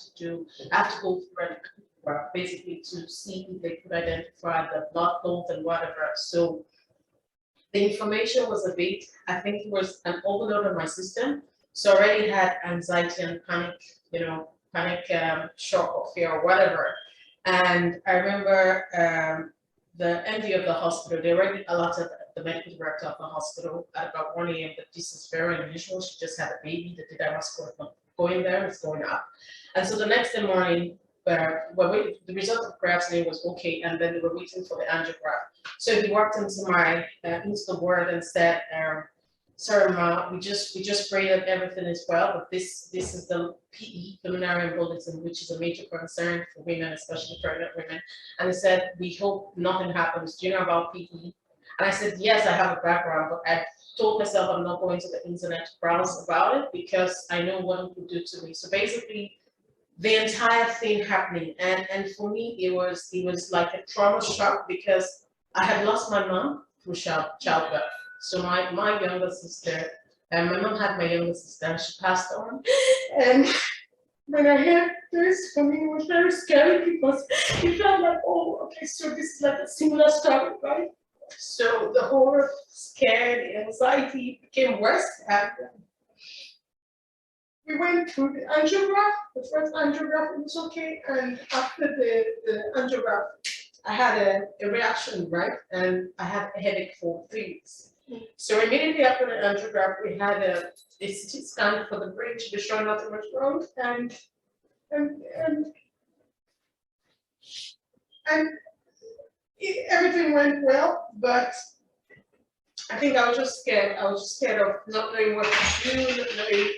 to do, I have to go through basically to see if they could identify the blood clots and whatever. So the information was a bit, I think it was an overload on my system. So I already had anxiety and panic, panic, shock or fear or whatever. And I remember the MD of the hospital, they already alerted the medical director of the hospital at about 1 a.m. that this is very unusual. She just had a baby, the diabetes score is not going there, it's going up. And so the next day morning, the result of creatinine was okay, and then they were waiting for the angiograph. So he walked into into the ward and said, "Sorry, Ma, we just pray that everything is well, but this is the PE, pulmonary embolism, which is a major concern for women, especially pregnant women." And he said, "We hope nothing happens. Do you know about PE?" And I said, "Yes, I have a background, but I told myself I'm not going to the internet to browse about it because I know what it could do to me." So basically, the entire thing happening, and for me, it was like a trauma shock because I had lost my mom through childbirth. So my younger sister, and my mom had my younger sister, and she passed on. And when I heard this, for me, it was very scary because it felt like, oh, okay, so this is like a similar story, right? So the horror, scare, the anxiety became worse. And we went through the angiograph. The first angiograph was okay, and after the angiograph, I had a reaction, right? And I had a headache for 3 weeks. So immediately after the angiograph, we had a CT scan for the brain to be sure nothing was wrong, and everything went well, but I think I was just scared. I was just scared of not knowing what to do, not knowing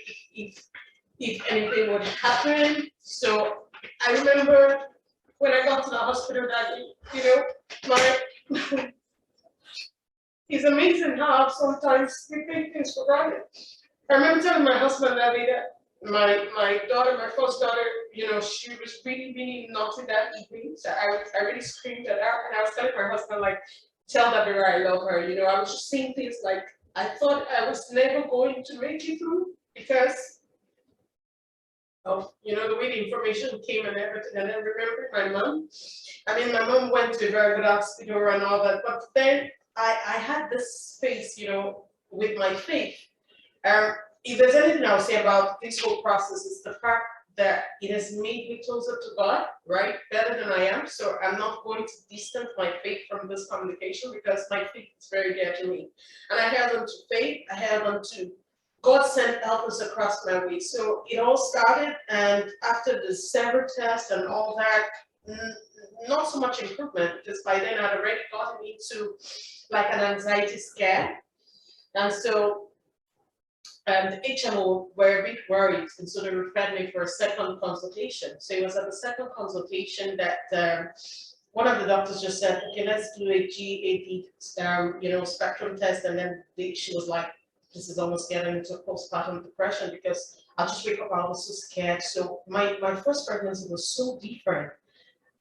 if anything would happen. So I remember when I got to the hospital that my it's amazing how sometimes we take things for granted. I remember telling my husband that day that my daughter, my first daughter, she was really, really naughty that evening. So I really screamed at her, and I was telling my husband, like, tell that girl I love her. I was just saying things like I thought I was never going to make it through because of the way the information came and everything. And then remember my mom. I mean, my mom went to a very good hospital and all that, but then I had this space, with my faith. If there's anything I'll say about this whole process, is the fact that it has made me closer to God, right? Better than I am. So I'm not going to distance my faith from this communication because my faith is very dear to me. And I held on to faith, I held on to God sent helpers across my way. So it all started, and after the several tests and all that, not so much improvement because by then I'd already gotten into like an anxiety scare. And so the HMO were a bit worried, and so they referred me for a second consultation. So it was at the second consultation that one of the doctors just said, "Okay, let's do a GAD, spectrum test." And then she was like, "This is almost getting into postpartum depression because I just wake up, I was so scared." So my first pregnancy was so different.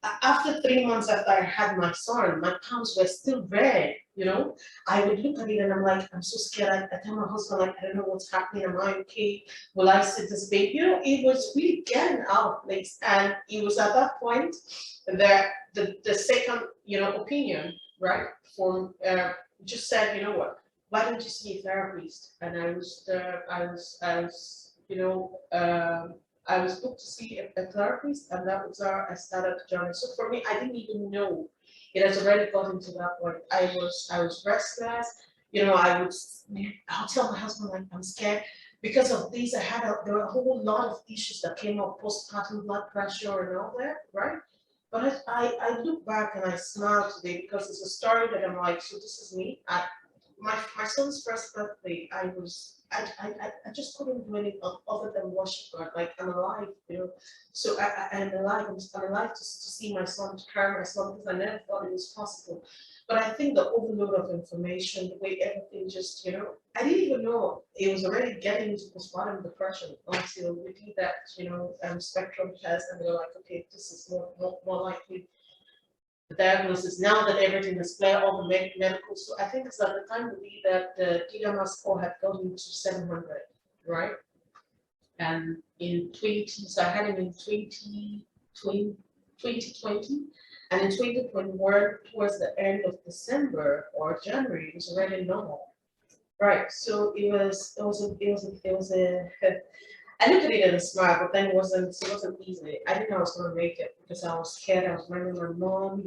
After 3 months after I had my son, my palms were still red. I would look at it and I'm like, I'm so scared. I tell my husband, like, I don't know what's happening. Am I okay? Will I see this baby? It was really getting out of place. And it was at that point that the second, opinion, right, from just said, "You know what? Why don't you see a therapist?" And I was booked to see a therapist, and that was how I started the journey. So for me, I didn't even know it has already gotten to that point. I was restless. I'll tell my husband, like, I'm scared because of these. There were a whole lot of issues that came up, postpartum blood pressure and all that, right? But I look back and I smile today because it's a story that I'm like, so this is me. My son's first birthday, I just couldn't do anything other than worship God. Like, I'm alive, So I'm alive. I'm alive to see my son, to carry my son, because I never thought it was possible. But I think the overload of information, the way everything just, I didn't even know it was already getting into postpartum depression until we did that, spectrum test, and they're like, okay, this is more likely the diagnosis. Now that everything is clear, all the medical, so I think it's at the time that the DMS score had gotten to 700, right? and in 20, so I had him in 2020, and in 2021, towards the end of December or January, it was already normal. Right, so I looked at it and a smile, but then it wasn't easy. I didn't know I was gonna make it because I was scared. I was remembering my mom,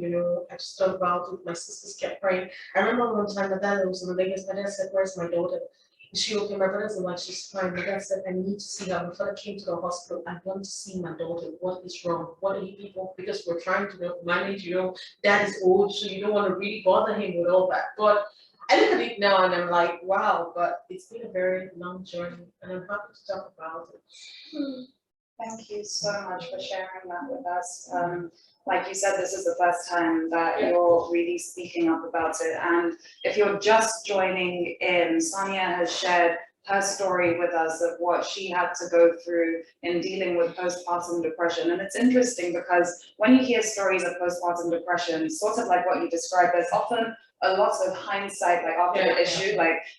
I just thought about it. My sisters kept praying. I remember one time my dad was in Vegas. My dad said, "Where's my daughter?" Is she okay? My brother's like, "She's fine." My dad said, "I need to see her." My father came to the hospital. "I want to see my daughter. What is wrong? What are you people?" Because we're trying to manage, dad is old, so you don't want to really bother him with all that. But I look at it now and I'm like, wow, but it's been a very long journey and I'm happy to talk about it. Thank you so much for sharing that with us. Like you said, this is the first time that you're really speaking up about it. And if you're just joining in, Sonia has shared her story with us of what she had to go through in dealing with postpartum depression. And it's interesting because when you hear stories of postpartum depression, sort of like what you described, there's often a lot of hindsight, like after the issue,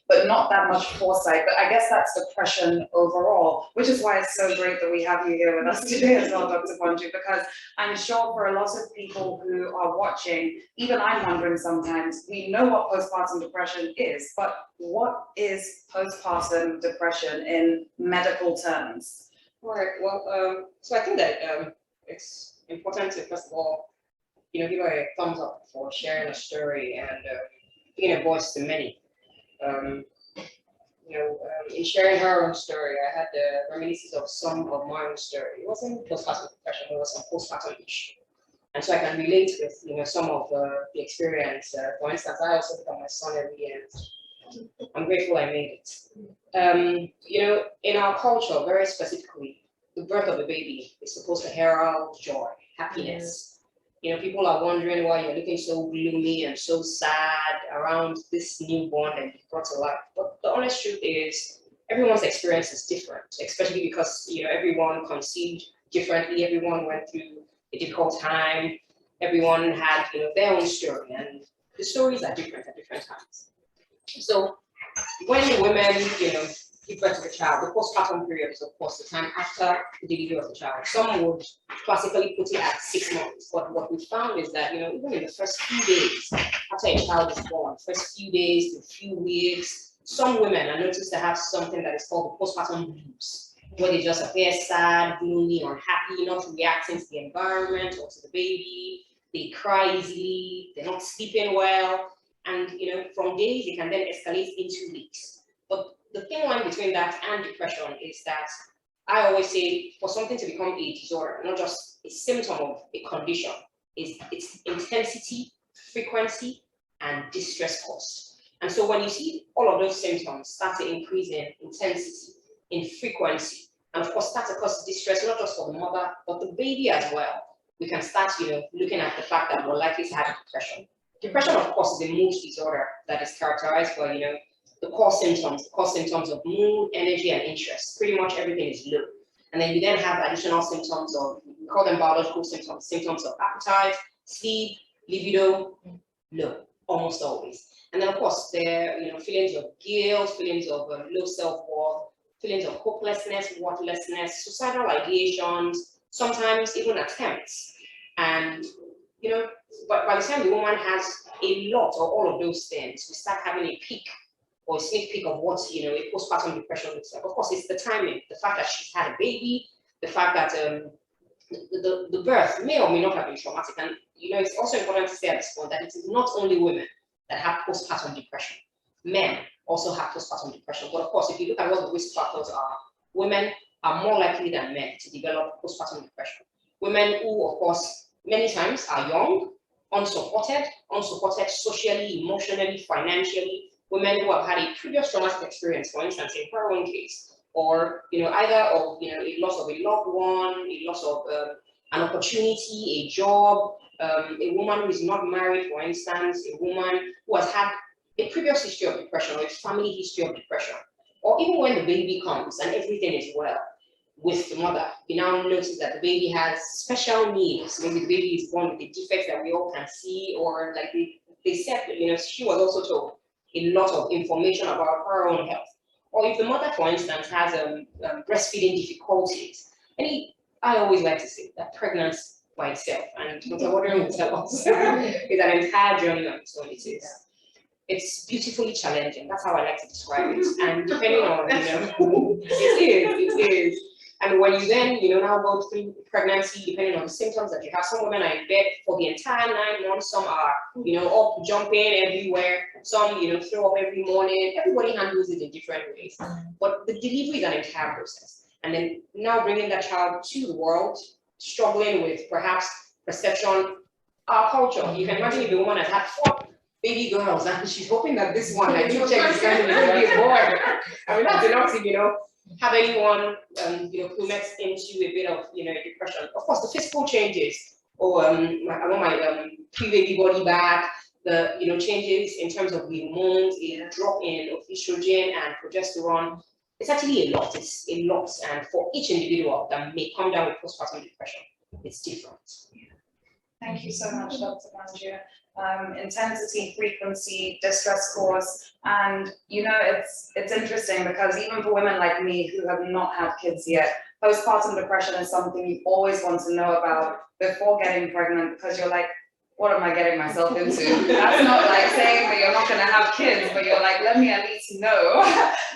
but not that much foresight. But I guess that's depression overall, which is why it's so great that we have you here with us today as well, Dr. Bonju, because I'm sure for a lot of people who are watching, even I'm wondering sometimes, we know what postpartum depression is, but what is postpartum depression in medical terms? Right. Well, so I think that it's important to first of all, give her a thumbs up for sharing a story and being a voice to many. In sharing her own story, I had the reminiscences of some of my own story. It wasn't postpartum depression; it was some postpartum issue, and so I can relate with some of the experience. For instance, I also look at my son every year. I'm grateful I made it. In our culture, very specifically, the birth of a baby is supposed to herald joy, happiness. People are wondering why you're looking so gloomy and so sad around this newborn that you brought to life. But the honest truth is, everyone's experience is different, especially because everyone conceived differently. Everyone went through a difficult time. Everyone had their own story, and the stories are different at different times. So when women, give birth to the child, the postpartum period is, of course, the time after the delivery of the child. Some would classically put it at 6 months, but what we found is that, even in the first few days after a child is born, first few days to few weeks, some women are noticed to have something that is called the postpartum blues, where they just appear sad, gloomy, unhappy, not reacting to the environment or to the baby. They cry easily, they're not sleeping well, and from days it can then escalate into weeks. But the thin line between that and depression is that I always say for something to become a disorder, not just a symptom of a condition, is its intensity, frequency, and distress cost. And so when you see all of those symptoms start to increase in intensity, in frequency, and of course start to cause distress, not just for the mother, but the baby as well, we can start looking at the fact that we're likely to have depression. Depression, of course, is a mood disorder that is characterized by the core symptoms of mood, energy, and interest. Pretty much everything is low. And then you then have additional symptoms of, we call them biological symptoms of appetite, sleep, libido, low, almost always. And then of course there are feelings of guilt, feelings of low self-worth, feelings of hopelessness, worthlessness, suicidal ideations, sometimes even attempts. And but by the time the woman has a lot or all of those things, we start having a peak or a sneak peek of what a postpartum depression looks like. Of course, it's the timing, the fact that she's had a baby, the fact that the birth may or may not have been traumatic. And it's also important to say at this point that it is not only women that have postpartum depression. Men also have postpartum depression. But of course, if you look at what the risk factors are, women are more likely than men to develop postpartum depression. Women who, of course, many times are young, unsupported socially, emotionally, financially. Women who have had a previous traumatic experience, for instance, in her own case, or either of a loss of a loved one, a loss of an opportunity, a job, a woman who is not married, for instance, a woman who has had a previous history of depression or a family history of depression, or even when the baby comes and everything is well with the mother, we now notice that the baby has special needs. Maybe the baby is born with a defect that we all can see, or like they said, she was also told a lot of information about her own health. or if the mother, for instance, has breastfeeding difficulties, I always like to say that pregnancy by itself, and Dr. Watering will tell us, is an entire journey on its own. It's beautifully challenging. That's how I like to describe it. And depending on, it is. And when you then, now go through pregnancy, depending on the symptoms that you have, some women are in bed for the entire 9 months, some are, up jumping everywhere, some, throw up every morning. Everybody handles it in different ways. But the delivery is an entire process. And then now bringing that child to the world, struggling with perhaps perception, our culture. You can imagine if a woman has had 4 baby girls and she's hoping that this one that you check is going to be a boy. I mean, that's enough to, have anyone, plummet into a bit of, depression. Of course, the physical changes, or I want my pre-baby body back, the, changes in terms of hormones, a drop in of estrogen and progesterone. It's actually a lot. It's a lot. And for each individual that may come down with postpartum depression, it's different. Thank you so much, Dr. Manjia. Intensity, frequency, distress scores, and it's interesting because even for women like me who have not had kids yet, postpartum depression is something you always want to know about before getting pregnant, because you're like, what am I getting myself into? That's not like saying that you're not going to have kids, but you're like, let me at least know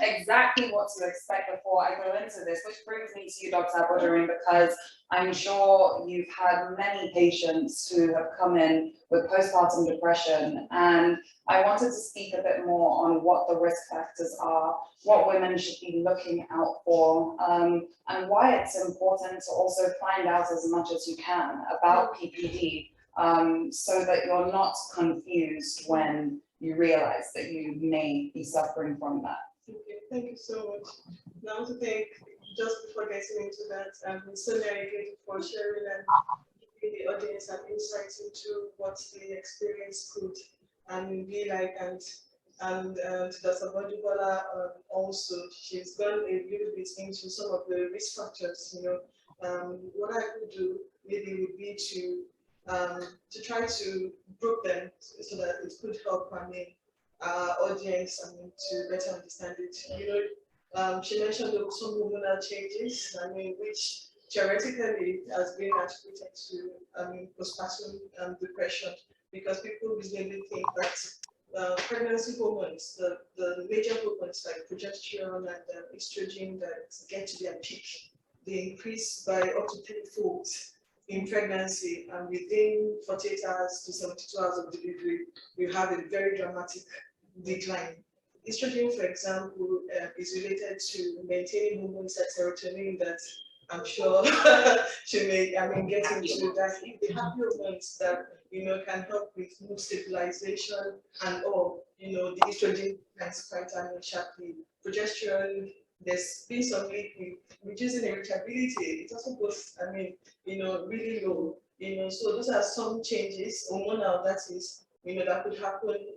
exactly what to expect before I go into this, which brings me to you, Dr. Abodurine, because I'm sure you've had many patients who have come in with postpartum depression, and I wanted to speak a bit more on what the risk factors are, what women should be looking out for, and why it's important to also find out as much as you can about PPD, so that you're not confused when you realize that you may be suffering from that. Okay, thank you so much. Now, I want to thank, just before getting into that, Sonia again for sharing and giving the audience an insight into what the experience could be like, and to Dr. Bodibola also, she's gone a little bit into some of the risk factors. What I could do maybe would be to try to group them so that it could help our audience to better understand it. She mentioned some hormonal changes, which theoretically has been attributed to postpartum depression, because people reasonably think that pregnancy hormones, the major hormones like progesterone and estrogen that get to their peak, they increase by up to 3-fold in pregnancy, and within 48 hours to 72 hours of delivery, you have a very dramatic decline. Estrogen, for example, is related to maintaining hormones like serotonin that I'm sure she may, get into that. If they have hormones that, can help with mood stabilization and all, the estrogen can spike sharply. Progesterone, there's been some link with reducing irritability. It also goes, really low. So those are some changes, hormonal, that is, that could happen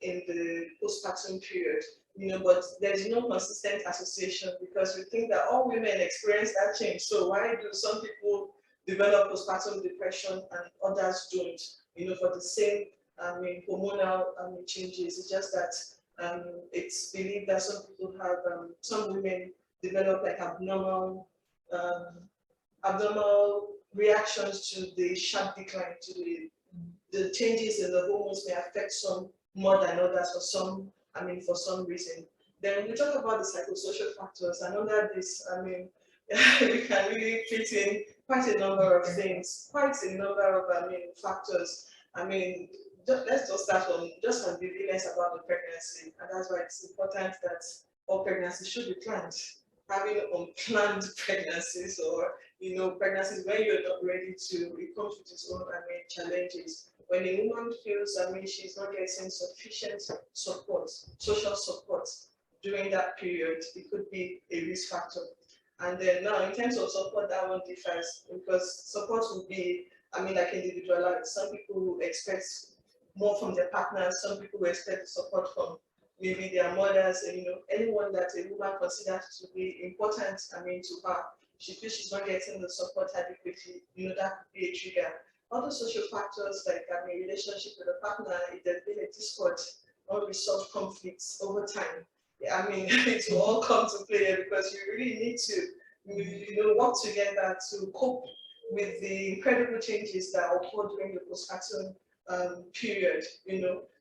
in the postpartum period. But there's no consistent association, because we think that all women experience that change. So why do some people develop postpartum depression and others don't? For the same, hormonal changes. It's just that it's believed that some people have, some women develop like abnormal reactions to the sharp decline, to the changes in the hormones may affect some more than others, for some, for some reason. Then we talk about the psychosocial factors, and under this, we can really fit in quite a number of things, quite a number of factors. Let's just start on the evidence about the pregnancy, and that's why it's important that all pregnancies should be planned. Having unplanned pregnancies, or pregnancies when you're not ready to, it comes with its own challenges. When a woman feels she's not getting sufficient support, social support during that period, it could be a risk factor. And then now, in terms of support, that one differs, because support will be, like individualized. Some people will expect more from their partners. Some people will expect support from maybe their mothers, and anyone that a woman considers to be important, to her. She feels she's not getting the support adequately. That could be a trigger. Other social factors like relationship with a partner, if there's been a discord or unresolved conflicts over time, I mean, it will all come to play because you really need to, work together to cope with the incredible changes that occur during the postpartum period,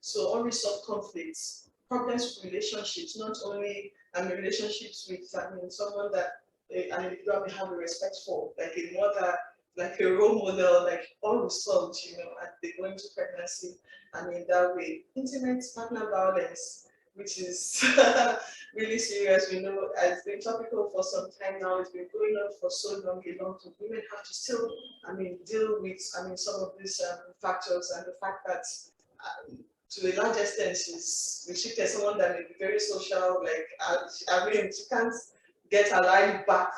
So unresolved conflicts, problems with relationships, not only relationships with someone that an individual may have a respect for, like a mother, like a role model, like unresolved, and they go into pregnancy. That way, intimate partner violence, which is really serious. We know it's been topical for some time now. It's been going on for so long, a long time. Women have to still, deal with, some of these factors, and the fact that to a large extent she's restricted, someone that may be very social, like, she can't get her life back.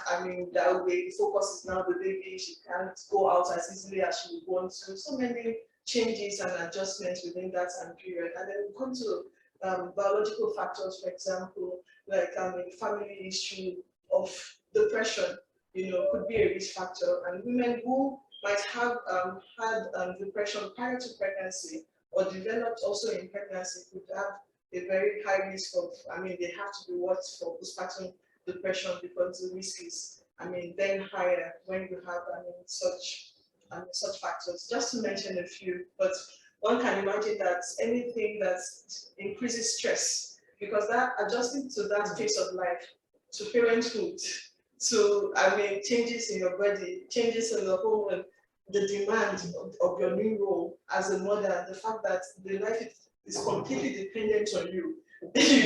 That way, the focus is now the baby. She can't go out as easily as she would want to. So many changes and adjustments within that time period. And then we come to biological factors, for example, like family history of depression, could be a risk factor. And women who might have had depression prior to pregnancy or developed also in pregnancy could have a very high risk of, they have to be watched for postpartum depression because the risk is, then higher when you have, such factors. Just to mention a few, but one can imagine that anything that increases stress, because that adjusting to that phase of life, to parenthood, to changes in your body, changes in the hormone, the demand of your new role as a mother, the fact that the life is completely dependent on you,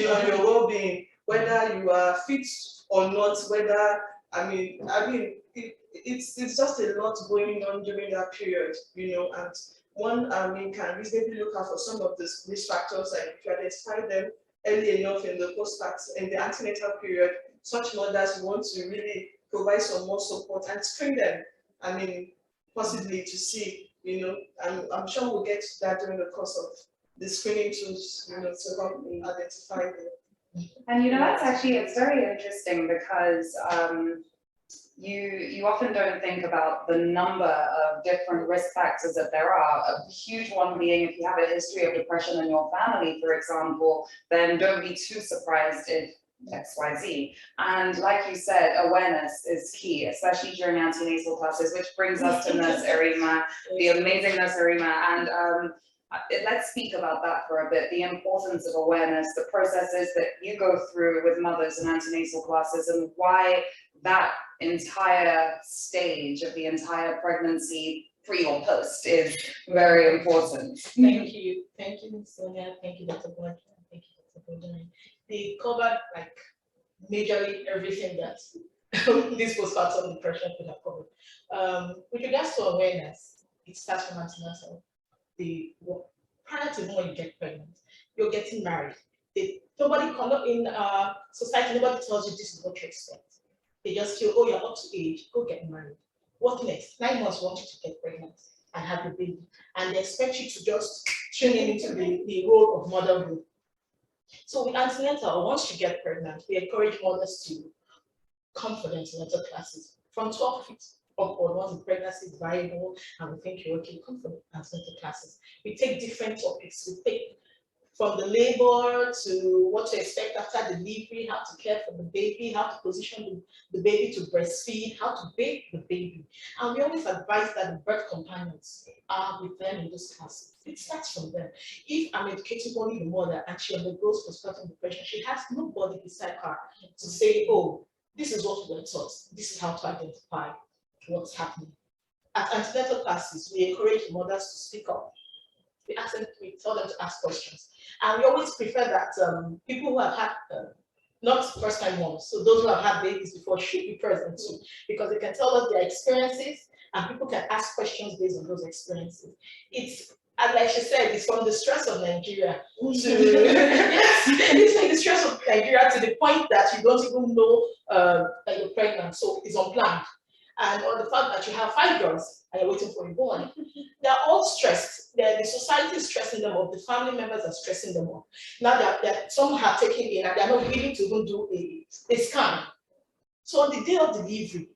on your well-being, whether you are fit or not, whether it's just a lot going on during that period, and one can reasonably look out for some of these risk factors, and if you identify them early enough in the postpartum, in the antenatal period, such mothers want to really provide some more support and screen them. Possibly to see, I'm sure we'll get to that during the course of the screening tools, to help identify them. And that's actually, it's very interesting because you often don't think about the number of different risk factors that there are. A huge one being, if you have a history of depression in your family, for example, then don't be too surprised if XYZ. And like you said, awareness is key, especially during antenatal classes, which brings us to Nurse Arima, the amazing Nurse Arima. And let's speak about that for a bit, the importance of awareness, the processes that you go through with mothers in antenatal classes, and why that entire stage of the entire pregnancy, pre or post, is very important. Thank you, Ms. Sonia. Thank you, Dr. Blanchard. Thank you, Dr. Blanchard. They covered majorly everything that this postpartum depression could have covered. With regards to awareness, it starts from antenatal. Prior to when you get pregnant, you're getting married. Nobody in society, nobody tells you this is what to expect. They just feel, oh, you're up to age, go get married. What next? 9 months want you to get pregnant and have the baby. And they expect you to just tune into the role of motherhood. So with antenatal, once you get pregnant, we encourage mothers to come for the antenatal classes from 12 feet upward. Once the pregnancy is viable and we think you're okay, come for the antenatal classes. We take different topics. We take from the labor to what to expect after delivery, how to care for the baby, how to position the baby to breastfeed, how to bathe the baby. And we always advise that the birth companions are with them in those classes. It starts from them. If I'm educating only the mother and she undergoes postpartum depression, she has nobody beside her to say, oh, this is what we're taught. This is how to identify what's happening. At antenatal classes, we encourage mothers to speak up. We tell them to ask questions. And we always prefer that people who have had, not first-time moms, so those who have had babies before should be present too, because they can tell us their experiences and people can ask questions based on those experiences. It's, as like she said, it's from the stress of Nigeria to, yes, it's like the stress of Nigeria to the point that you don't even know that you're pregnant, so it's unplanned. And on the fact that you have 5 girls and you're waiting for a boy, they're all stressed. The society is stressing them up. The family members are stressing them up. Now that some have taken in and they're not willing to even do a scan. So on the day of delivery,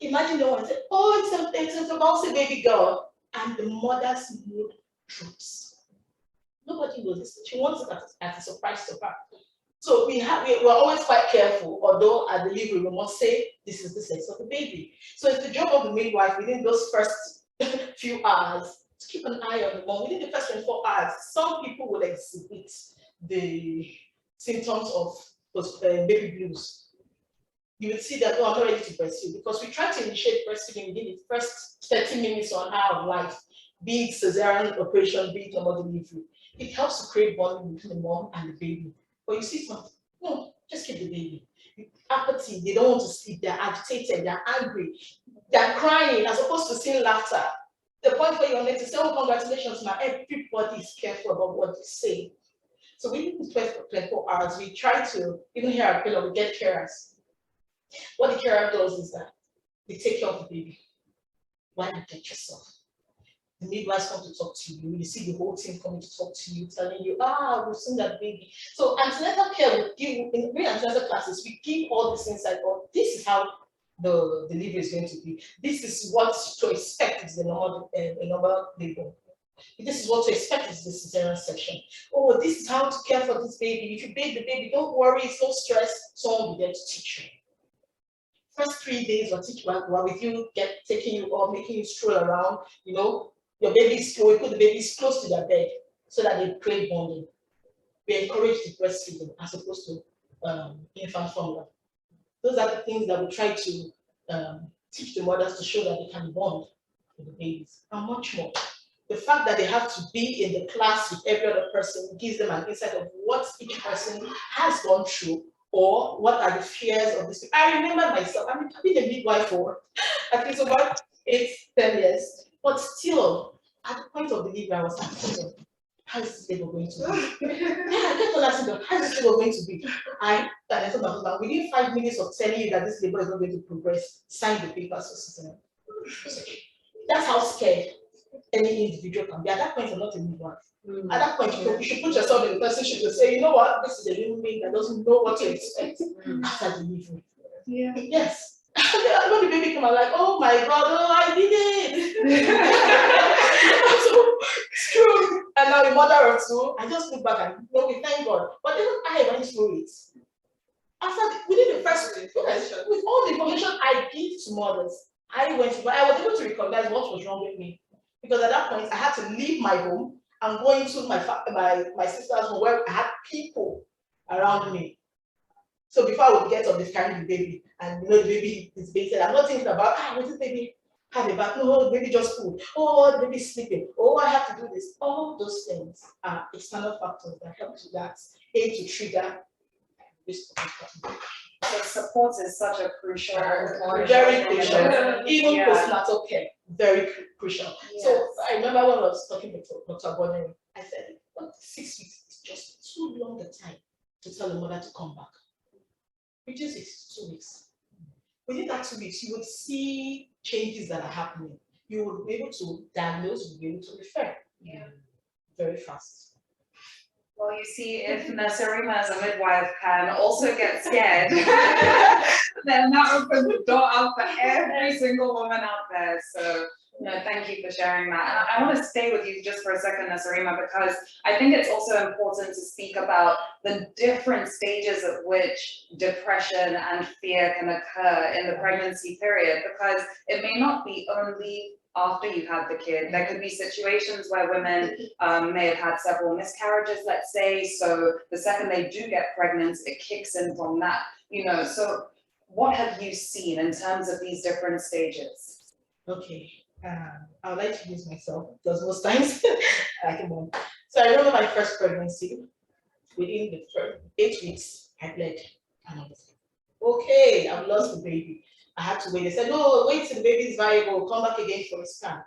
imagine the one say, oh, it's a bouncy baby girl, and the mother's mood drops. Nobody knows this. She wants it as a surprise to her. So we're always quite careful, although at delivery we must say this is the sex of the baby. So it's the job of the midwife within those first few hours to keep an eye on the mom. Within the first 24 hours, some people will exhibit the symptoms of baby blues. You will see that, oh, I'm not ready to breastfeed, because we try to initiate breastfeeding within the first 30 minutes or an hour of life, be it cesarean operation, be it normal delivery. It helps to create bonding between the mom and the baby. But you see something, no, just keep the baby. Apathy, they don't want to sleep, they're agitated, they're angry, they're crying, as opposed to seeing laughter. The point where you're meant to say, oh, congratulations, ma, everybody is careful about what they say. So within the 24 hours, we try to, even here at Pillow, we get carers. What the carer does is that they take care of the baby. Why not get yourself? The midwives come to talk to you. You see the whole team coming to talk to you, telling you, we've seen that baby. So antenatal care will give, in antenatal classes, we give all this insight on this is how the delivery is going to be. This is what to expect is the normal labor. This is what to expect is the cesarean section. Oh, this is how to care for this baby. If you bathe the baby, don't worry, it's no stress. Someone will be there to teach you. First 3 days while with you, taking you or making you stroll around, you know, your baby's we put the babies close to their bed so that they create bonding. We encourage the breastfeeding as opposed to infant formula. Those are the things that we try to teach the mothers to show that they can bond with the babies, and much more. The fact that they have to be in the class with every other person gives them an insight of what each person has gone through, or what are the fears of this. I remember myself, I've been a midwife for at least about 8-10 years, but still, at the point of delivery, I was asking them, how is this labor going to be? I kept on asking them, how is this labor going to be? I told my husband, within 5 minutes of telling you that this labor is not going to progress, sign the papers for system. That's how scared any individual can be. At that point, you're not a midwife. At that point, you should put yourself in the person should just say, you know what, this is a human being that doesn't know what to expect after delivery. Yeah. Yes. When the baby came out, like, oh my God, oh, I did it. So it's true. And now a mother or two, I just look back and we thank God. But even I went through it. Within the first week, with all the information I give to mothers, I was able to recognize what was wrong with me. Because at that point, I had to leave my home and go into my sister's home where I had people around me. So before I would get up, they've carried the baby, and you know the baby is being said. I'm not thinking about will this baby have a bath? No, the baby just food. Oh, the baby's sleeping. Oh, I have to do this. All those things are external factors that help to that aid to trigger this. So support is such a crucial, very crucial. Even postnatal care, very crucial. Yes. So I remember when I was talking with Dr. Bonner, I said, 6 weeks is just too long a time to tell a mother to come back. Reduce it to 2 weeks. Within that 2 weeks, you would see changes that are happening. You will be able to diagnose, you will be able to refer. Yeah. Very fast. Well, you see, if Nasarima as a midwife can also get scared, then that opens the door up for every single woman out there. So, thank you for sharing that. And I want to stay with you just for a second, Nasarima, because I think it's also important to speak about the different stages at which depression and fear can occur in the pregnancy period, because it may not be only after you've had the kid. There could be situations where women may have had several miscarriages, let's say, so the second they do get pregnant, it kicks in from that, so what have you seen in terms of these different stages? Okay, I would like to use myself, because most times I can mom. So I remember my first pregnancy, within the first 8 weeks, I bled, and I was like, okay, I've lost the baby. I had to wait. They said, no, wait till the baby is viable, come back again for a scan.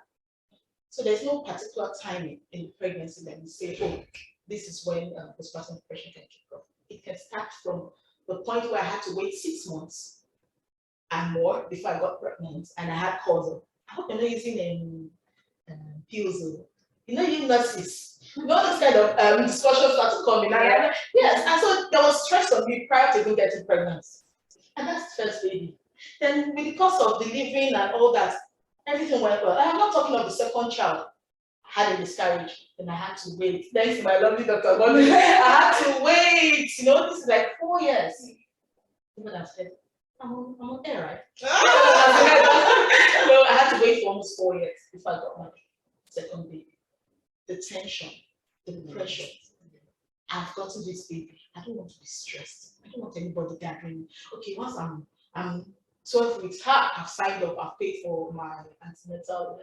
So there's no particular timing in pregnancy that you say, oh, this is when postpartum depression can kick off. It can start from the point where I had to wait 6 months and more before I got pregnant, and I had cause. I hope you're not using pills. You nurses. Those kind of discussions start to come in. Yes, and so there was stress on me prior to even getting pregnant. And that's the first baby. Then with the course of delivering and all that, everything went well. I'm not talking of the second child. I had a miscarriage, then I had to wait. Thanks to my lovely Dr. Bonnie, I had to wait. You know, this is like 4 years. Even I said, I'm okay, right? So I had to wait for almost 4 years before I got my second baby. The tension, the pressure. I've gotten this baby. I don't want to be stressed. I don't want anybody gathering me. Okay, once I'm 12 weeks, I've signed up, I've paid for my antenatal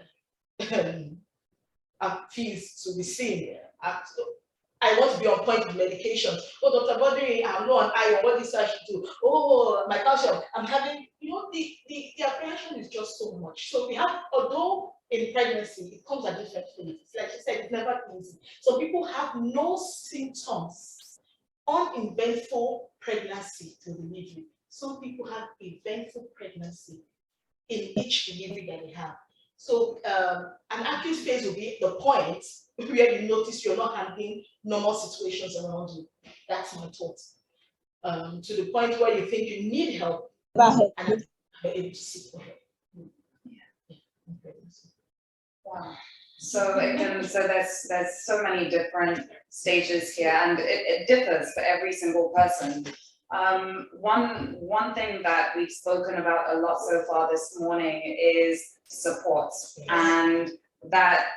fees to be seen. I want to be on point with medications. Oh, Dr. Bodri, I'm low on iron. What this I should do? Oh, my calcium. I'm having, you know, the apprehension is just so much. So we have, although in pregnancy, it comes at different phases. Like you said, it's never easy. So people have no symptoms, uneventful pregnancy to delivery. Some people have eventful pregnancy in each delivery that they have. So an acute phase will be the point where you notice you're not handling normal situations around you. That's my thought. To the point where you think you need help and you're able to seek for help. Wow. So again, so there's so many different stages here, and it differs for every single person. One thing that we've spoken about a lot so far this morning is support, and that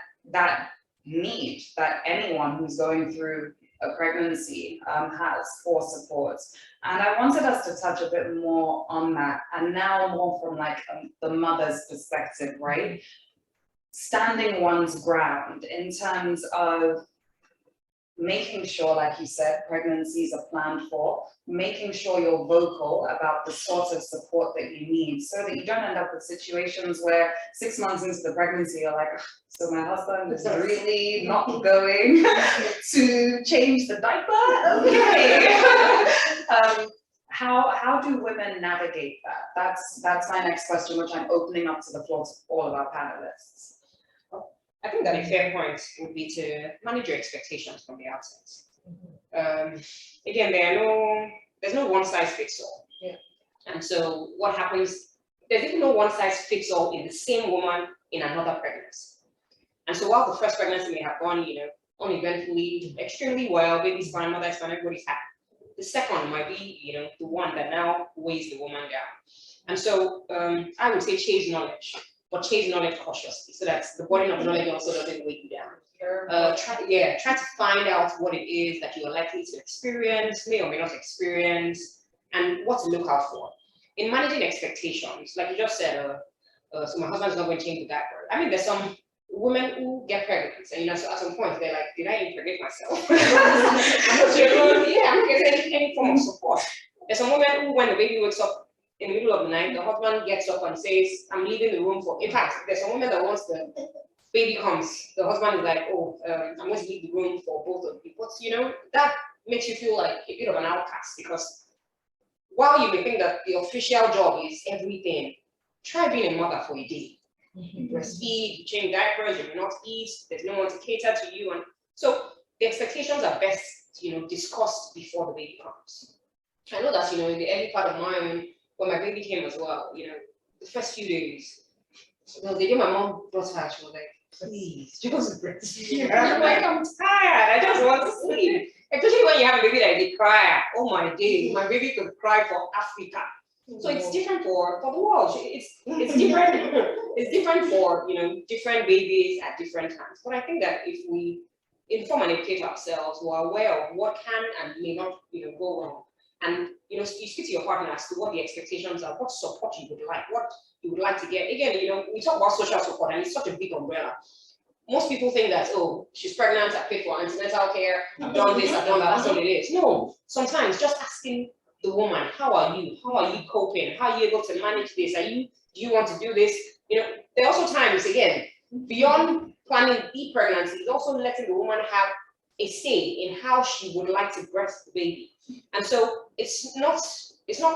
need that anyone who's going through a pregnancy has for support. And I wanted us to touch a bit more on that, and now more from like the mother's perspective, right? Standing one's ground in terms of making sure, like you said, pregnancies are planned for, making sure you're vocal about the sort of support that you need so that you don't end up with situations where 6 months into the pregnancy, you're like, so my husband is really not going to change the diaper? Okay. How do women navigate that? That's my next question, which I'm opening up to the floor to all of our panelists. I think that a fair point would be to manage your expectations from the outset. Again, there's no one size fits all. Yeah. And so what happens, there's even no one size fits all in the same woman in another pregnancy. And so while the first pregnancy may have gone, uneventfully, extremely well, baby's fine, mother's fine, everybody's happy. The second might be, the one that now weighs the woman down. And so I would say chase knowledge. But chase knowledge cautiously, so that the burden of knowledge also doesn't weigh you down. Try to find out what it is that you are likely to experience, may or may not experience, and what to look out for. In managing expectations, like you just said, so my husband's not going to change the diaper. I mean, there's some women who get pregnant, and so at some point they're like, did I impregnate myself? I'm not getting any form of support. There's some women who, when the baby wakes up in the middle of the night, the husband gets up and says, I'm leaving the room for, in fact, there's a woman that once the baby comes, the husband is like, oh, I'm going to leave the room for both of you. But, that makes you feel like a bit of an outcast, because while you may think that the official job is everything, try being a mother for a day. You breastfeed, you change diapers, you may not eat, there's no one to cater to you. And so the expectations are best, discussed before the baby comes. I know that, in the early part of mine, when my baby came as well, the first few days, the day my mom brought her, she was like, please, just breastfeed. I'm like, I'm tired, I just want to sleep. Especially when you have a baby that is a crier. Oh my day, my baby could cry for Africa. So it's different for the world. It's different. It's different for different babies at different times. But I think that if we inform and educate ourselves, we're aware of what can and may not go wrong. And you speak to your partner as to what the expectations are, what support you would like, what you would like to get. Again, we talk about social support, and it's such a big umbrella. Most people think that, oh, she's pregnant, I paid for antenatal care, I've done this, I've done that, that's all it is. No, sometimes just asking the woman, how are you? How are you coping? How are you able to manage this? Do you want to do this? There are also times, again, beyond planning the pregnancy, is also letting the woman have a say in how she would like to breast the baby. And so it's not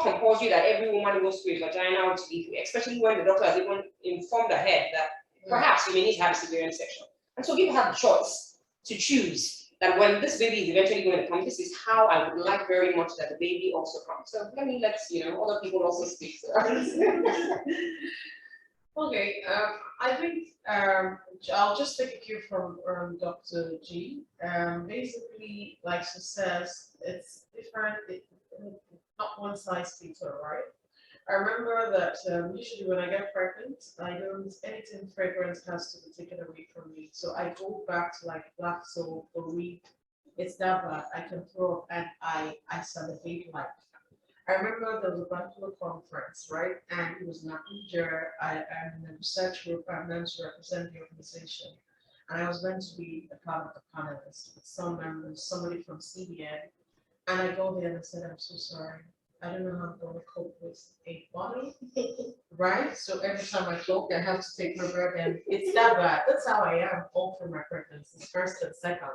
compulsory that every woman goes through a vaginal delivery, especially when the doctor has even informed ahead that perhaps you may need to have a cesarean section. And so people have the choice to choose that when this baby is eventually going to come, this is how I would like very much that the baby also comes. So let other people also speak. Okay, I think I'll just take a cue from Dr. G. Basically, like she says, it's different. Not one size fits all, right? I remember that usually when I get pregnant, I don't anything fragrance has to be taken away from me. So I go back to like black soap or weed. It's that bad. I can throw up and I salivate like. I remember there was a Bangalore conference, right? And it was in Abuja. I'm in a research group. I'm meant to represent the organization. And I was meant to be a part of the panelists with some members, somebody from CBN. And I go there and I said, I'm so sorry. I don't know how I'm going to cope with a bottle, right? So every time I cope, I have to take my breath and it's that bad. That's how I am all through my pregnancy, first and second.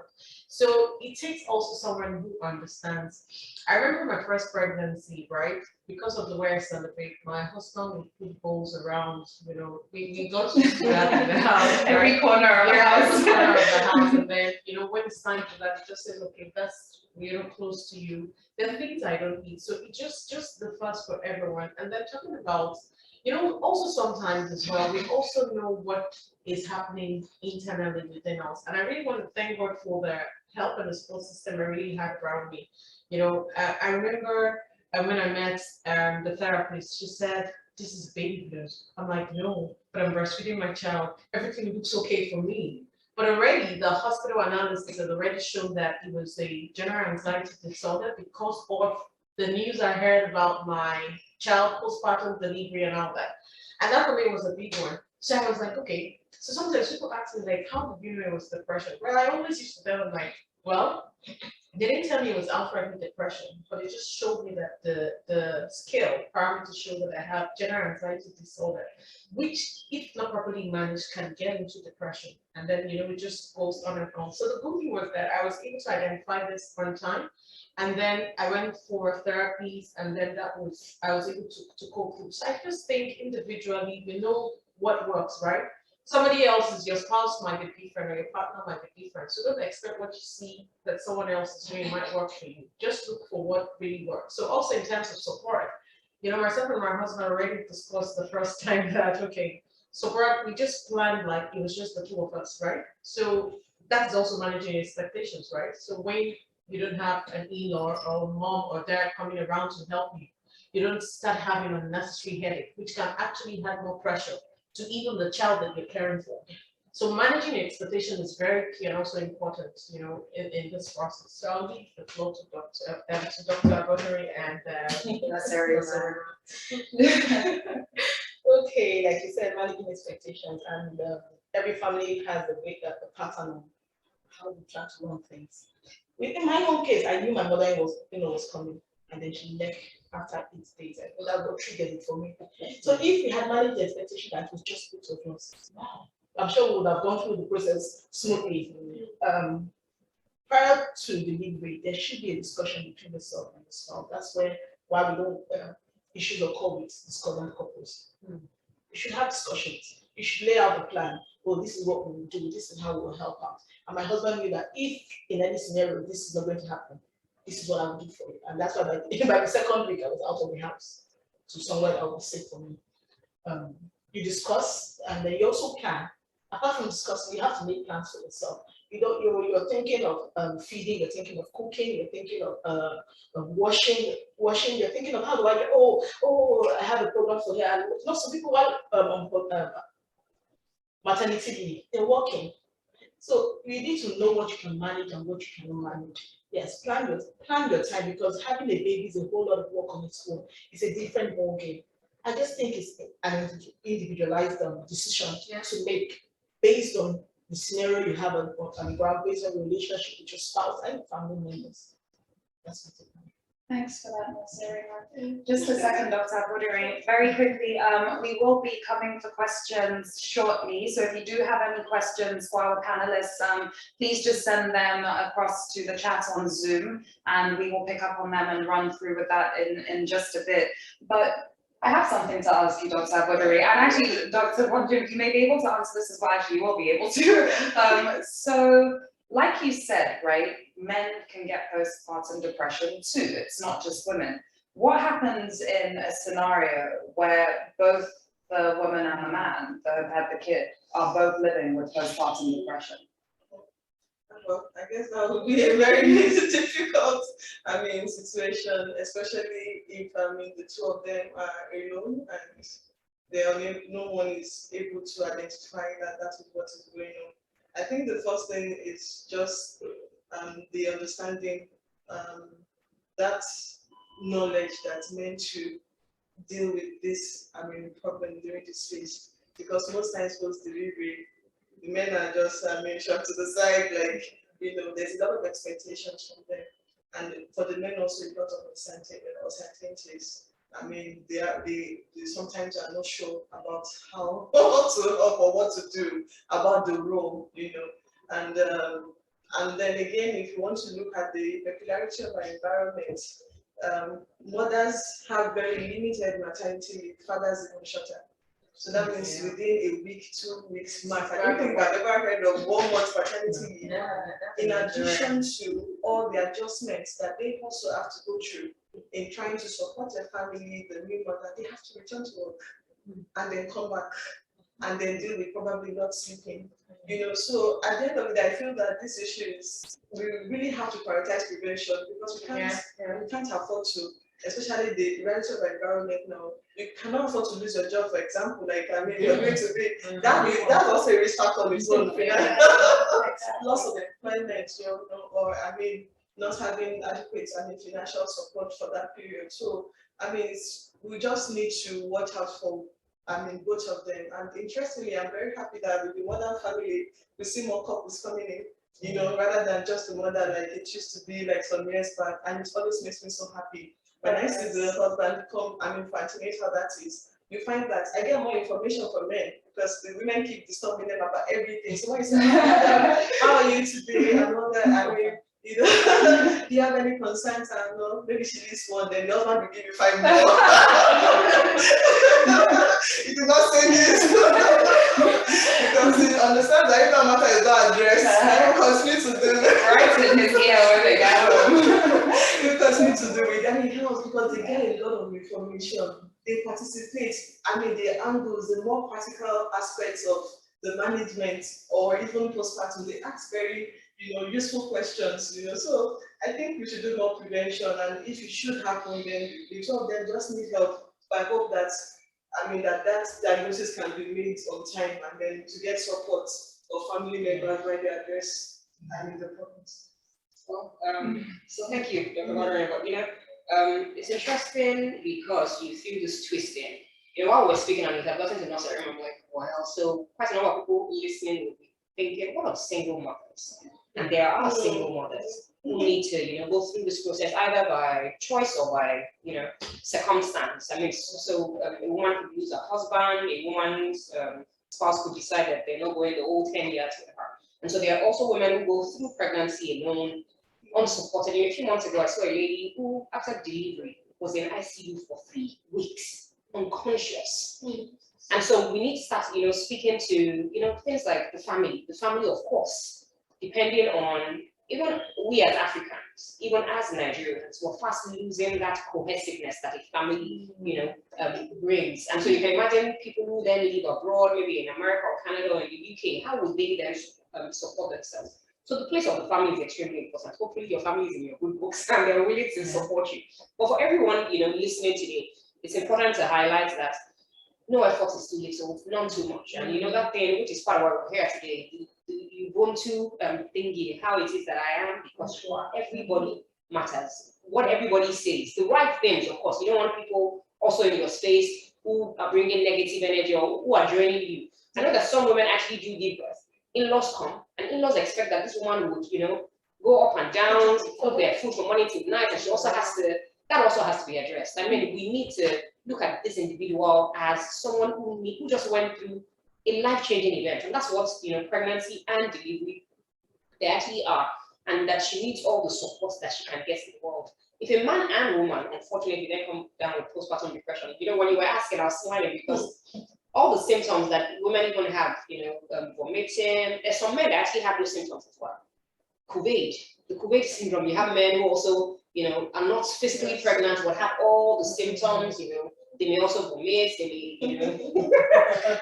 So it takes also someone who understands. I remember my first pregnancy, right? Because of the way I celebrate, my husband would put bowls around, we got to do that in the house. Every right? corner of the Yeah, house. every corner of the house. And then, when it's time for that, it just says, okay, that's, close to you. There are things I don't eat. So it just the first for everyone. And then talking about, also sometimes as well, we also know what is happening internally within us. And I really want to thank God for the help and the support system I really had around me. I remember when I met the therapist, she said, this is baby blues. I'm like, no, but I'm breastfeeding my child. Everything looks okay for me. But already the hospital analysis had already shown that it was a general anxiety disorder because of the news I heard about my child postpartum delivery and all that. And that for me was a big one. So I was like, okay. So sometimes people ask me like, how did you know it was depression? Well, I always used to tell them like, well, they didn't tell me it was alpha depression, but it just showed me that the scale parameters show that I have general anxiety disorder, which, if not properly managed, can get into depression. And then, it just goes on and on. So the good thing was that I was able to identify this on time. And then I went for therapies, and then I was able to cope through. So I just think individually, we know what works, right? Somebody else's, your spouse might be different or your partner might be different. So don't expect what you see that someone else is doing might work for you. Just look for what really works. So also in terms of support, myself and my husband already discussed the first time that, okay, support, we just planned like it was just the two of us, right? So that's also managing expectations, right? So when you don't have an in-law or mom or dad coming around to help you, you don't start having an unnecessary headache, which can actually add more pressure to even the child that you're caring for. So managing expectation is very key and also important, in this process. So I'll leave the floor to Dr. Abodari and That's serious. Okay, like you said, managing expectations, and every family has a pattern of how we try to run things. In my own case, I knew my mother was coming, and then she left after 8 days. I thought that would trigger it for me. So if we had managed the expectation that it was just both of us, wow, I'm sure we would have gone through the process smoothly. Prior to delivery, there should be a discussion between the self and the spouse. That's why we don't issues occur with discordant couples. You should have discussions. You should lay out the plan. Oh, this is what we will do. This is how we will help out. And my husband knew that if in any scenario this is not going to happen, this is what I will do for you. And that's why by the second week I was out of the house to somewhere that would be safe for me. You discuss and then you also plan. Apart from discussing, you have to make plans for yourself. You're thinking of feeding, you're thinking of cooking, you're thinking of washing, you're thinking of how do I get, I have a program for here. And lots of people while on maternity leave, they're working. So you need to know what you can manage and what you cannot manage. Yes, plan your time, because having a baby is a whole lot of work on its own. It's a different ball game. I just think it's an individualized decision to make based on the scenario you have on the ground, based on your relationship with your spouse and your family members. That's what it is. Thanks for that, Ms. Serena. Just a second, Dr. Abodari. Very quickly, we will be coming for questions shortly. So if you do have any questions for our panelists, please just send them across to the chat on Zoom, and we will pick up on them and run through with that in just a bit. But I have something to ask you, Dr. Abodari, and actually, Dr. Abodari, you may be able to answer this as well. Actually, you will be able to. So, like you said, right, men can get postpartum depression too. It's not just women. What happens in a scenario where both the woman and the man that had the kid are both living with postpartum depression? Well, I guess that would be a very difficult, situation, especially if, the two of them are alone and no one is able to identify that that is what is going on. I think the first thing is just the understanding, that knowledge that's meant to deal with this, problem during this phase. Because most times post delivery, the men are just, shoved to the side, like, there's a lot of expectations from them. And for the men also, a lot of uncertainties. They sometimes are not sure about how or what to do about the role, and then again, if you want to look at the peculiarity of our environment, mothers have very limited maternity leave, fathers even shorter. So that means within a week, 2 weeks max. I don't think I've ever heard of 1 month paternity leave. In addition to all the adjustments that they also have to go through in trying to support their family, the new mother, they have to return to work and then come back and then deal with probably not sleeping. So at the end of the day, I feel that this issue is, we really have to prioritize prevention because we can't afford to, especially the relative environment now. You cannot afford to lose your job, for example. Like, you're going to be, that's also a risk factor on its own. Loss of employment, or not having adequate financial support for that period. So, we just need to watch out for both of them. And interestingly, I'm very happy that with the modern family, we see more couples coming in, rather than just the mother like it used to be like some years back. And it always makes me so happy. When I see the husband come, for antenatal, that is, you find that I get more information from men because the women keep disturbing them about everything. So when you say, how are you today? And all that, do you have any concerns? I know, maybe she needs one, then the husband will give you 5 more. You do not say this. Because he understands that if that matter is not addressed, I will continue to do it. Right in his ear when they get home. You continue to do it, and it helps because they get a lot of information. They participate, the angles, the more practical aspects of the management or even postpartum, they ask very useful questions, So I think we should do more prevention, and if it should happen, then the two of them just need help. But I hope that that diagnosis can be made on time, and then to get support of family members when they address the problems. Well, so thank you, Dr. Moderator. But it's interesting because you feel this twisting. While we're speaking on it, I've gotten to nursery, I'm like, well, so quite a number of people listening will be thinking, what of single mothers? And there are single mothers who need to, go through this process either by choice or by, circumstance. So a woman could lose her husband, a woman's spouse could decide that they're not going the whole 10 years with her. And so there are also women who go through pregnancy alone, unsupported. A few months ago, I saw a lady who, after delivery, was in ICU for 3 weeks, unconscious. And so we need to start, speaking to, things like the family, of course, depending on, even we as Africans, even as Nigerians, we're fast losing that cohesiveness that a family, brings. And so you can imagine people who then live abroad, maybe in America or Canada or in the UK, how would they then support themselves? So the place of the family is extremely important. Hopefully your family is in your good books and they're willing to support you. But for everyone, listening today, it's important to highlight that no effort is too little, none too much. And that thing, which is part of why we're here today, the Ubuntu thingy, how it is that I am, because you are, everybody matters. What everybody says, the right things, of course. You don't want people also in your space who are bringing negative energy or who are joining you. I know that some women actually do give birth. In-laws come, and in-laws expect that this woman would, go up and down, put their food from morning to night, and that also has to be addressed. We need to look at this individual as someone who just went through a life-changing event, and that's what pregnancy and delivery they actually are, and that she needs all the support that she can get in the world. If a man and woman, unfortunately, then come down with postpartum depression, when you were asking, I was smiling because all the symptoms that women even have, vomiting, there's some men that actually have those symptoms as well. The COVID syndrome, you have men who also, are not physically pregnant, but have all the symptoms, They may also vomit, they may,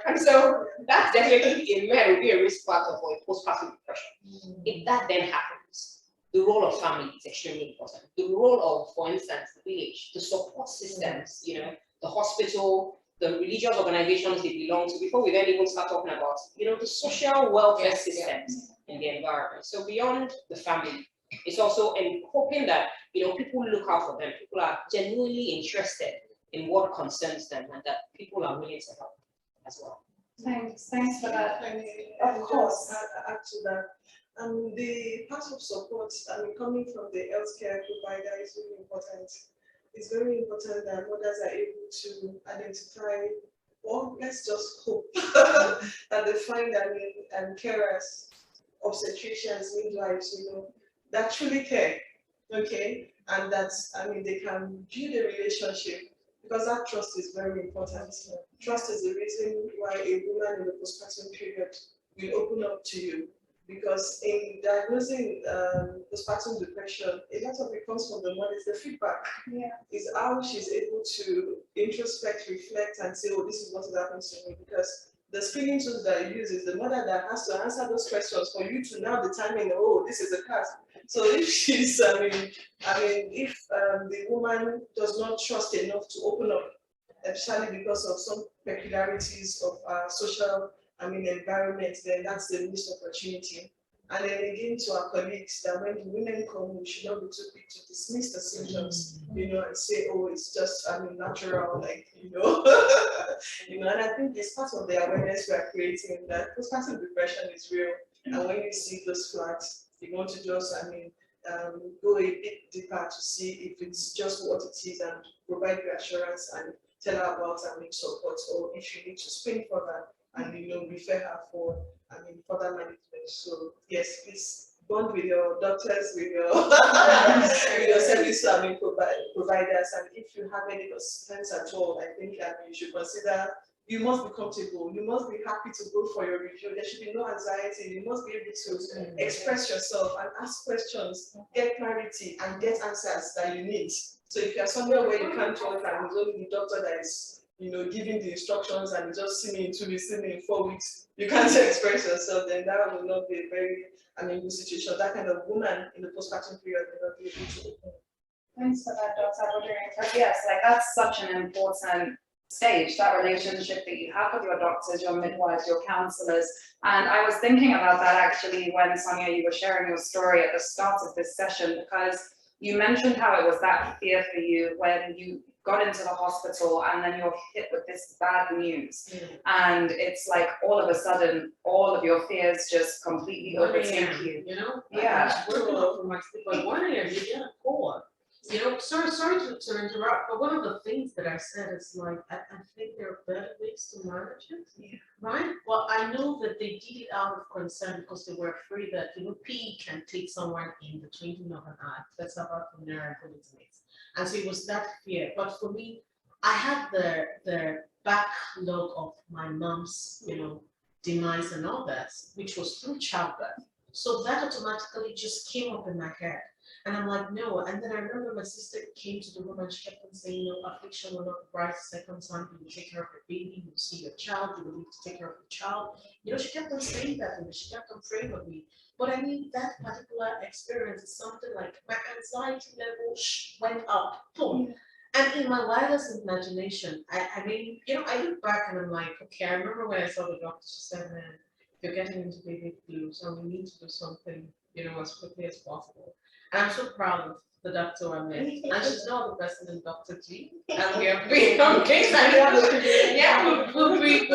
and so that's definitely in men will be a risk factor for a postpartum depression. If that then happens, the role of family is extremely important. The role of, for instance, the village, the support systems, the hospital, the religious organizations they belong to, before we then even start talking about, the social welfare systems in the environment. So beyond the family, it's also in hoping that, people look out for them, people are genuinely interested in what concerns them, and that people are willing to help as well. Thanks for that. Of course. Add to that. The part of support, coming from the healthcare provider is really important. It's very important that mothers are able to identify, or let's just hope that they find carers, obstetricians, midwives, that truly care, okay, and that they can build a relationship, because that trust is very important. Trust is the reason why a woman in the postpartum period will open up to you. Because in diagnosing postpartum depression, a lot of it comes from the mother. Is the feedback. Is how she's able to introspect, reflect, and say, oh, this is what is happening to me. Because the screening tools that you use is the mother that has to answer those questions for you to now determine, oh, this is a cat. So if she's, if the woman does not trust enough to open up, especially because of some peculiarities of social environment, then that's the missed opportunity. And then again to our colleagues, that when the women come, we should not be too quick to dismiss the symptoms, and say, oh, it's just natural, and I think it's part of the awareness we are creating, that postpartum depression is real. And when you see those flags, you want to just go a bit deeper to see if it's just what it is, and provide reassurance and tell her about support, or if you need to screen for that, and refer her for further management. So yes, please bond with your doctors, with your with your service providers, and if you have any concerns at all, I think you should consider. You must be comfortable. You must be happy to go for your review. There should be no anxiety. You must be able to express yourself and ask questions, get clarity, and get answers that you need. So if you are somewhere where you can't talk and it's only the doctor that is giving the instructions, and you just see me in 2 weeks, see me in 4 weeks, you can't express yourself, then that will not be a very good situation. That kind of woman in the postpartum period will not be able to open. Thanks for that, Dr. But yes, that's such an important stage, that relationship that you have with your doctors, your midwives, your counselors. And I was thinking about that actually when, Sonia, you were sharing your story at the start of this session, because you mentioned how it was that fear for you when you got into the hospital and then you're hit with this bad news. And it's like all of a sudden, all of your fears just completely overtake you. I was working out for my sleep, but 1 a.m. you get a call. Sorry to interrupt, but one of the things that I said is I think there are better ways to manage it, right? Well, I know that they did it out of concern because they were afraid that, PE can take someone in the twinkling of an eye. That's about the nerve hallucinates. And so it was that fear. But for me, I had the backlog of my mom's, demise and all that, which was through childbirth. So that automatically just came up in my head. And I'm like, no. And then I remember my sister came to the room and she kept on saying, affliction will not rise the second time. You will take care of your baby, you will see your child, you will need to take care of your child. She kept on saying that to me. She kept on praying with me. But that particular experience is something like my anxiety level went up, boom. And in my wildest imagination, I look back and I'm like, okay, I remember when I saw the doctor, she said, man, you're getting into baby blues, so we need to do something, as quickly as possible. And I'm so proud of the doctor I met. And she's now the president, Dr. G. And we have been on case. We'll be.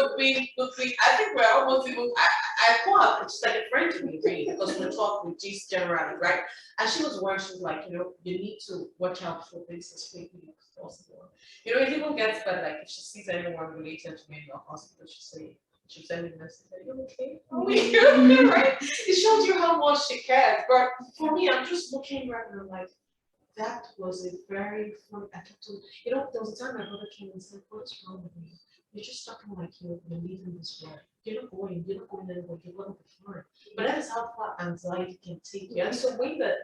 I think we're almost even. I call her, she's like a friend to me, really, because we talk with G's generally, right? And she was worried, she's like, you need to watch out for things as quickly as possible. It even gets better, like if she sees anyone related to me in the hospital, she'll send me a message, are you okay? Are you okay, right? It shows you how much she cares. But for me, I'm just looking right and I'm like, that was a very fun attitude. There was a time my brother came and said, what's wrong with you? You're just talking like you're leaving this world. You're not going anywhere, you're going to be fine. But that is how far anxiety can take you. And so when the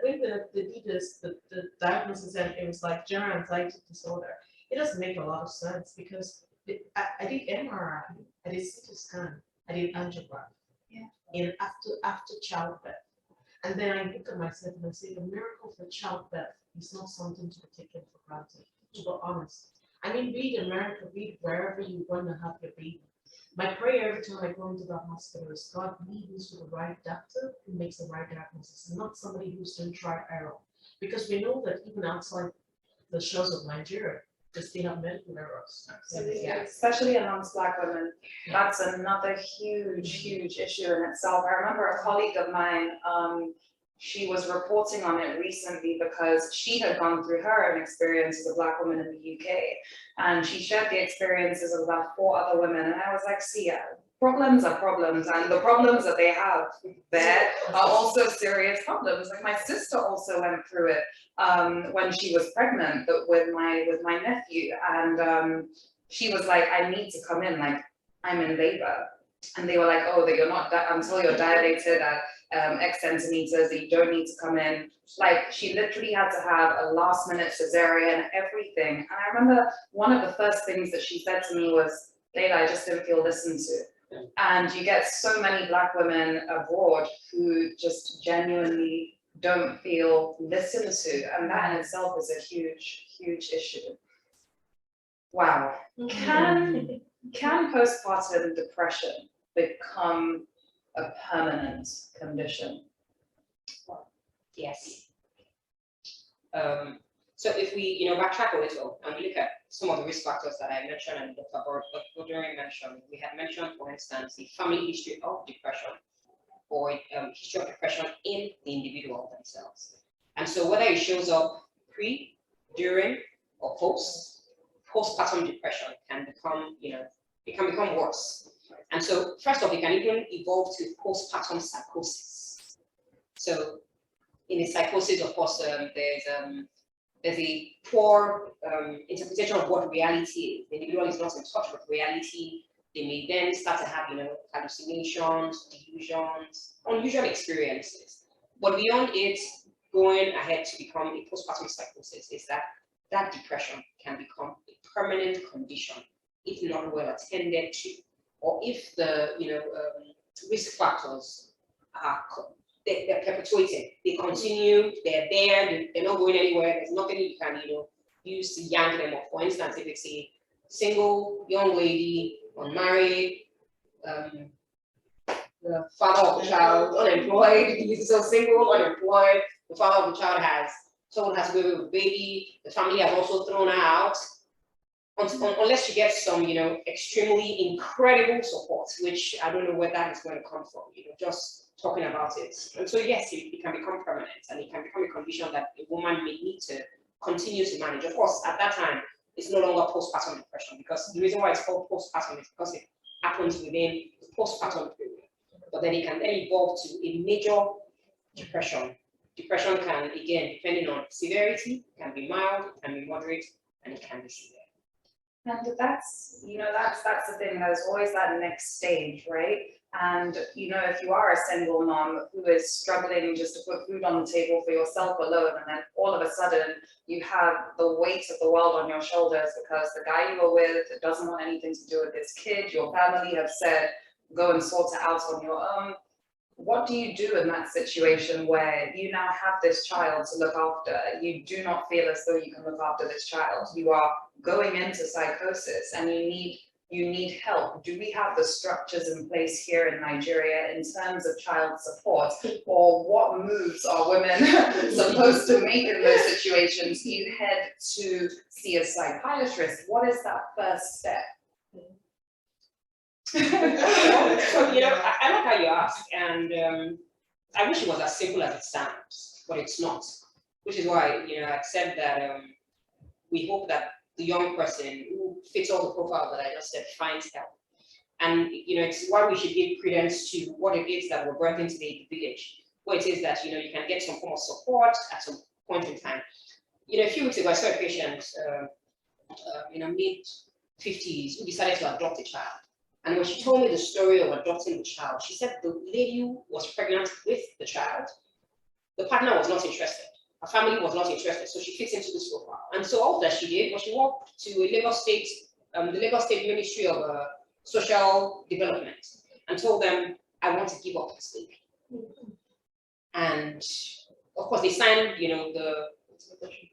diagnosis, and it was like general anxiety disorder, it doesn't make a lot of sense because I did MRI, I did CT scan, I did angiogram. Yeah. In after childbirth. And then I look at myself and I say the miracle for childbirth is not something to be taken for granted, to be honest. I mean, be it America, be it wherever you want to have your baby. My prayer every time I go into the hospital is God lead me to the right doctor who makes the right diagnosis, not somebody who's doing trial error. Because we know that even outside the shores of Nigeria, they still have medical errors. Yeah, especially amongst Black women. That's another huge issue in itself. I remember a colleague of mine, she was reporting on it recently because she had gone through her own experience as a Black woman in the UK. And she shared the experiences of about 4 other women. And I was like, see, problems are problems. And the problems that they have there are also serious problems. Like my sister also went through it when she was pregnant with my nephew. And she was like, I need to come in, like I'm in labor. And they were like, oh, that you're not, until you're dilated at X centimeters, that you don't need to come in. Like she literally had to have a last minute cesarean, everything. And I remember one of the first things that she said to me was, Layla, I just didn't feel listened to. And you get so many Black women abroad who just genuinely don't feel listened to. And that in itself is a huge issue. Wow. Can postpartum depression become a permanent condition? Yes. So if we, backtrack a little and we look at some of the risk factors that I mentioned and Dr. Bodori mentioned, we had mentioned, for instance, the family history of depression or history of depression in the individual themselves. And so whether it shows up pre, during, or postpartum depression can become, it can become worse. And so first off, it can even evolve to postpartum psychosis. So in a psychosis, of course, there's a poor interpretation of what reality is. The individual is not in touch with reality. They may then start to have, hallucinations, delusions, unusual experiences. But beyond it, going ahead to become a postpartum psychosis is that depression can become a permanent condition if not well attended to, or if the risk factors are they're perpetuated, they continue, they're there, they're not going anywhere. There's nothing you can use to yank them off. For instance, if it's a single young lady, unmarried, the father of the child unemployed, he's so single, unemployed, the father of the child someone has to go with a baby, the family has also thrown her out. Unless you get some, extremely incredible support, which I don't know where that is going to come from, just talking about it. And so yes, it can become permanent and it can become a condition that a woman may need to continue to manage. Of course, at that time, it's no longer postpartum depression, because the reason why it's called postpartum is because it happens within the postpartum period. But then it can then evolve to a major depression. Depression can, again, depending on severity, can be mild, it can be moderate, and it can be severe. And that's the thing, there's always that next stage, right? And, if you are a single mom who is struggling just to put food on the table for yourself alone, and then all of a sudden you have the weight of the world on your shoulders because the guy you were with doesn't want anything to do with this kid, your family have said, go and sort it out on your own. What do you do in that situation where you now have this child to look after? You do not feel as though you can look after this child. You are going into psychosis and you need help. Do we have the structures in place here in Nigeria in terms of child support? Or what moves are women supposed to make in those situations? Do you head to see a psychiatrist? What is that first step? So, I like how you ask, and I wish it was as simple as it sounds, but it's not. Which is why, I said that we hope that the young person who fits all the profile that I just said finds help. And, it's why we should give credence to what it is that we're bringing to the village, where it is that, you can get some form of support at some point in time. A few weeks ago, I saw a patient, mid-50s, who decided to adopt a child. And when she told me the story of adopting the child, she said the lady who was pregnant with the child, the partner was not interested. Her family was not interested, so she fits into this profile. And so all that she did was she walked to a Lagos State, the Lagos State Ministry of Social Development, and told them, I want to give up this baby. And of course, they signed, the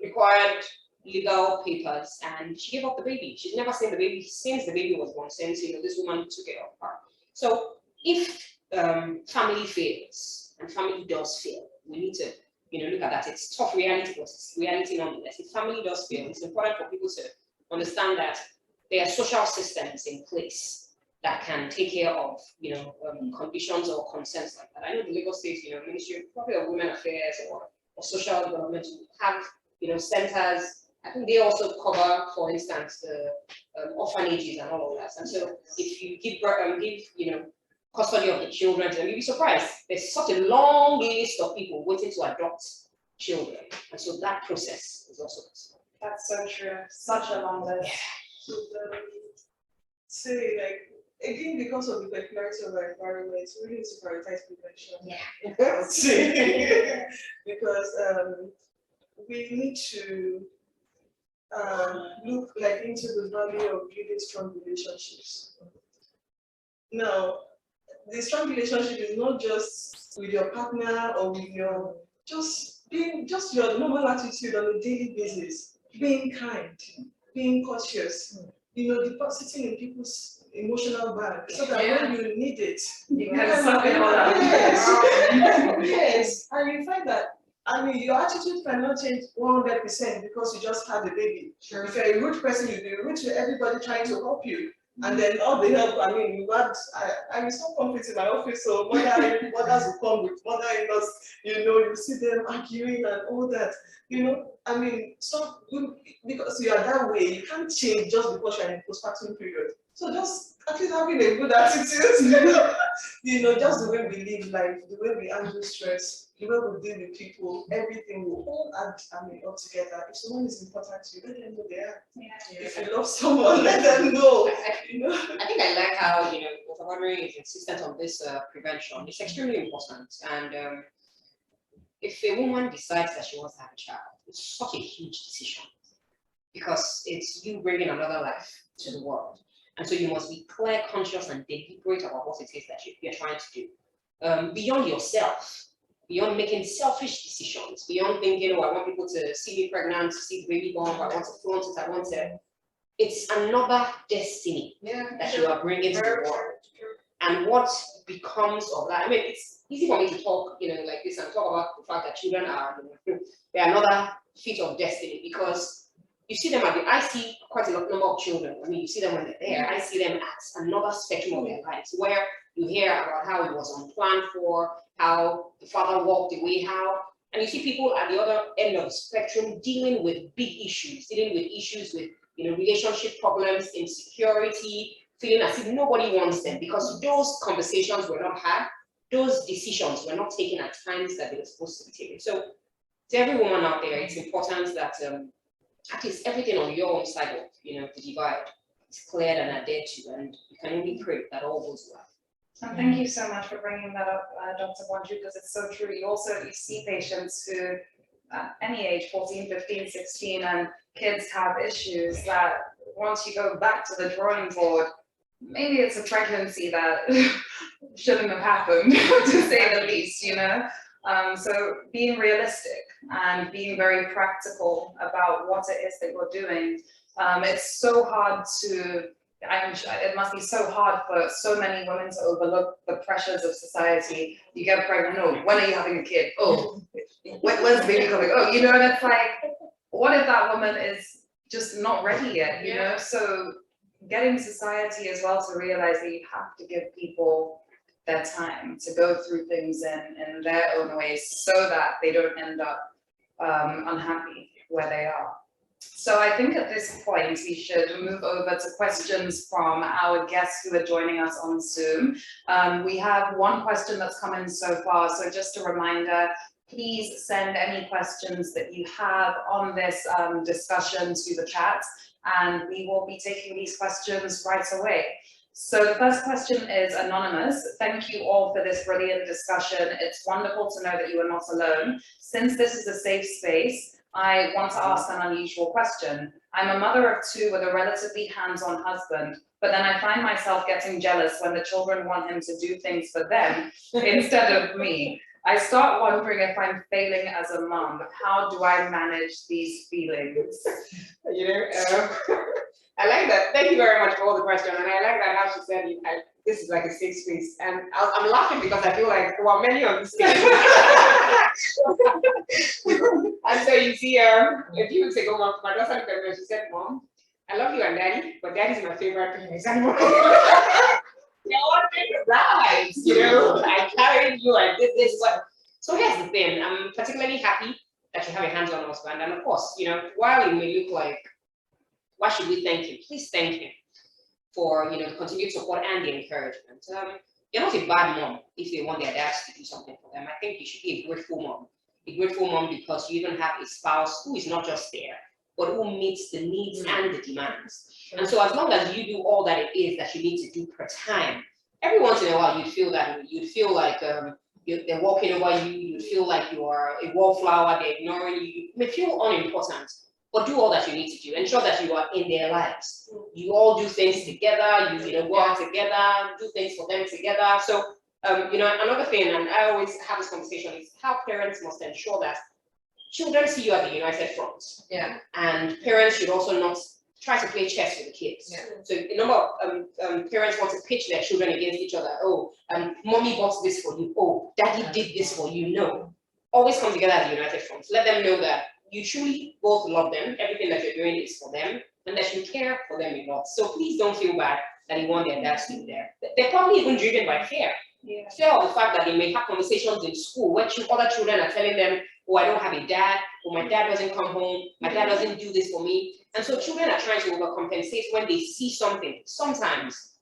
required legal papers, and she gave up the baby. She's never seen the baby since the baby was born, since this woman took it of her. So if family fails, and family does fail, we need to look at that. It's tough reality, but it's reality nonetheless. If family does fail, it's important for people to understand that there are social systems in place that can take care of conditions or concerns like that. I know the Lagos State Ministry probably of Women Affairs or Social Development have centers. I think they also cover, for instance, the orphanages and all of that. And so if you give custody of the children, then you'll be surprised. There's such a long list of people waiting to adopt children. And so that process is also possible. That's so true. Such a long list. So say again, because of the peculiarity of our environment, we need to prioritize prevention. Yeah. Because we need to look into the value of building strong relationships. Now, the strong relationship is not just with your partner or with your just your normal attitude on a daily basis, being kind, being cautious, depositing in people's emotional bag so that when you need it, You can suck it all up. Yes, and you find that your attitude cannot change 100% because you just had a baby. Sure. If you're a rude person, you'll be rude to everybody trying to help you. And then all the help, I will so conflict in my office, so mothers will come with mother-in-laws, you see them arguing and all that, so because you are that way, you can't change just because you're in a postpartum period. So just at least having a good attitude, just the way we live life, the way we handle stress, the way we deal with people, everything will all add up together. If someone is important to you, let them know they are. Yeah. If you love someone, let them know. I think I like how Dr. Wadri is insistent on this prevention. It's extremely important. And if a woman decides that she wants to have a child, it's such a huge decision because it's you bringing another life to the world. And so you must be clear, conscious, and deliberate about what it is that you're trying to do. Beyond yourself, beyond making selfish decisions, beyond thinking, I want people to see me pregnant, to see the baby born, I want to flaunt it, it's another destiny that you are bringing to the world. And what becomes of that? It's easy for me to talk, like this and talk about the fact that children are, they're another feat of destiny because you see them I see quite a number of children. You see them when they're there. I see them at another spectrum of their lives where you hear about how it was unplanned for, how the father walked away, and you see people at the other end of the spectrum dealing with big issues, with relationship problems, insecurity, feeling as if nobody wants them because those conversations were not had, those decisions were not taken at times that they were supposed to be taken. So to every woman out there, it's important that at least everything on your own side of the divide is cleared and adhered to, and you can only pray that all goes well. And thank you so much for bringing that up, Dr. Bonju, because it's so true. You see patients who, at any age, 14, 15, 16, and kids have issues that once you go back to the drawing board, maybe it's a pregnancy that shouldn't have happened, to say the least, So being realistic and being very practical about what it is that you're doing, it's so hard to, it must be so hard for so many women to overlook the pressures of society. You get pregnant, no, when are you having a kid? Oh, when's the baby coming? Oh, and it's like, what if that woman is just not ready yet, So getting society as well to realize that you have to give people their time to go through things in their own ways so that they don't end up unhappy where they are. So I think at this point we should move over to questions from our guests who are joining us on Zoom. We have one question that's come in so far, so just a reminder, please send any questions that you have on this discussion to the chat, and we will be taking these questions right away. So the first question is anonymous. Thank you all for this brilliant discussion. It's wonderful to know that you are not alone. Since this is a safe space, I want to ask an unusual question. I'm a mother of 2 with a relatively hands-on husband, but then I find myself getting jealous when the children want him to do things for them instead of me. I start wondering if I'm failing as a mom. How do I manage these feelings? You know, I like that. Thank you very much for all the question. And I like that how she said this is like a safe space. And I'm laughing because I feel like, well, many of these things. And so you see, a few weeks ago, my daughter looked at me and she said, Mom, I love you and Daddy, but Daddy's my favorite parent animal. They're all different lives, you know. I carried you, I did this, what. So here's the thing. I'm particularly happy that you have a hands-on husband. And of course, you know, while it may look like, why should we thank him? Please thank him for, you know, the continued support and the encouragement. You're not a bad mom if they want their dads to do something for them. I think you should be a grateful mom. A grateful mom because you even have a spouse who is not just there, but who meets the needs and the demands. And so as long as you do all that it is that you need to do per time, every once in a while you'd feel like they're walking over you, you'd feel like you are a wallflower, they're ignoring you, you may feel unimportant. But do all that you need to do. Ensure that you are in their lives. You all do things together. You know, go out together, do things for them together. So, you know, another thing, and I always have this conversation, is how parents must ensure that children see you at the united front. Yeah. And parents should also not try to play chess with the kids. Yeah. So a number of parents want to pitch their children against each other. Oh, mommy bought this for you. Oh, daddy did this for you. No. Always come together as a united front. Let them know that you truly both love them, everything that you're doing is for them, and that you care for them a lot. So please don't feel bad that you want their dads to be there. They're probably even driven by fear. Yeah. Fear of the fact that they may have conversations in school where other children are telling them, oh, I don't have a dad, or my dad doesn't come home, my dad doesn't do this for me. And so children are trying to overcompensate when they see something, sometimes,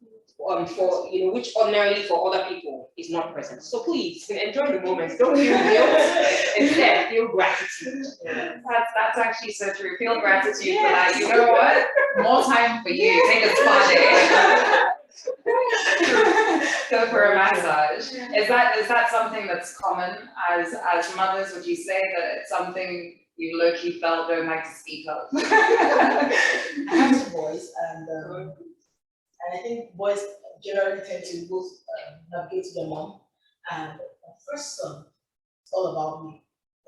for, you know, which ordinarily for other people is not present. So please enjoy the moment. Don't feel guilt. Instead, feel gratitude. That's actually so true. Feel gratitude for that. You know what? More time for you. Take a spa day. Go for a massage. Is that something that's common as mothers? Would you say that it's something you low-key felt don't like to speak of? I have 2 boys, and I think boys generally tend to go navigate to their mom. And my first son, it's all about me.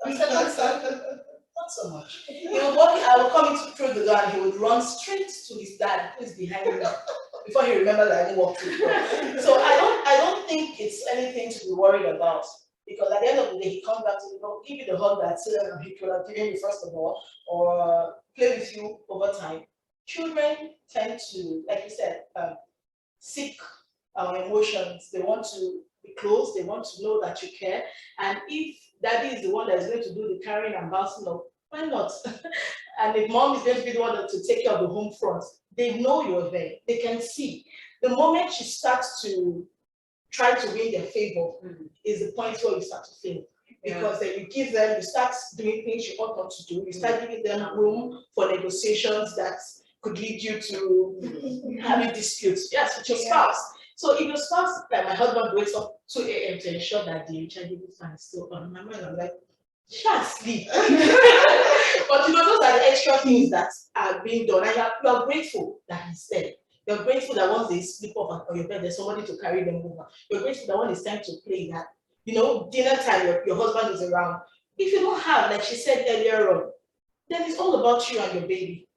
My second son, not so much. You know what? I would come through the door and he would run straight to his dad, who is behind me, before he remembered that I didn't walk through the door. So I don't think it's anything to be worried about. Because at the end of the day, he comes back to, you know, give you the hug that he could have given you first of all, or play with you over time. Children tend to, like you said, seek emotions. They want to be close. They want to know that you care. And if daddy is the one that is going to do the carrying and bouncing up, why not? And if mom is going to be the one to take care of the home front, they know you're there. They can see. The moment you start to try to win their favor is the point where you start to fail. Because then you start doing things you ought not to do. You start giving them room for negotiations that could lead you to having disputes, yes, with your spouse. So if your spouse, like my husband wakes up 2 a.m. to ensure that the child is fine, still on my mind, I'm like, just sleep. But you know, those are the extra things that are being done, and you are grateful that he's there. You're grateful that once they sleep off on your bed, there's somebody to carry them over. You're grateful that when it's time to play, that, you know, dinner time, your husband is around. If you don't have, like she said earlier on, then it's all about you and your baby.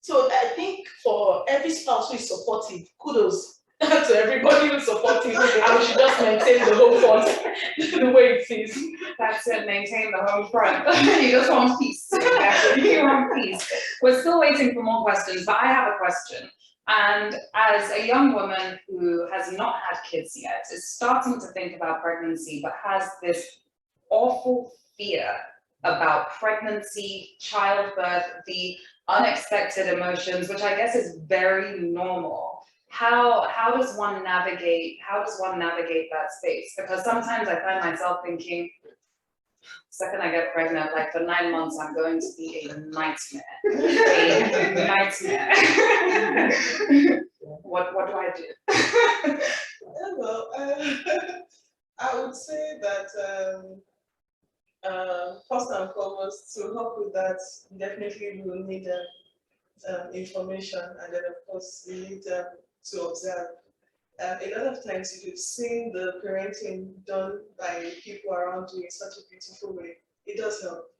So I think for every spouse who is supportive, kudos to everybody who is supportive, and we should just maintain the home front the way it is. That's it, maintain the home front. You just want peace. You want peace. We're still waiting for more questions, but I have a question. And as a young woman who has not had kids yet, is starting to think about pregnancy, but has this awful fear about pregnancy, childbirth, the unexpected emotions, which I guess is very normal. How does one navigate that space? Because sometimes I find myself thinking, the second I get pregnant, like for 9 months, I'm going to be a nightmare. A nightmare. What do I do? Well, I would say that first and foremost, to help with that, definitely we will need information, and then of course we need to observe. A lot of times, if you've seen the parenting done by people around you in such a beautiful way, it does help,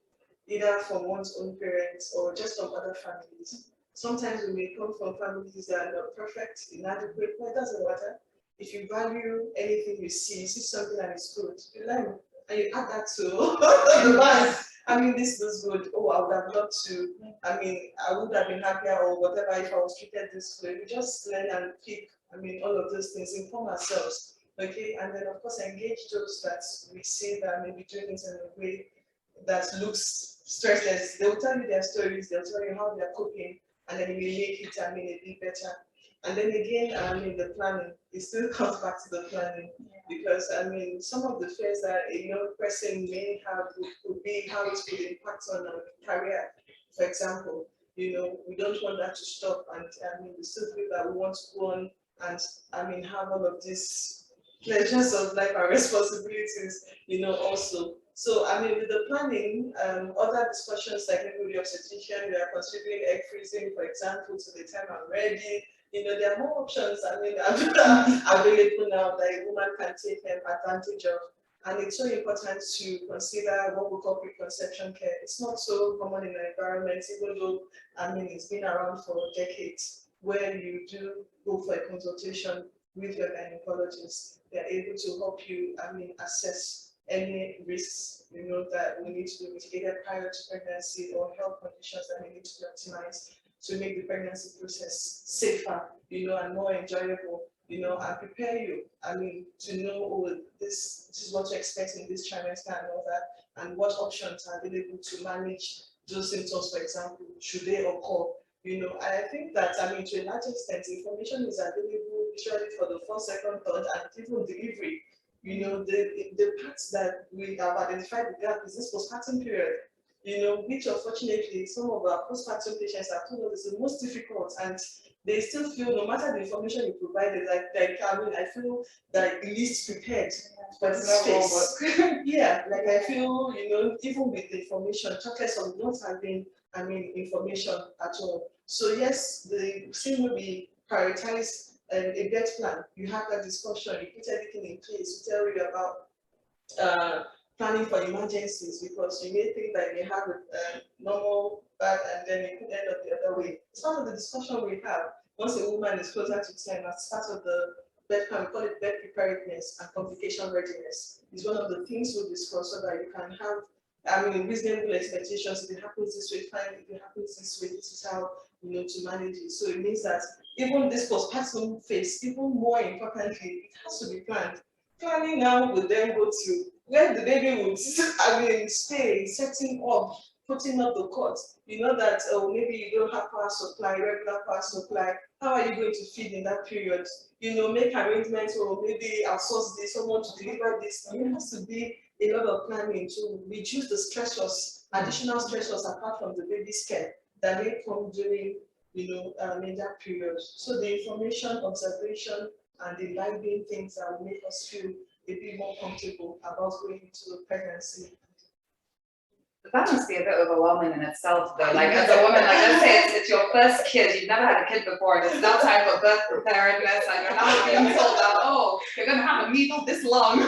either from one's own parents or just from other families. Sometimes we may come from families that are not perfect, inadequate, but it doesn't matter. If you value anything you see something that is good, you learn and you add that to the band. I mean, this was good. Oh, I would have loved to. I mean, I would have been happier or whatever if I was treated this way. We just learn and pick, I mean, all of those things, inform ourselves. Okay, and then of course engage those that we see that may be doing it in a way that looks stressless. They'll tell you their stories, they'll tell you how they're coping, and then you will make it, I mean, a bit better. And then again, I mean, the planning, it still comes back to the planning, because I mean, some of the fears that a young person may have would be how it would impact on a career. For example, you know, we don't want that to stop, and I mean, we still feel that we want to go on and I mean, have all of these pleasures of life and responsibilities, you know, also. So, I mean, with the planning, other discussions like maybe with the obstetrician, we are considering egg freezing, for example, to the time I'm ready. You know, there are more options, I mean, available now that a woman can take advantage of. And it's so important to consider what we call preconception care. It's not so common in our environment, even though, I mean, it's been around for decades, where you do go for a consultation with your gynecologist. They're able to help you, I mean, assess any risks, you know, that we need to be mitigated prior to pregnancy, or health conditions that we need to be optimized to make the pregnancy process safer, you know, and more enjoyable, you know, and prepare you, I mean, to know, oh, this is what to expect in this trimester and all that, and what options are available to manage those symptoms, for example, should they occur. You know, I think that, I mean, to a large extent, information is available usually for the first, second, third, and even delivery. You know, the parts that we have identified the gap is this postpartum period, you know, which unfortunately some of our postpartum patients have told us is the most difficult, and they still feel no matter the information you provided, like I mean, I feel that least prepared for this space. Yeah, like I feel, you know, even with the information, chocolates of not having, I mean, information at all. So yes, the same way we prioritize a birth plan, you have that discussion, you put everything in place, you tell you about planning for emergencies, because you may think that you may have a normal birth and then it could end up the other way. It's part of the discussion we have once a woman is closer to 10 as part of the birth plan. We call it birth preparedness and complication readiness. It's one of the things we'll discuss so that you can have, I mean, reasonable expectations. If it happens this way, fine. If it happens this way, this is how, you know, to manage it. So it means that even this postpartum phase, even more importantly, it has to be planned. Planning now would then go to where the baby would, I mean, stay, setting up, putting up the cot. You know that, oh, maybe you don't have power supply, regular power supply. How are you going to feed in that period? You know, make arrangements, or maybe outsource this, someone to deliver this. It has to be a lot of planning to reduce the stressors, additional stressors apart from the baby's care that may come during, you know, in that period. So the information, observation, and the live-being things that will make us feel a bit more comfortable about going into pregnancy. That must be a bit overwhelming in itself, though. Like, as a woman, like, let's say it's your first kid, you've never had a kid before, and it's now time for birth preparedness, and you're now being told that, oh, you're going to have a needle this long.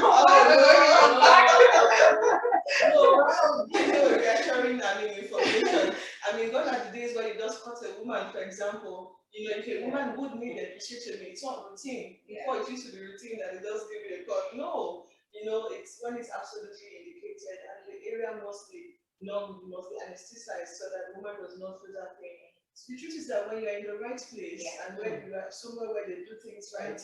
Reassuring, I mean, information. I mean, gone are the days where you just cut a woman, for example. You know, if a woman would need a episiotomy, it's not routine. Before it used to be routine that it does give you a cut. No, you know, it's when it's absolutely indicated, and the area must be anesthetized so that the woman does not feel that pain. So the truth is that when you're in the right place and when you are somewhere where they do things right,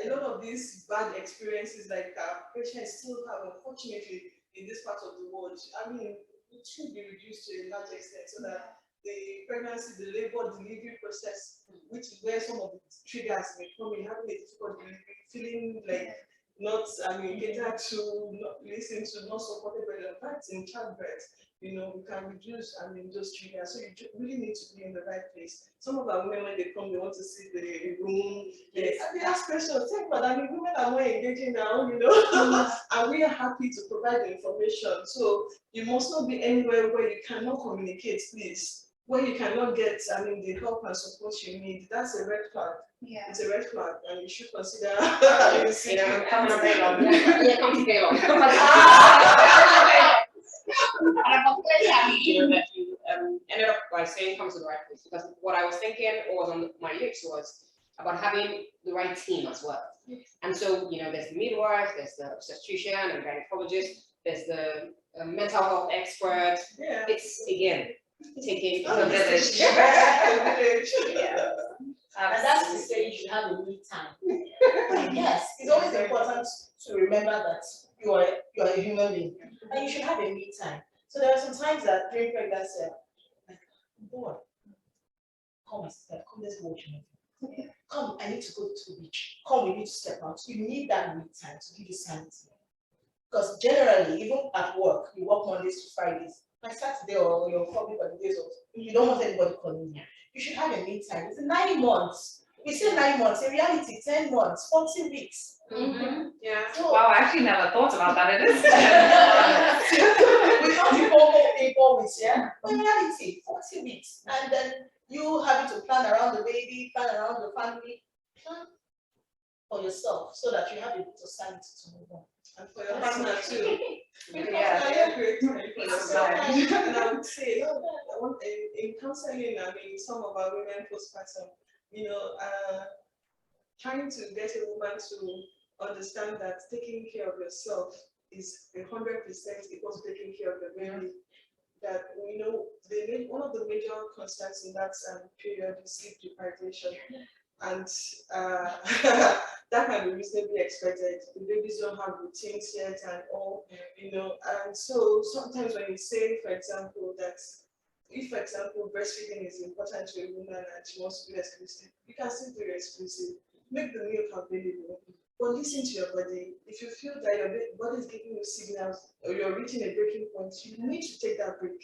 a lot of these bad experiences like patients still have, unfortunately, in this part of the world, I mean, it should be reduced to a large extent so that the pregnancy, the labor delivery process, which is where some of the triggers may come in, having a difficult delivery, feeling like not, I mean, catered to, not listening to, not supported by the fact in childbirth. we can reduce, those triggers. So you really need to be in the right place. Some of our women, when they come, they want to see the room. They ask questions. Think about women are more engaging now, and we are happy to provide the information. So you must not be anywhere where you cannot communicate, please. Where you cannot get, the help and support you need. That's a red flag. Yeah. It's a red flag, and you should consider. Come to pay long. Yeah, come to pay long. And I'm particularly happy, that you ended up by saying come to the right place, because what I was thinking, or was on my lips, was about having the right team as well. And so, there's the midwife, there's the obstetrician and gynecologist, there's the mental health expert. Yeah. It's again taking The village. Yeah. And that's to say you should have a me time. Yes, it's always important to remember that you are a human being and you should have a me time. So there are some times that during pregnancy, like, boy, come my sister, come, let's go watch a movie. Come, I need to go to the beach. Come, we need to step out. You need that me time to give you sanity. Because generally, even at work, you work Mondays to Fridays. By Saturday or your public holidays, you don't want anybody calling you. You should have a me time. It's 9 months. We say 9 months. In reality, 10 months, 40 weeks. Yeah. Wow, I actually never thought about that. It is. We can't be 4 weeks, yeah? But in reality, 40 weeks. And then you having to plan around the baby, plan around the family, plan for yourself so that you have a bit of sanity to move on. And for your partner too. Yeah. I agree. It's And I would say, in counseling, some of our women postpartum, trying to get a woman to understand that taking care of yourself is 100% equals taking care of the baby. That one of the major concerns in that period is sleep deprivation, and that can be reasonably expected. The babies don't have routines yet, and all, and so sometimes when you say, for example, that if, for example, breastfeeding is important to a woman and she wants to do exclusive, you can still do exclusive. Make the milk available, but listen to your body. If you feel that your body is giving you signals or you're reaching a breaking point, you need to take that break.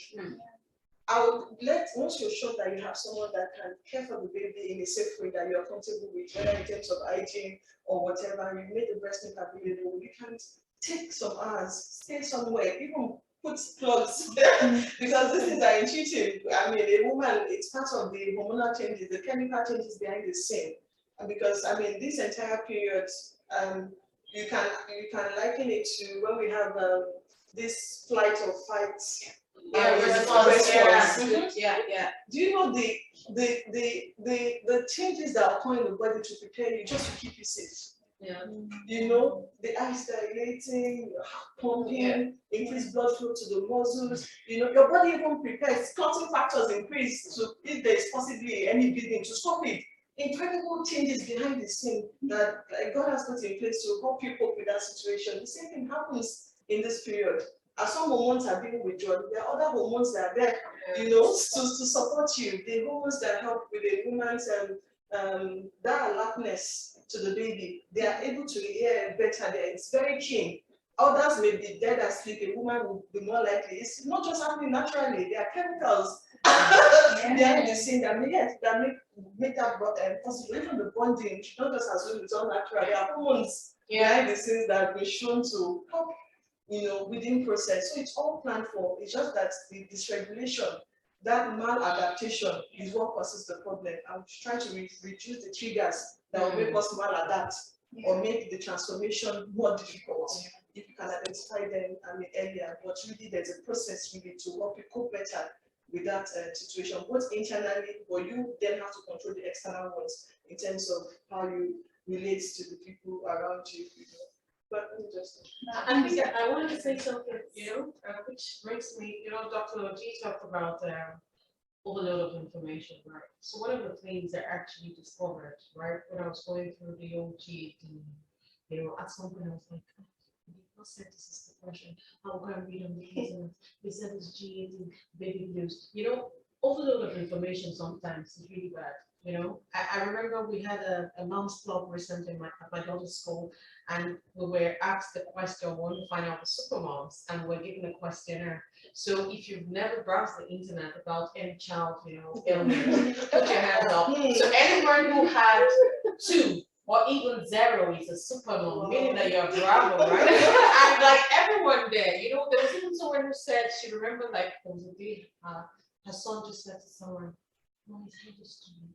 Once you're sure that you have someone that can care for the baby in a safe way that you're comfortable with, whether in terms of hygiene or whatever, you made the breast milk available, you can take some hours, stay somewhere, even put plugs because these things are intuitive. A woman, it's part of the hormonal changes, the chemical changes behind the scene. And because this entire period, you can liken it to when we have this flight or fight. response. Yeah. Do you know the changes that occur in the body to prepare you just to keep you safe? Yeah. The eyes dilating, pumping, increased blood flow to the muscles. Your body even prepares. Clotting factors increase to if there is possibly any bleeding to stop it. Incredible changes behind the scene that God has put in place to help you cope with that situation. The same thing happens in this period. As some hormones are being withdrawn, there are other hormones that are there, to support you. The hormones that help with a woman's that alertness to the baby, they are able to hear better. It's very keen. Others may be dead asleep. A woman will be more likely. It's not just happening naturally. There are chemicals behind the scene that make that possible. Even the bonding, not just assume it's all natural. There are hormones behind the scenes that have been shown to help, within process. So it's all planned for. It's just that the dysregulation, that maladaptation is what causes the problem. I'm trying to reduce the triggers that will make us maladapt or make the transformation more difficult. If you can identify them earlier, but really there's a process really to help you cope better with that situation, both internally, but you then have to control the external ones in terms of how you relate to the people around you. But just. I think I wanted to say something, which brings me, Dr. Oji talked about overload of information, right? So one of the things I actually discovered, right, when I was going through the old GAD, at some point I was like, what said this is depression? I'll go and read on the internet. They said it's GAD, baby blues. Overload of information sometimes is really bad. you know. I remember we had a mom's club recently at my daughter's school, and we were asked the question, we want to find out the super moms, and we're given a questionnaire. So if you've never browsed the internet about any child, you know, illness, put your hands up. So anyone who had 2 or even 0 is a super mom, meaning that you're bravo, right? And like everyone there, you know, there was even someone who said she remembered like there was a day her son just said to someone, "Mom, his head is too big."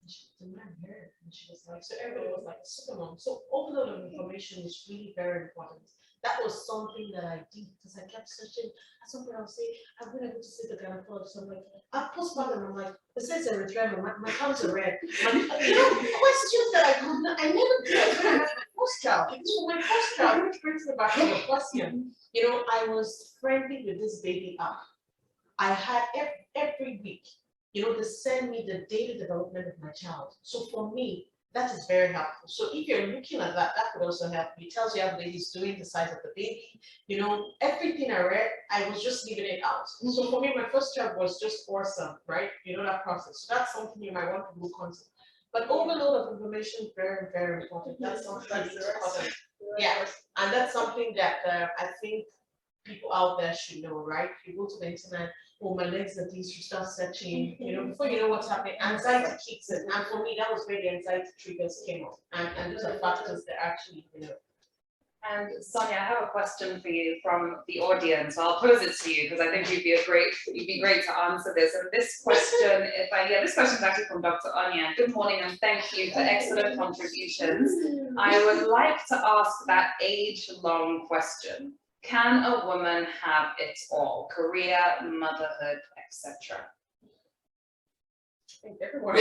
And she the man heard it, and she was like, so everybody was like super mom. So overload of information is really very important. That was something that I did because I kept searching. At some point I'll say, I'm gonna go to see the gynecologist. I'm like, I postpartum, I'm like, it says erythema, my palms are red. You know, questions that I could not, I never did when I had my first child. Because when my first child, which brings me back to your question, you know, I was friendly with this baby up. I had every week, you know, they send me the daily development of my child. So for me, that is very helpful. So if you're looking at that, that could also help you. It tells you how the baby's doing, the size of the baby, you know, everything I read, I was just leaving it out. So for me, my first child was just awesome, right? You know, that process. So that's something you might want to look onto. But overload of information is very, very important. That's something that's important. Yeah, and that's something that I think people out there should know, right? You go to the internet, oh, my legs are these, you start searching, you know, before you know what's happening, anxiety kicks in. And for me, that was where the anxiety triggers came up. And those are factors that actually, you know. And Sonia, I have a question for you from the audience. I'll pose it to you because I think you'd be great to answer this. And this question, this question is actually from Dr. Anya. Good morning and thank you for excellent contributions. I would like to ask that age-long question. Can a woman have it all? Career, motherhood, etc. I think everyone.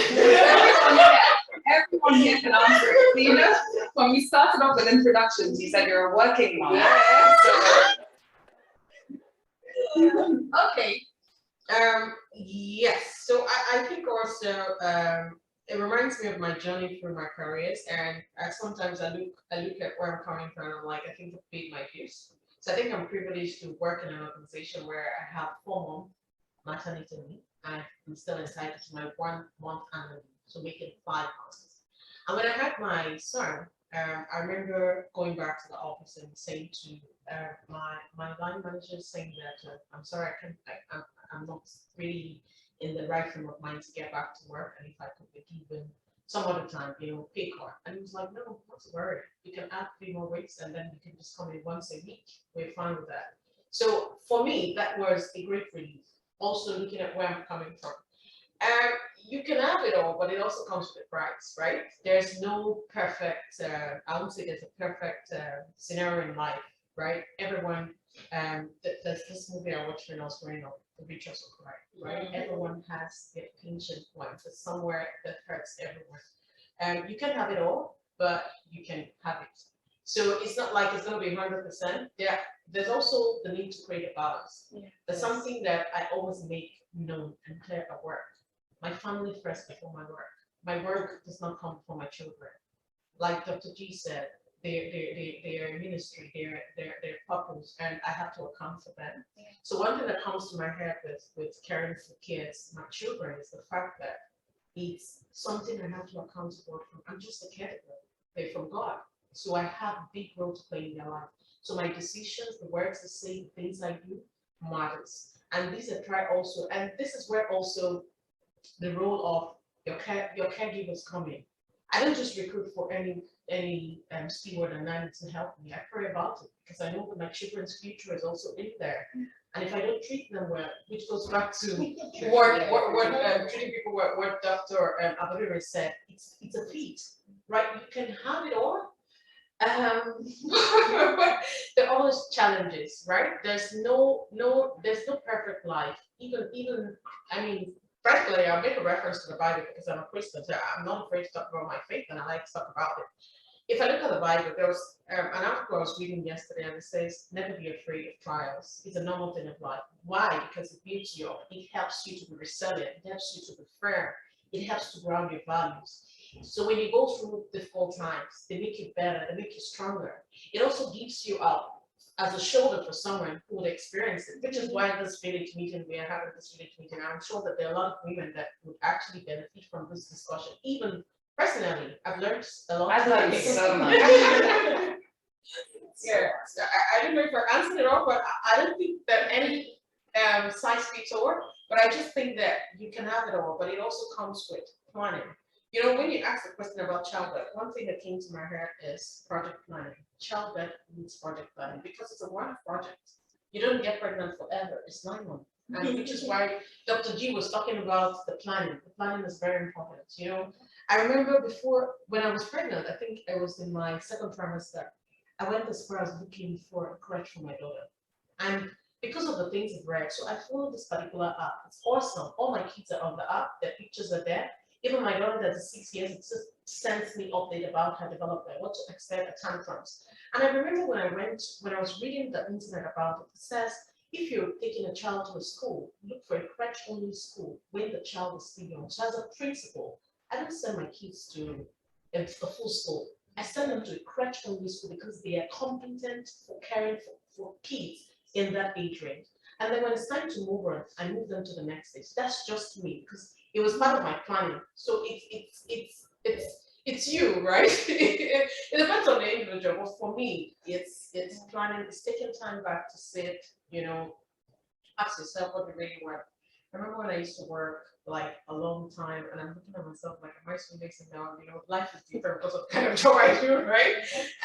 Everyone here can answer it. So, you know, when we started off with introductions, you said you're a working mom. Yeah. So. Okay. Yes. So I think also it reminds me of my journey through my careers, and sometimes I look at where I'm coming from. And I'm like, I think I've paid my dues. So I think I'm privileged to work in an organization where I have 4 months maternity leave, and I'm still entitled to my 1 month annual leave, so making 5 months. And when I had my son, I remember going back to the office and saying to my line manager, saying that I'm sorry, I'm not really in the right frame of mind to get back to work, and if I could be given some other time, you know, pay card. And he was like, no, not to worry. You can add 3 more weeks and then you can just come in once a week. We're fine with that. So for me, that was a great relief. Also looking at where I'm coming from. You can have it all, but it also comes with a price, right? There's no perfect, I won't say there's a perfect scenario in life, right? Everyone, there's this movie I watched when I was growing up, The Rich Also Cry, right? Everyone has their pinching point, so somewhere that hurts everyone. You can have it all, but you can have it. So it's not like it's going to be 100%. Yeah, there's also the need to create a balance. Yeah. There's something that I always make known and clear at work. My family first before my work. My work does not come before my children. Like Dr. G said, their ministry, their purpose, and I have to account for them. Yeah. So one thing that comes to my head with caring for kids, my children, is the fact that it's something I have to account for. I'm just a caregiver. They're from God. So I have a big role to play in their life. So my decisions, the words I say, the things I do matters. And these are try also, and this is where also the role of your caregivers come in. I don't just recruit for any steward and nanny to help me. I pray about it because I know that my children's future is also in there. And if I don't treat them well, which goes back to what treating people what Dr. Abadure said, it's a feat, right? You can have it all. There are always challenges, right? There's no perfect life. Even I mean, frankly, I'll make a reference to the Bible because I'm a Christian. So I'm not afraid to talk about my faith, and I like to talk about it. If I look at the Bible, there was an article I was reading yesterday, and it says, "Never be afraid of trials. It's a normal thing of life." Why? Because it builds you up. It helps you to be resilient. It helps you to be firm. It helps to ground your values. So when you go through difficult times, they make you better. They make you stronger. It also gives you as a shoulder for someone who would experience it, which is why this village meeting, we are having this village meeting. I'm sure that there are a lot of women that would actually benefit from this discussion. Even personally, I've learned a lot. I've learned so much. Yeah, so I don't know if I answered it all, but I don't think that any size fits all, but I just think that you can have it all, but it also comes with planning. You know, when you ask the question about childbirth, one thing that came to my head is project planning. Childbirth needs project planning because it's a one project. You don't get pregnant forever, it's 9 months. And which is why Dr. G was talking about the planning. The planning is very important. You know, I remember before when I was pregnant, I think I was in my second trimester, I went as far as looking for a crutch for my daughter. And because of the things I've read, so I followed this particular app. It's awesome. All my kids are on the app, their pictures are there. Even my daughter that is 6 years, it just sends me update about her development, what to expect at tantrums. And I remember when I was reading the internet about it, it says, if you're taking a child to a school, look for a crutch-only school when the child is still young. So as a principal, I don't send my kids to a full school. I send them to a crutch-only school because they are competent for caring for kids in that age range. And then when it's time to move on, I move them to the next stage. That's just me because it was part of my planning. So it's you, right? It depends on the individual. But for me, it's planning, it's taking time back to sit, you know, ask yourself what you really want. I remember when I used to work like a long time and I'm looking at myself like, am I still mixing now? You know, life is different because of the kind of job I do, right?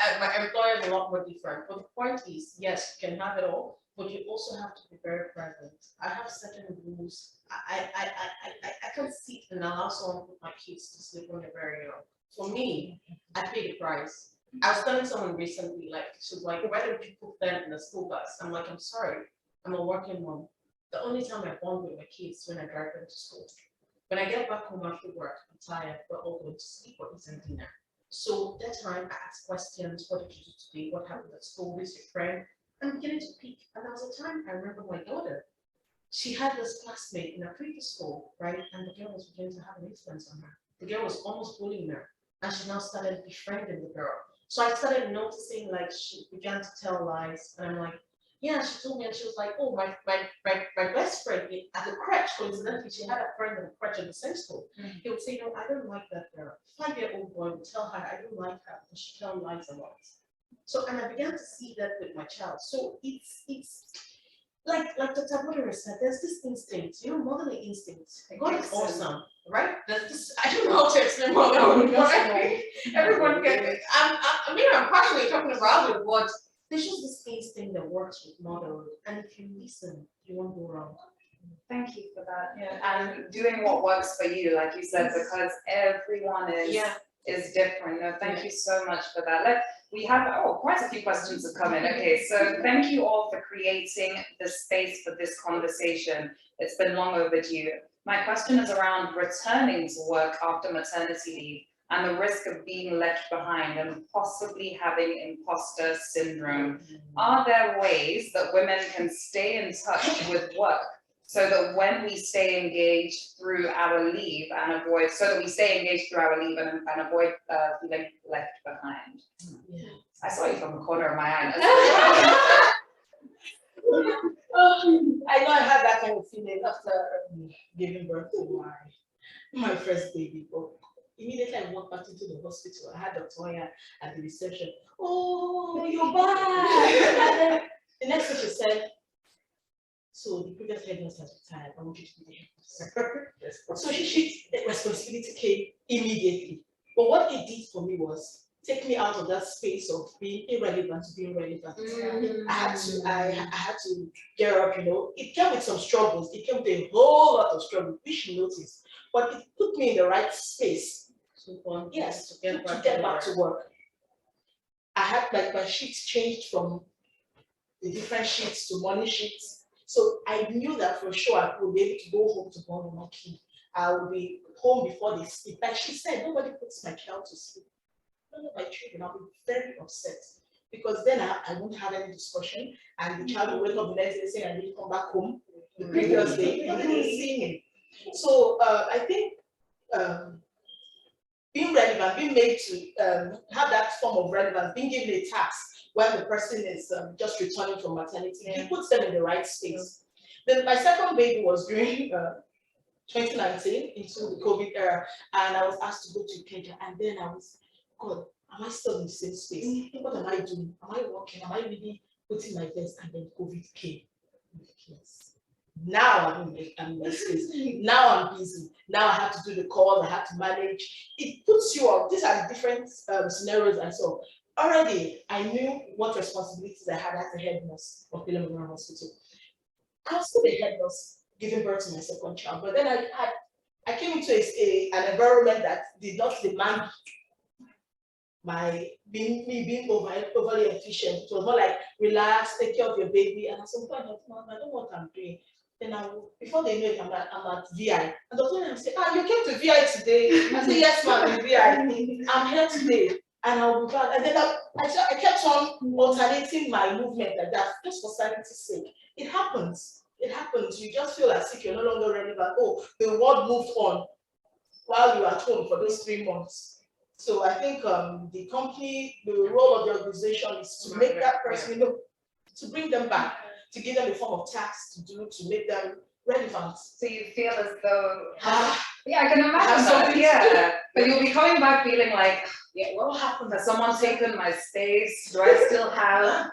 And my employer is a lot more different. But the point is, yes, you can have it all, but you also have to be very present. I have certain rules. I can't sit and allow someone to put my kids to sleep when they're very young. For me, I pay the price. I was telling someone recently, like, she was like, why don't you put them in the school bus? I'm like, I'm sorry, I'm a working mom. The only time I bond with my kids is when I drive them to school. When I get back home after work, I'm tired, we're all going to sleep or eating dinner. So that time I ask questions, what did you do today? What happened at school? Who's your friend? I'm beginning to pick. And there was a time I remember my daughter, she had this classmate in a previous school, right? And the girl was beginning to have an influence on her. The girl was almost bullying her. And she now started befriending the girl. So I started noticing, like, she began to tell lies. And I'm like, yeah, she told me, and she was like, oh, my best friend at the crutch, coincidentally, she had a friend at the crutch at the same school. He would say, no, I don't like that girl. 5-year-old boy would tell her, I don't like her, because she tells lies a lot. So, and I began to see that with my child. So it's like Dr. Woodard said, there's this instinct, you know, motherly instinct. God is awesome, right? There's this, I don't know how to explain motherhood, but I think everyone can, I mean, I'm passionately talking about it, but there's just this instinct that works with motherhood. And if you listen, you won't go wrong. Thank you for that. Yeah. And doing what works for you, like you said, because everyone is different. No, thank you so much for that. We have quite a few questions have come in. Okay, so thank you all for creating the space for this conversation. It's been long overdue. My question is around returning to work after maternity leave and the risk of being left behind and possibly having imposter syndrome. Are there ways that women can stay in touch with work so that when we stay engaged through our leave and avoid, feeling left behind? Yeah. I saw you from the corner of my eye. I know I had that kind of feeling after giving birth to my first baby. But immediately I walked back into the hospital. I had Dr. at the reception. Oh, you're back! And then the next thing she said, so the previous headmaster has retired. I want you to be the headmaster. So the responsibility came immediately. But what it did for me was take me out of that space of being irrelevant to being relevant. I had to get up, you know. It came with some struggles. It came with a whole lot of struggles, which you noticed. But it put me in the right space. To get back to work. I had my shifts changed from the different shifts to morning shifts. So I knew that for sure I would be able to go home to bond with my kid. I will be home before they sleep. Like she said, nobody puts my child to sleep. None of my children, I'll be very upset. Because then I won't have any discussion and the child will wake up the next day saying I need to come back home the previous day. Nobody's seeing him. So I think being relevant, being made to have that form of relevance, being given a task when the person is just returning from maternity, he puts them in the right space. Then my second baby was during 2019 into the COVID era, and I was asked to go to Kenya, and then I was, God, am I still in the same space? What am I doing? Am I working? Am I really putting my best? And then COVID came. Yes. Now I'm in my space. Now I'm busy. Now I have to do the calls. I have to manage. It puts you on. These are different scenarios, and so already I knew what responsibilities I had as a head nurse of Pillar Memorial Hospital. I was still the head nurse giving birth to my second child, but then I came into an environment that did not demand being overly efficient. It was more like relax, take care of your baby, and at some point I thought, I don't know what I'm doing. Then before they know it, I'm at VI. And the doctor say, you came to VI today. I say, yes, ma'am, I'm VI. I'm here today. And I'll be back. And then I kept on alternating my movement like that, just for sanity's sake. It happens. It happens. You just feel as if you're no longer relevant. Oh, the world moved on while you're at home for those 3 months. So I think the company, the role of the organization is to make that person, to bring them back, to give them a form of task to do, to make them relevant. So you feel as though, yeah, I can imagine that, yeah. But you'll be coming back feeling like, yeah, what happened? Has someone taken my space? Do I still have,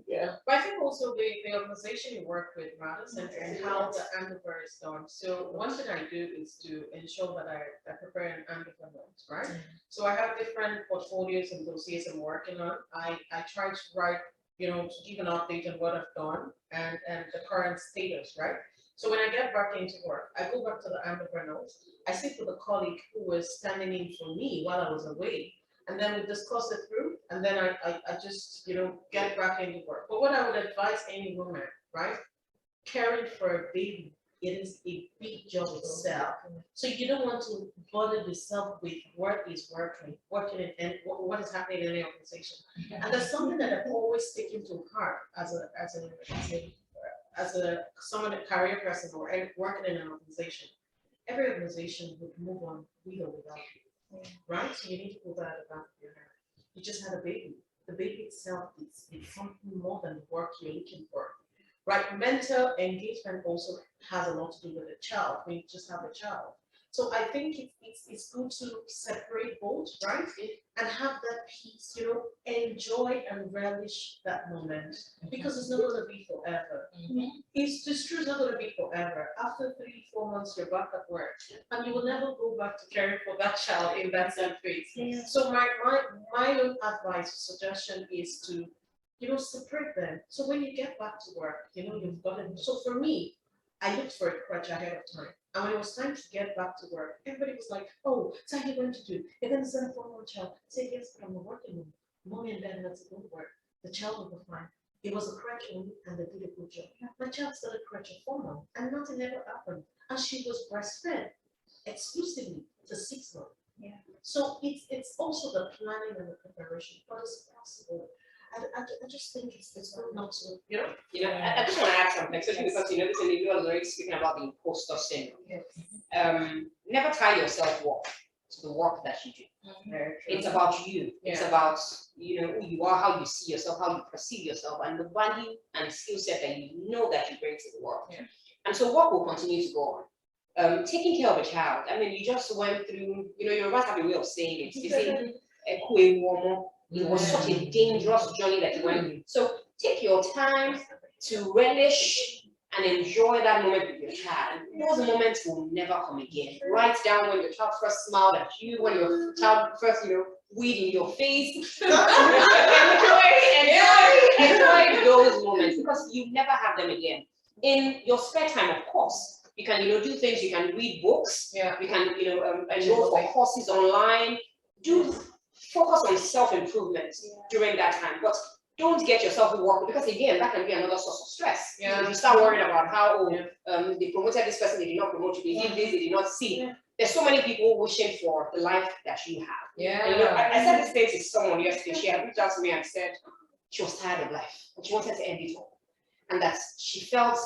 Yeah, but I think also the organization you work with matters and how the handover is done. So one thing I do is to ensure that I prepare an handover note, right? So I have different portfolios and dossiers I'm working on. I try to write, to give an update on what I've done and the current status, right? So when I get back into work, I go back to the handover note. I sit with a colleague who was standing in for me while I was away. And then we discuss it through, and then I just, get back into work. But what I would advise any woman, right? Caring for a baby, it is a big job itself. So you don't want to bother yourself with what is working and what is happening in any organization. And that's something that I've always taken to heart as a career person or working in an organization. Every organization would move on with or without you. Right? So you need to put that at the back of your head. You just had a baby. The baby itself is something more than the work you're looking for. Right? Mental engagement also has a lot to do with the child when you just have a child. So I think it's good to separate both, right? And have that peace, enjoy and relish that moment because it's not going to be forever. It's true, it's not going to be forever. After 3-4 months, you're back at work and you will never go back to caring for that child in that same phase. Yeah. So my own advice or suggestion is to, separate them. So when you get back to work, you've got it. So for me, I looked for a crutch ahead of time. And when it was time to get back to work, everybody was like, oh, so what are you going to do? You're going to send a 4-month child. I said, yes, but I'm working. Mommy and dad had to go to work. The child will be fine. It was a crutch only, and they did a good job. My child started crutch at 4 months, and nothing ever happened. And she was breastfed exclusively to 6 months. Yeah. So it's also the planning and the preparation, but it's possible. I just think it's good not to, I just want to add something, especially because this individual is already speaking about the imposter syndrome. Yes. Never tie your self-worth to the work that you do. It's about you. Yeah. It's about who you are, how you see yourself, how you perceive yourself, and the value and skill set that you know that you bring to the world. Yeah. And so work will continue to go on. Taking care of a child. I mean, you just went through. You must have a way of saying it. You say, it was such a dangerous journey that you went through. So take your time to relish and enjoy that moment with your child. Those moments will never come again. Write down when your child first smiled at you, when your child first, weed in your face. enjoy those moments because you never have them again. In your spare time, of course, you can, do things. You can read books. Yeah. You can, enroll for courses online. Focus on self-improvement during that time, but don't get yourself worked because again, that can be another source of stress. Yeah. If you start worrying about how they promoted this person, they did not promote you, they did this, they did not see. Yeah. There's so many people wishing for the life that you have. Yeah. I said this thing to someone yesterday. She had reached out to me and said she was tired of life and she wanted to end it all, and that she felt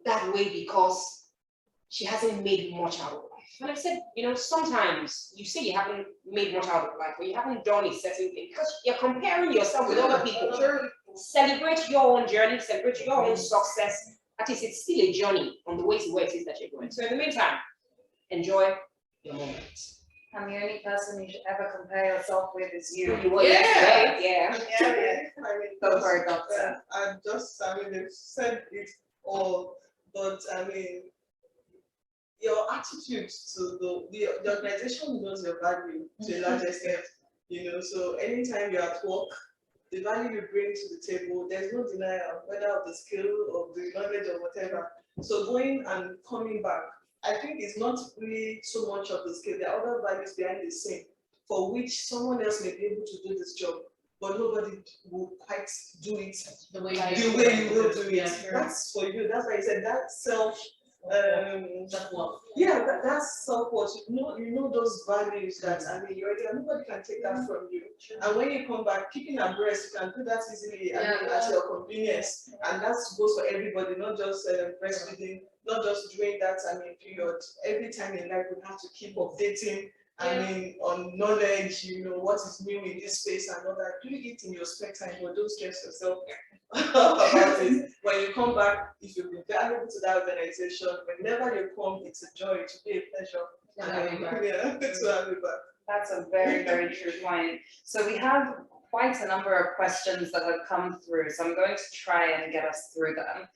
that way because she hasn't made much out of life. And I said, sometimes you say you haven't made much out of life, or you haven't done a certain thing because you're comparing yourself with other people. Celebrate your own journey, celebrate your own success. At least it's still a journey on the way to where it is that you're going. So in the meantime, enjoy your moments. And the only person you should ever compare yourself with is you. Yeah. I mean, Go for it, doctor. they've said it all, but I mean, your attitude to the organization knows your value to a large extent, so anytime you're at work, the value you bring to the table, there's no denial, whether of the skill or the knowledge or whatever. So going and coming back, I think it's not really so much of the skill. There are other values behind the scene for which someone else may be able to do this job, but nobody will quite do it The way you will do it. That's for you. That's why I said that that's self-worth. You know those values that you already, and nobody can take that from you. And when you come back, keeping abreast, you can do that easily at your convenience. And that goes for everybody, not just breastfeeding, not just during that period. Every time in life, we have to keep updating. On knowledge, what is new in this space and all that. Do it in your spare time, but don't stress yourself about it. When you come back, if you've been valuable to that organization, whenever you come, it's a joy, it will be a pleasure. Good to have you back. That's a very, very true point. So we have quite a number of questions that have come through, so I'm going to try and get us through them.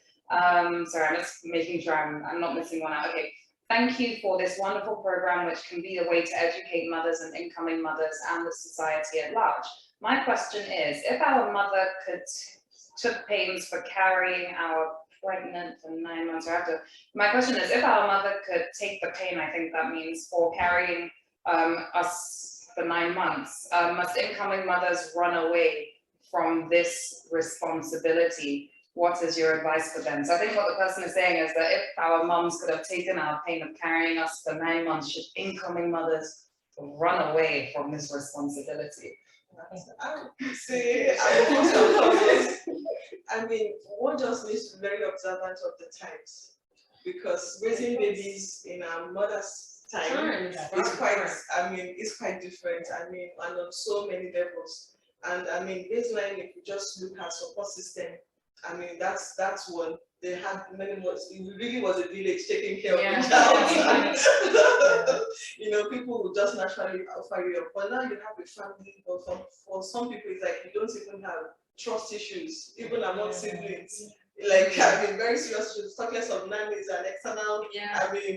Sorry, I'm just making sure I'm not missing one out. Okay. Thank you for this wonderful program, which can be a way to educate mothers and incoming mothers and the society at large. My question is, if our mother took pains for carrying our pregnant for 9 months or after, my question is, if our mother could take the pain, I think that means, for carrying us for 9 months, must incoming mothers run away from this responsibility? What is your advice for them? So I think what the person is saying is that if our moms could have taken our pain of carrying us for 9 months, should incoming mothers run away from this responsibility? One just needs to be very observant of the times, because raising babies in our mother's time is quite different. And on so many levels. And baseline, if you just look at support system, that's one. They had many more. It really was a village taking care of the child. People would just naturally offer you up. But now you have a family, but for some people, it's like you don't even have trust issues, even among siblings. Very serious issues, talk less of nannies and external,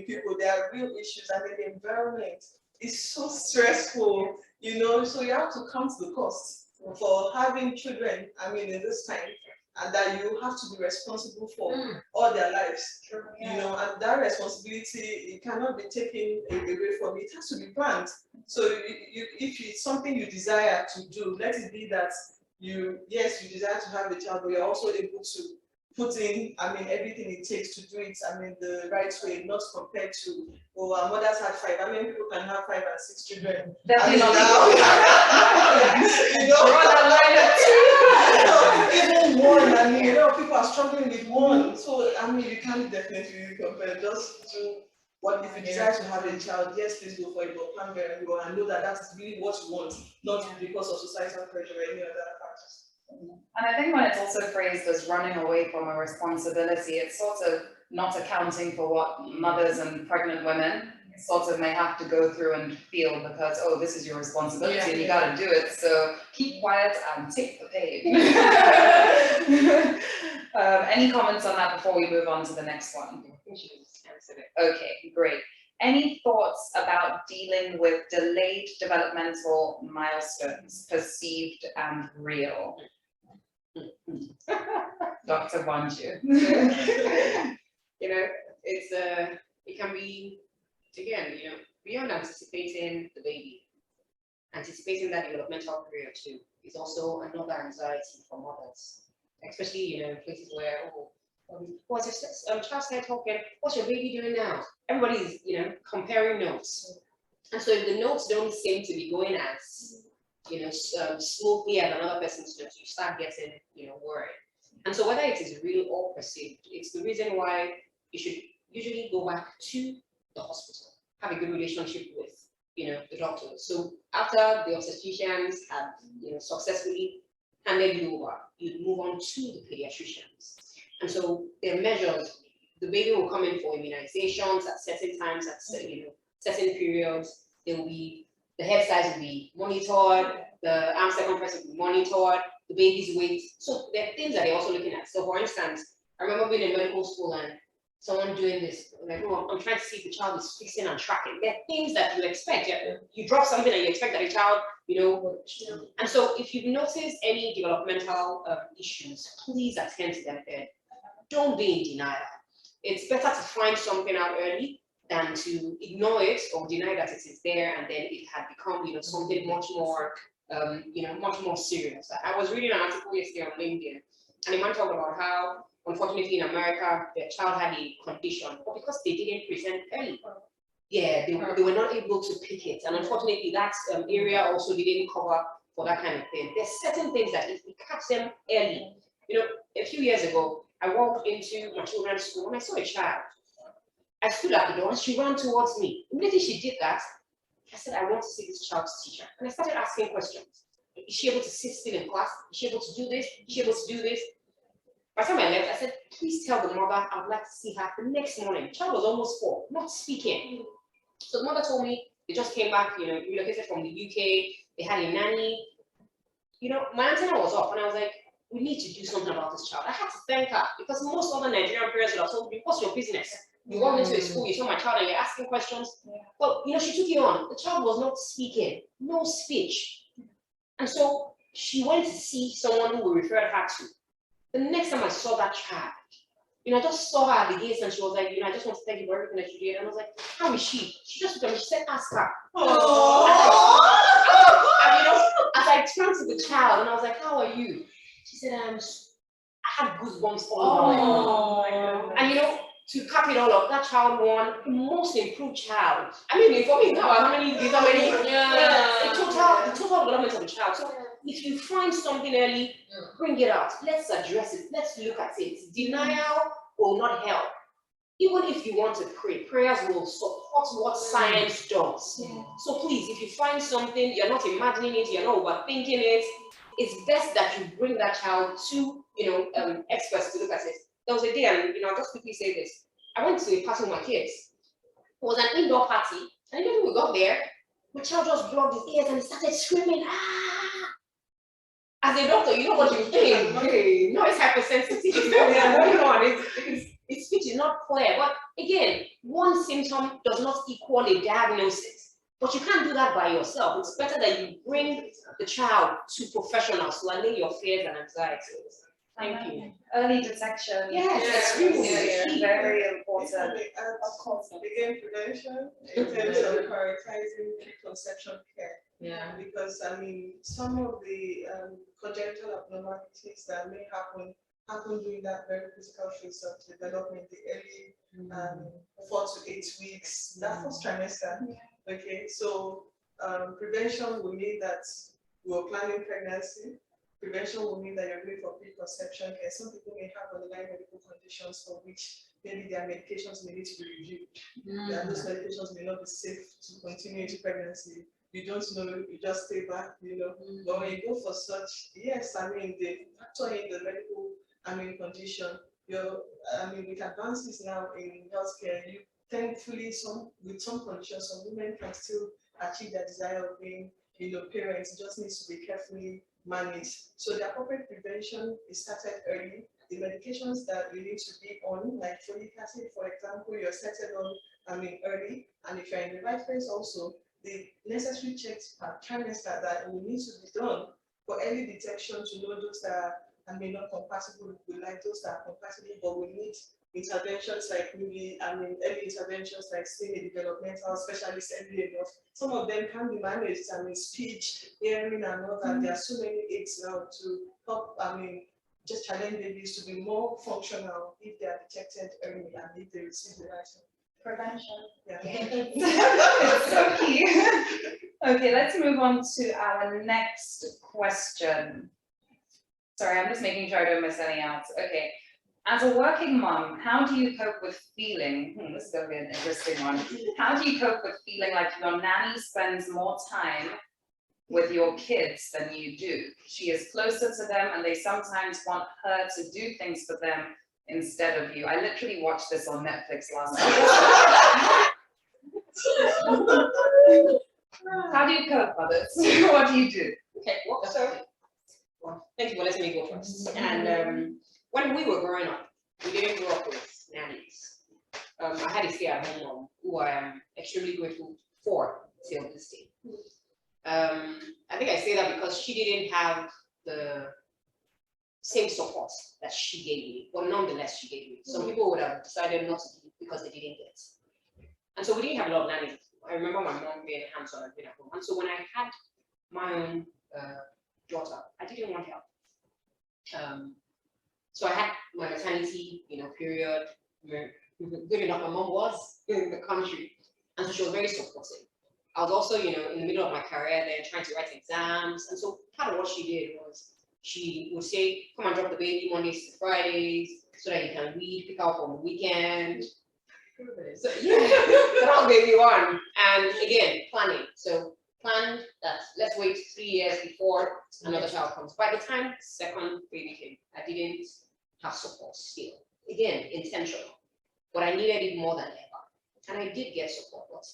people, there are real issues. The environment is so stressful, so you have to count the cost for having children, in this time. And that you have to be responsible for all their lives, and that responsibility, it cannot be taken away from you. It has to be planned. So if it's something you desire to do, let it be that you desire to have a child, but you're also able to put in, everything it takes to do it, the right way, not compared to, our mothers had 5. People can have 5 and 6 children. Definitely not. Even one, people are struggling with one. So, you can't definitely compare. Just to what if you desire to have a child, yes, please go for it, but plan very well and know that that's really what you want, not because of societal pressure or any other factors. And I think when it's also phrased as running away from a responsibility, it's sort of not accounting for what mothers and pregnant women sort of may have to go through and feel, because, this is your responsibility and you got to do it. So keep quiet and take the pain. Any comments on that before we move on to the next one? Okay, great. Any thoughts about dealing with delayed developmental milestones, perceived and real? Dr. Banju. It can be, again, beyond anticipating the baby, anticipating that developmental period too is also another anxiety for mothers, especially, in places where, what's your child started talking, what's your baby doing now? Everybody's, comparing notes. And so if the notes don't seem to be going as, smoothly as another person's notes, you start getting, worried. And so whether it is real or perceived, it's the reason why you should usually go back to the hospital have a good relationship with, the doctors. So after the obstetricians have, successfully handed you over, you move on to the pediatricians. And so their measures, the baby will come in for immunizations at certain times, at certain periods. There will be, the head size will be monitored, the arm circumference will be monitored, the baby's weight. So there are things that they're also looking at. So for instance, I remember being in medical school and someone doing this, like, oh, I'm trying to see if the child is fixing and tracking. There are things that you expect. You drop something and you expect that the child, and so if you've noticed any developmental issues, please attend to them early. Don't be in denial. It's better to find something out early than to ignore it or deny that it is there and then it had become, something much more, much more serious. I was reading an article yesterday on LinkedIn, and the man talked about how, unfortunately, in America, their child had a condition, but because they didn't present early, they were not able to pick it, and unfortunately, that area also didn't cover for that kind of thing. There's certain things that if we catch them early, a few years ago, I walked into my children's school and I saw a child. I stood at the door and she ran towards me. Immediately she did that, I said, I want to see this child's teacher. And I started asking questions. Is she able to sit still in class? Is she able to do this? Is she able to do this? By the time I left, I said, please tell the mother I would like to see her the next morning. The child was almost 4, not speaking. So the mother told me they just came back, relocated from the UK. They had a nanny. My antenna was up and I was like, we need to do something about this child. I had to thank her because most other Nigerian parents would have told me, what's your business? You walk into a school, you saw my child and you're asking questions. But she took it on. The child was not speaking, no speech. And so she went to see someone who we referred her to. The next time I saw that child, I just saw her at the gates and she was like, I just want to thank you for everything that you did. And I was like, how is she? She just looked at me, she said, ask her. As I turned to the child and I was like, how are you? She said, I had goosebumps all over. And to cap it all up, that child won the most improved child. I mean, for me, how many, the total development of the child. So if you find something early, bring it out. Let's address it. Let's look at it. Denial will not help. Even if you want to pray, prayers will support what science does. So please, if you find something, you're not imagining it, you're not overthinking it, it's best that you bring that child to, experts to look at it. There was a day, and I'll just quickly say this. I went to a party with my kids. It was an indoor party, and when we got there, my child just blocked his ears and he started screaming, ah! As a doctor, you know what you think. No, it's hypersensitivity. Its speech is not clear. But again, one symptom does not equal a diagnosis. But you can't do that by yourself. It's better that you bring the child to professionals to allay your fears and anxieties. Thank you. Early detection. Yes, Very, very important. Of course. Again, prevention in terms of prioritizing preconception care. Yeah. Because some of the congenital abnormalities that may happen during that very critical phase of development, the early 4 to 8 weeks, that first trimester. Okay, so prevention will mean that we're planning pregnancy. Prevention will mean that you're going for preconception care. Some people may have underlying medical conditions for which maybe their medications may need to be reviewed. And those medications may not be safe to continue into pregnancy. You don't know, you just stay back, But when you go for such, yes, they factor in the medical, condition. With advances now in healthcare, thankfully, with some conditions, some women can still achieve their desire of being, parents. It just needs to be carefully managed. So the appropriate prevention is started early. The medications that you need to be on, like folic acid, for example, you're started on, early. And if you're in the right place also, the necessary checks per trimester that will need to be done for early detection to know those that are, not compatible with like those that are compatible, but we need interventions like maybe, early interventions like seeing a developmental specialist early enough. Some of them can be managed, speech, hearing and all that. There are so many aids now to help, just challenge babies to be more functional if they are detected early and if they receive the right Prevention. Yeah. It's so key. Okay, let's move on to our next question. Sorry, I'm just making sure I don't miss any out. Okay. As a working mom, how do you cope with feeling, this is going to be an interesting one. How do you cope with feeling like your nanny spends more time with your kids than you do? She is closer to them and they sometimes want her to do things for them instead of you. I literally watched this on Netflix last night. How do you cope, mothers? What do you do? Okay, well, thank you for letting me go first. And when we were growing up, we didn't grow up with nannies. I had a stay-at-home mom who I am extremely grateful for till this day. I think I say that because she didn't have the same support that she gave me, but nonetheless she gave me. Some people would have decided not to give because they didn't get. And so we didn't have a lot of nannies. I remember my mom being hands-on and being at home. And so when I had my own daughter, I didn't want help. So I had my maternity, period. Good enough, my mom was in the country, and so she was very supportive. I was also, in the middle of my career, then trying to write exams, and so part of what she did was she would say, "Come and drop the baby Mondays to Fridays, so that you can read, pick up on the weekend." So yeah, so that was baby one, and again planning. So planned that let's wait 3 years before another child comes. By the time second baby came, I didn't have support still. Again, intentional. But I needed it more than ever. And I did get support. But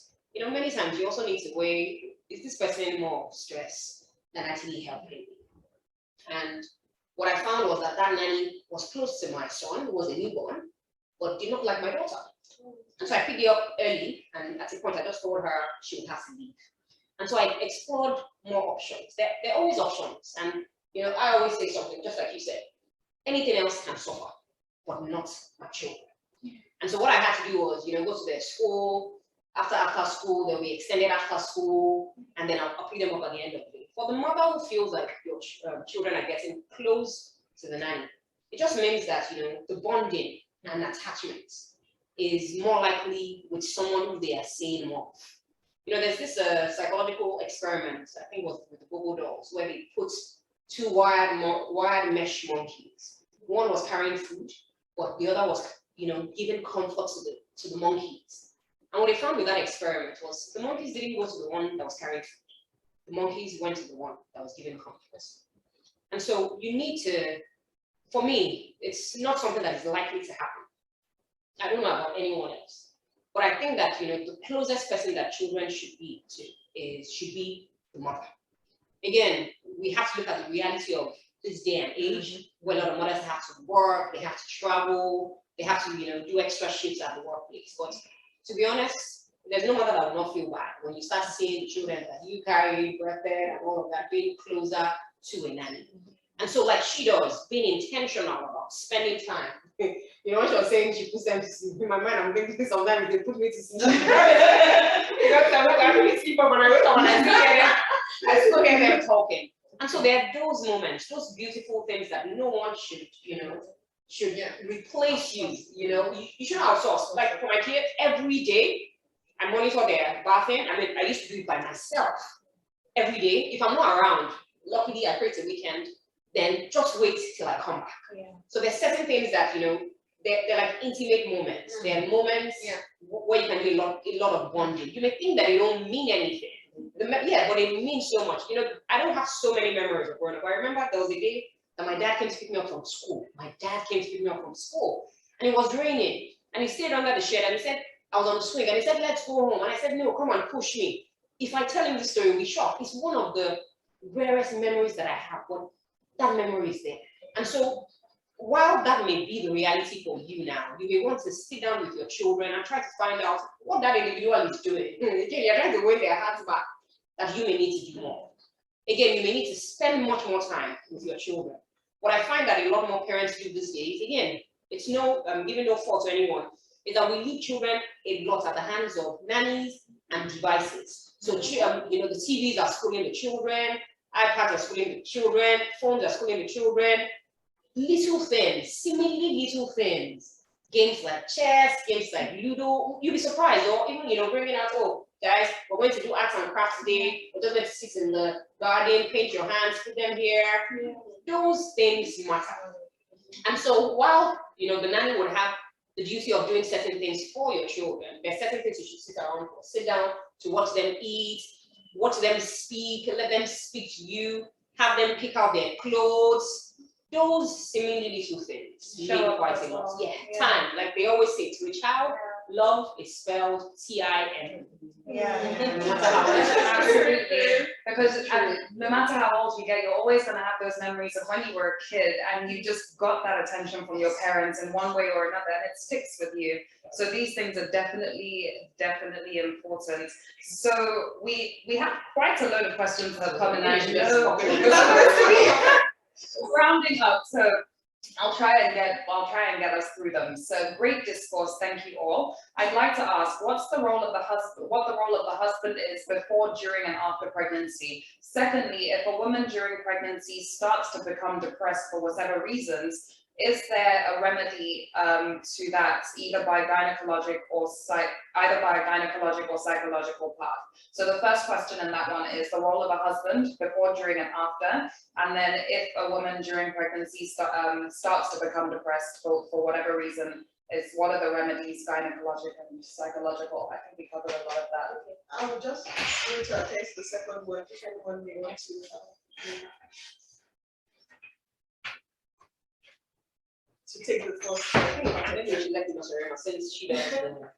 many times you also need to weigh, is this person more stress than actually helping me? And what I found was that nanny was close to my son, who was a newborn, but did not like my daughter. And so I picked it up early, and at a point I just told her she would have to leave. And so I explored more options. There are always options. And I always say something, just like you said, anything else can suffer, but not my children. And so what I had to do was, go to their school. After school, they'll be extended after school, and then I'll pick them up at the end of the day. For the mother who feels like your children are getting close to the nanny, it just means that, the bonding and attachment is more likely with someone who they are seeing more. There's this psychological experiment, I think it was with the Bobo dolls, where they put two wired mesh monkeys. One was carrying food, but the other was, giving comfort to the monkeys. And what they found with that experiment was the monkeys didn't go to the one that was carrying food. The monkeys went to the one that was giving comfort. And so you need to, for me, it's not something that is likely to happen. I don't know about anyone else. But I think that, the closest person that children should be the mother. Again, we have to look at the reality of this day and age, where a lot of mothers have to work, they have to travel, they have to, do extra shifts at the workplace. But to be honest, there's no mother that will not feel bad when you start seeing the children that you carry, birthed, and all of that being closer to a nanny. And so, like she does, being intentional about spending time. When she was saying she puts them to sleep, in my mind, I'm thinking sometimes they put me to sleep. Because I'm not going to really sleep up when I wake up and I still hear them talking. And so there are those moments, those beautiful things that no one should, should replace you. You should outsource. Like for my kids, every day I monitor their bathing. I mean, I used to do it by myself every day. If I'm not around, luckily I create a weekend. Then just wait till I come back. Yeah. So there's certain things that they're like intimate moments. They're moments where you can do a lot of bonding. You may think that they don't mean anything. But it means so much. I don't have so many memories of growing up. I remember there was a day that my dad came to pick me up from school. And it was raining. And he stayed under the shed and he said, I was on the swing, and he said, let's go home. And I said, no, come on, push me. If I tell him this story, we'll be shocked. It's one of the rarest memories that I have. But that memory is there. And so while that may be the reality for you now, you may want to sit down with your children and try to find out what that individual is doing. Again, you're trying to win their hearts back, that you may need to do more. Again, you may need to spend much more time with your children. What I find that a lot more parents do these days, again, it's giving no fault to anyone, is that we leave children a lot at the hands of nannies and devices. So, the TVs are schooling the children, iPads are schooling the children, phones are schooling the children. Little things, seemingly little things. Games like chess, games like Ludo. You'll be surprised, or even bringing out, oh, guys, we're going to do arts and crafts today. We're just going to sit in the garden, paint your hands, put them here. Yeah. Those things matter. And so while, the nanny would have the duty of doing certain things for your children, there are certain things you should sit around for. Sit down to watch them eat, watch them speak, let them speak to you, have them pick out their clothes. Those seemingly little things mean quite a lot. Yeah, time. Like they always say, to a child, love is spelled T-I-M. Yeah. No matter how old Absolutely. Because no matter how old you get, you're always going to have those memories of when you were a kid and you just got that attention from your parents in one way or another, and it sticks with you. So these things are definitely important. So we have quite a load of questions that have come in. I know we're supposed to be rounding up, so I'll try and get us through them. So great discourse, thank you all. I'd like to ask, what the role of the husband is before, during, and after pregnancy? Secondly, if a woman during pregnancy starts to become depressed for whatever reasons, is there a remedy to that, either by gynecologic or psychological path? So the first question in that one is the role of a husband before, during, and after. And then if a woman during pregnancy starts to become depressed for whatever reason, is what are the remedies, gynecologic and psychological? I think we covered a lot of that. Okay. I will just going to attest the second one, if anyone may want to. To take the first. Maybe we should let Masarema, since she does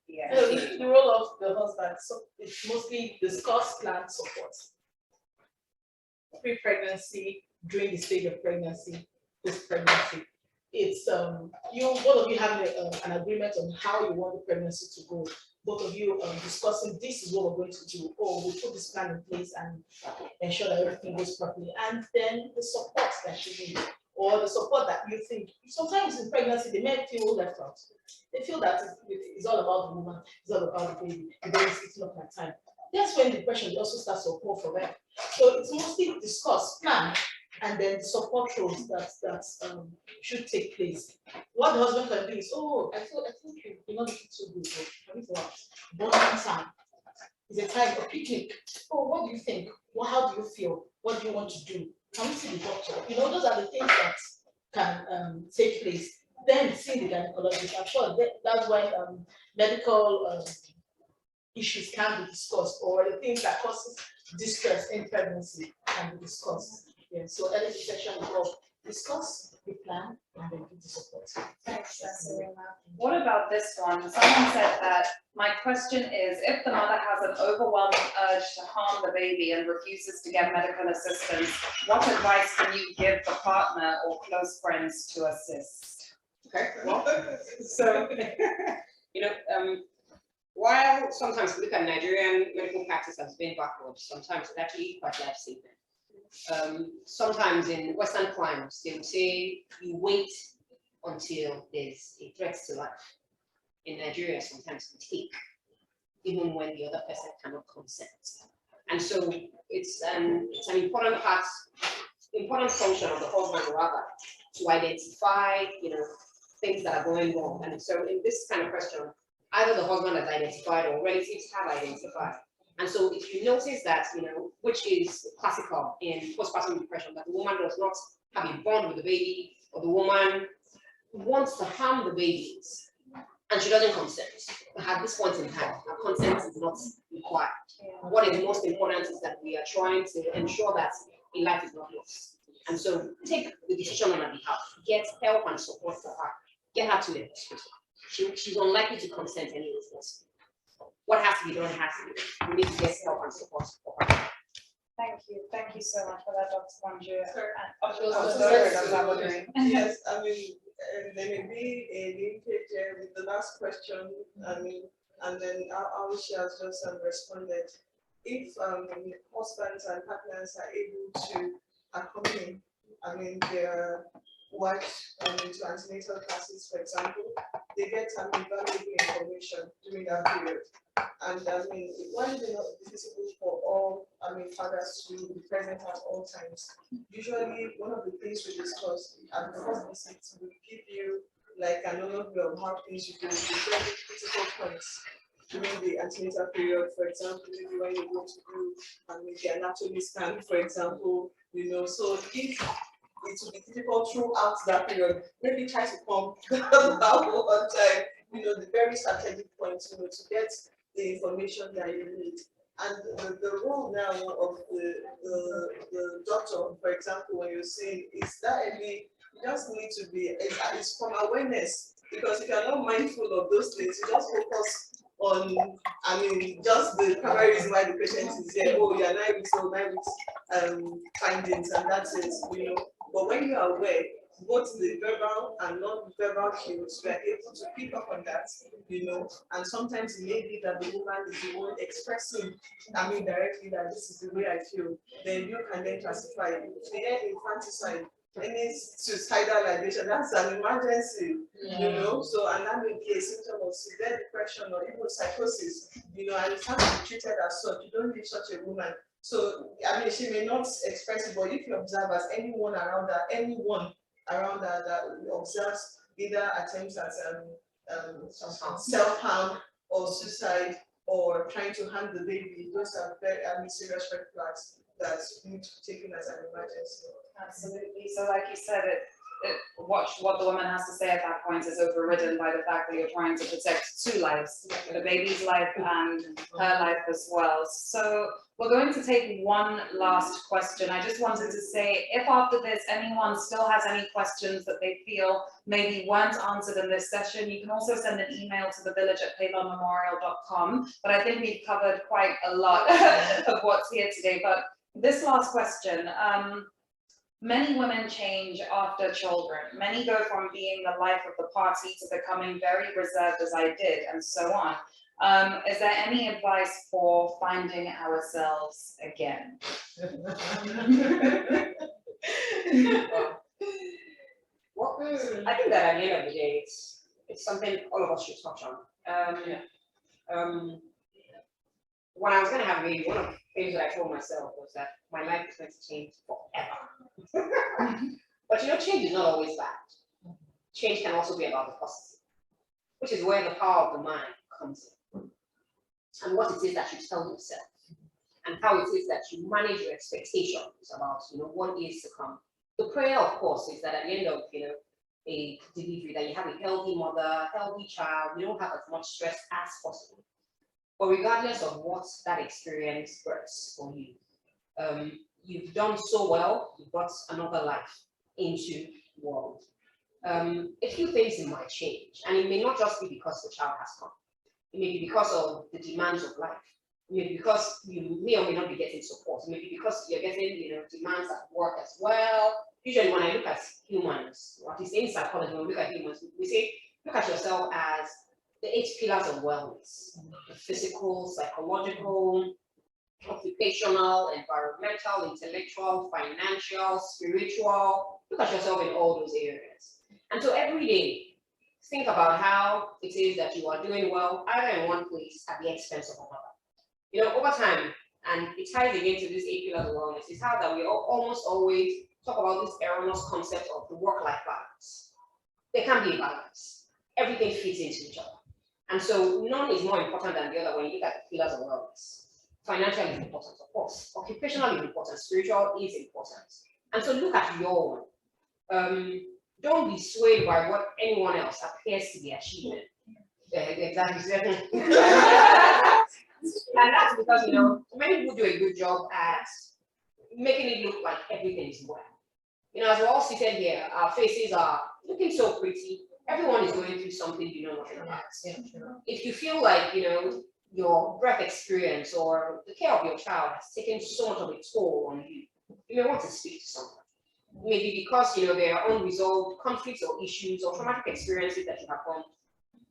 Yeah. The role of the husband, so it's mostly discuss, plan, support. Pre-pregnancy, during the stage of pregnancy, post-pregnancy. It's both of you have an agreement on how you want the pregnancy to go. Both of you discussing, this is what we're going to do, or we'll put this plan in place and ensure that everything goes properly. And then the support that you need, or the support that you think, sometimes in pregnancy, they may feel left out. They feel that it's all about the woman, it's all about the baby is eating up my time. That's when depression also starts to occur for them. So it's mostly discuss, plan, and then support roles that should take place. What the husband can do is, I think you're not looking too good, so can we go out? Bonding time. It's a time of picnic. What do you think? How do you feel? What do you want to do? Can we see the doctor? Those are the things that can take place. Then see the gynecologist. I'm sure that's why medical issues can be discussed, or the things that causes distress in pregnancy can be discussed. Yeah, so early detection will discuss, we plan, and then give the support. Thanks, Serena. What about this one? Someone said that my question is, if the mother has an overwhelming urge to harm the baby and refuses to get medical assistance, what advice can you give the partner or close friends to assist? Okay, well, so, while sometimes we look at Nigerian medical practice as being backwards, sometimes it's actually quite life-saving. Sometimes in Western climes, they would say you wait until there's a threat to life. In Nigeria, sometimes we take, even when the other person cannot consent. And so it's an important function of the husband rather to identify, things that are going wrong. And so in this kind of question, either the husband has identified or relatives have identified. And so if you notice that, which is classical in postpartum depression, that the woman does not have a bond with the baby, or the woman wants to harm the babies, and she doesn't consent. At this point in time, her consent is not required. What is most important is that we are trying to ensure that a life is not lost. And so take the decision on her behalf, get help and support for her, get her to the hospital. She's unlikely to consent anyway. What has to be done has to be done. We need to get help and support for her. Thank you so much for that, Dr. Bonjour. Yes, there may be a linkage with the last question, and then she has just responded. If husbands and partners are able to accompany, their wives to antenatal classes, for example, they get valuable information during that period. And while it may not be feasible for all fathers to be present at all times, usually one of the things we discuss at the first visit will give you like an overview of how things you do, the very critical points during the antenatal period. For example, maybe when you go to do the anatomy scan, for example, so if it will be difficult throughout that period. Maybe try to come that one time, the very strategic point, to get the information that you need. And the role now of the doctor, for example, when you're saying, is that you just need to be, it's from awareness, because if you're not mindful of those things, you just focus on, just the primary reason why the patient is here. Oh, you're 9 weeks old, 9 weeks findings, and that's it, But when you are aware, both the verbal and non-verbal cues, we are able to pick up on that, and sometimes it may be that the woman is the one expressing, directly that this is the way I feel. Then you can then classify it. If they end infanticide, any suicidal ideation, that's an emergency, so, and that may be a symptom of severe depression or even psychosis, and it has to be treated as such. You don't leave such a woman. So, she may not express it, but if you observe as anyone around her that observes either attempts at self-harm or suicide or trying to harm the baby, those are very serious red flags that need to be taken as an emergency. Absolutely. So like you said, what the woman has to say at that point is overridden by the fact that you're trying to protect two lives, the baby's life and her life as well. So we're going to take one last question. I just wanted to say, if after this anyone still has any questions that they feel maybe weren't answered in this session, you can also send an email to thevillage@pavememorial.com. But I think we've covered quite a lot of what's here today. But this last question, many women change after children. Many go from being the life of the party to becoming very reserved, as I did, and so on. Is there any advice for finding ourselves again? Well, I think that at the end of the day, it's something all of us should touch on. When I was going to have a baby, one of the things that I told myself was that my life is going to change forever. But change is not always bad. Change can also be about the positive, which is where the power of the mind comes in. And what it is that you tell yourself, and how it is that you manage your expectations about, what is to come. The prayer, of course, is that at the end of, a delivery, that you have a healthy mother, healthy child, you don't have as much stress as possible. But regardless of what that experience brings for you, you've done so well, you brought another life into the world. A few things might change, and it may not just be because the child has come. It may be because of the demands of life. It may be because you may or may not be getting support. It may be because you're getting, demands at work as well. Usually when I look at humans, or at least in psychology, when we look at humans, we say, look at yourself as the 8 pillars of wellness: the physical, psychological, occupational, environmental, intellectual, financial, spiritual. Look at yourself in all those areas. And so every day, think about how it is that you are doing well, either in one place at the expense of another. Over time, and it ties again to this 8 pillars of wellness, is how that we almost always talk about this erroneous concept of the work-life balance. There can be a balance. Everything fits into each other. And so none is more important than the other when you look at the pillars of wellness. Financial is important, of course. Occupational is important. Spiritual is important. And so look at your own. Don't be swayed by what anyone else appears to be achieving. Exactly. And that's because, many people do a good job at making it look like everything is well. As we're all seated here, our faces are looking so pretty. Everyone is going through something you know nothing about. If you feel like, your birth experience or the care of your child has taken so much of a toll on you, you may want to speak to someone. Maybe because, there are unresolved conflicts or issues or traumatic experiences that you have gone,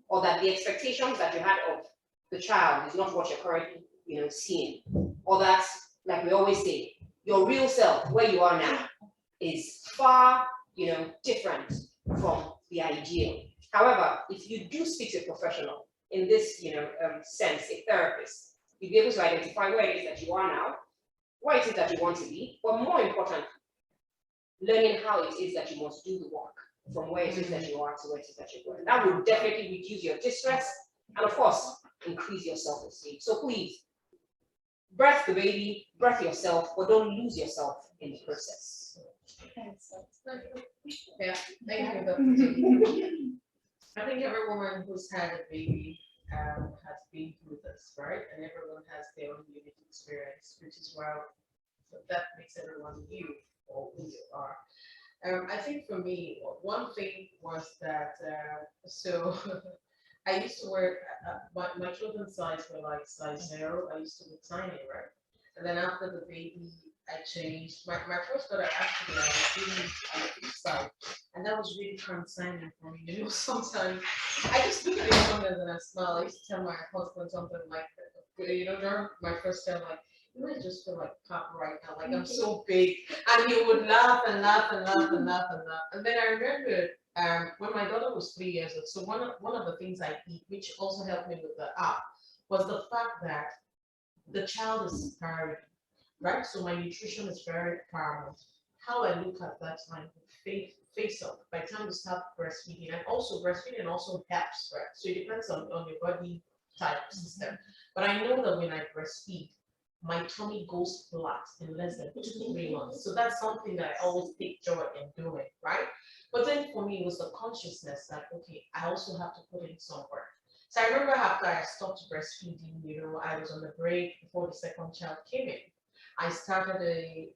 or that the expectations that you had of the child is not what you're currently, seeing, or that, like we always say, your real self, where you are now, is far, different from the ideal. However, if you do speak to a professional in this, sense, a therapist, you'll be able to identify where it is that you are now, where it is that you want to be, but more important, learning how it is that you must do the work from where it is that you are to where it is that you're going. That will definitely reduce your distress and, of course, increase your self-esteem. So please, birth the baby, birth yourself, but don't lose yourself in the process. Thanks. Yeah, thank you, Dr. T. I think every woman who's had a baby has been through this, right? And everyone has their own unique experience, which is why that makes everyone you or who you are. I think for me, one thing was that, so I used to wear, my children's size were like size 0. I used to be tiny, right? And then after the baby, I changed. My first daughter actually, I was really on the big side. And that was really concerning for me. You know, sometimes I just look at it sometimes and I smile. I used to tell my husband something like, during my first time, like, I just feel like Papa right now, like I'm so big. And he would laugh and laugh and laugh and laugh and laugh. And then I remembered when my daughter was 3 years old, so one of the things I eat, which also helped me with the app, was the fact that the child is priority, right? So my nutrition is very paramount. How I look at that time, face up, by the time you start breastfeeding, and also breastfeeding also helps, right? So it depends on your body type system. But I know that when I breastfeed, my tummy goes flat in less than 2 to 3 months. So that's something that I always take joy in doing, right? But then for me, it was the consciousness that, okay, I also have to put in some work. So I remember after I stopped breastfeeding, I was on the break before the second child came in. I started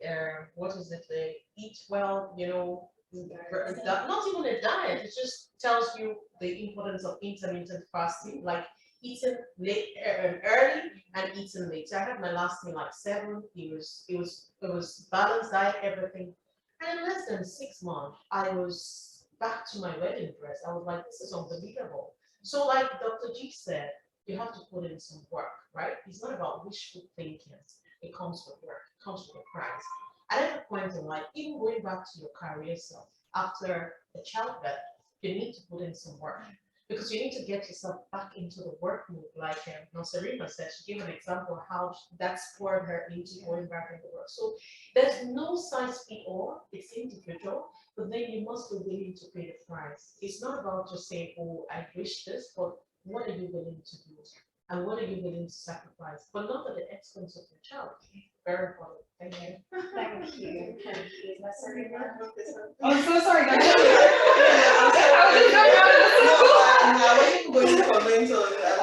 what is it, the eat well, not even a diet. It just tells you the importance of intermittent fasting, like eating late, early and eating late. So I had my last meal like 7. It was balanced diet, everything. And in less than 6 months, I was back to my wedding dress. I was like, this is unbelievable. So like Dr. G said, you have to put in some work, right? It's not about wishful thinking. It comes with work, it comes with a price. At every point in life, even going back to your career self, after the childbirth, you need to put in some work because you need to get yourself back into the work mood. Like Nasarima said, she gave an example of how that spurred her into going back into work. So there's no size fit all, it's individual, but then you must be willing to pay the price. It's not about just saying, oh, I wish this, but what are you willing to do? And what are you willing to sacrifice? But not at the expense of your child. Very important. Thank you. Thank you. Nasarima? I'm so sorry, guys. I wasn't going to comment on this. I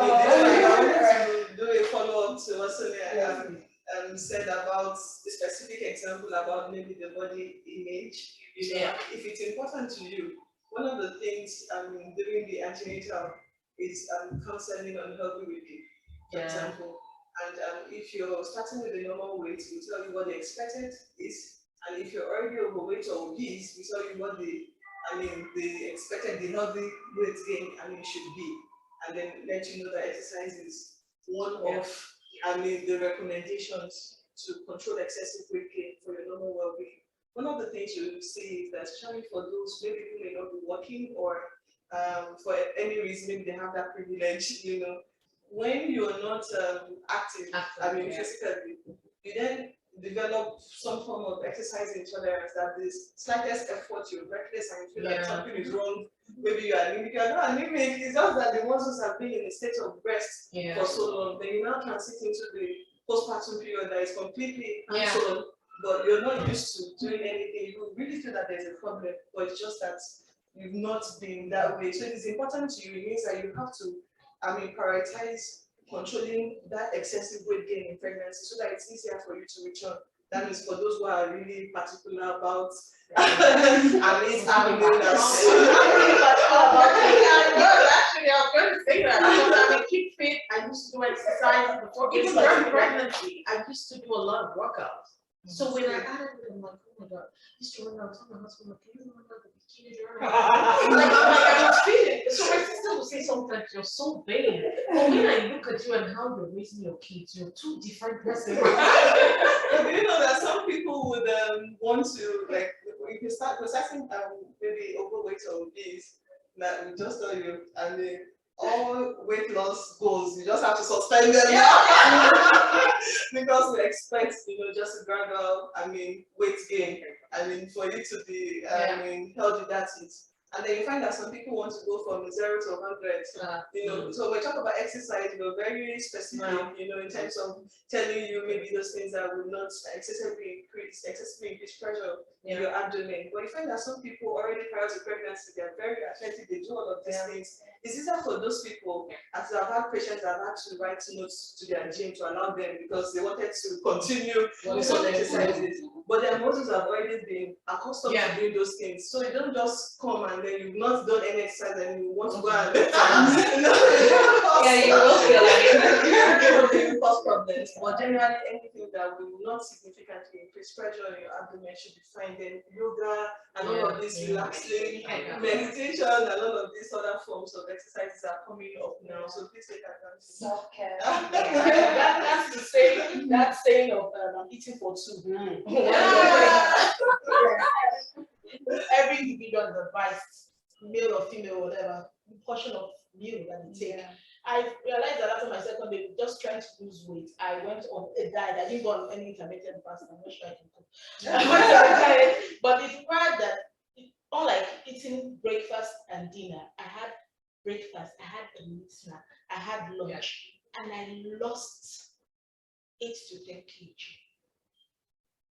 wanted to do a follow-up to what Sonia said about the specific example about maybe the body image. If it's important to you, one of the things during the antenatal is counseling on healthy weight, for example. And if you're starting with a normal weight, we tell you what the expected is. And if you're already overweight or obese, we tell you what the expected, the healthy weight gain, should be. And then let you know that exercise is one of, the recommendations to control excessive weight gain for your normal well-being. One of the things you will see is that, especially for those maybe who may not be working or for any reason, maybe they have that privilege, when you're not active, physically, you then develop some form of exercise intolerance that this slightest effort, you're reckless and you feel like something is wrong. Maybe you're anemic. You're not anemic, it's just that the ones who have been in a state of rest for so long, then you now transit into the postpartum period that is completely hands-on, but you're not used to doing anything. You really feel that there's a problem, but it's just that you've not been that way. So it is important to you. It means that you have to prioritize controlling that excessive weight gain in pregnancy so that it's easier for you to return. That means for those who are really particular about Actually, I was going to say that because I'm a keep fit. I used to do exercise before, even during pregnancy. I used to do a lot of workouts. So when I added it, I'm like, oh my God, I used to run out, tell my husband, like, can you run out the bikini journal? I was feeling. So my sister would say something like, you're so vain. But when I look at you and how you're raising your kids, you're two different persons. But do you know that some people would want to, like, if you start processing maybe overweight or obese, that we just tell you, all weight loss goals, you just have to suspend them because we expect, just a gradual, weight gain. For you to be, healthy, that's it. And then you find that some people want to go from 0 to 100. So we talk about exercise, very specific, in terms of telling you maybe those things that will not excessively increase pressure in your abdomen. But you find that some people already prior to pregnancy, they are very athletic, they do all of these things. It's easier for those people, as I've had patients that have had to write notes to their gym to allow them because they wanted to continue with some exercises. But their muscles have already been accustomed to doing those things. So you don't just come and then you've not done any exercise and you want to go and you will feel like it will cause problems. But generally anything that will not significantly increase pressure on your abdomen should be fine. Then yoga and all of this relaxing, meditation and all of these other forms of exercises are coming up now. So please take advantage. self-care. That's the saying. That saying of I'm eating for two. Every individual is advised, male or female, whatever, portion of meal that they take. I realized that after my second baby, just trying to lose weight, I went on a diet. I didn't go on any intermittent fasting. I'm not sure I can cook. I went on a diet, but it required that, unlike eating breakfast and dinner, I had breakfast, I had a meat snack, I had lunch, and I lost 8 to 10 kg.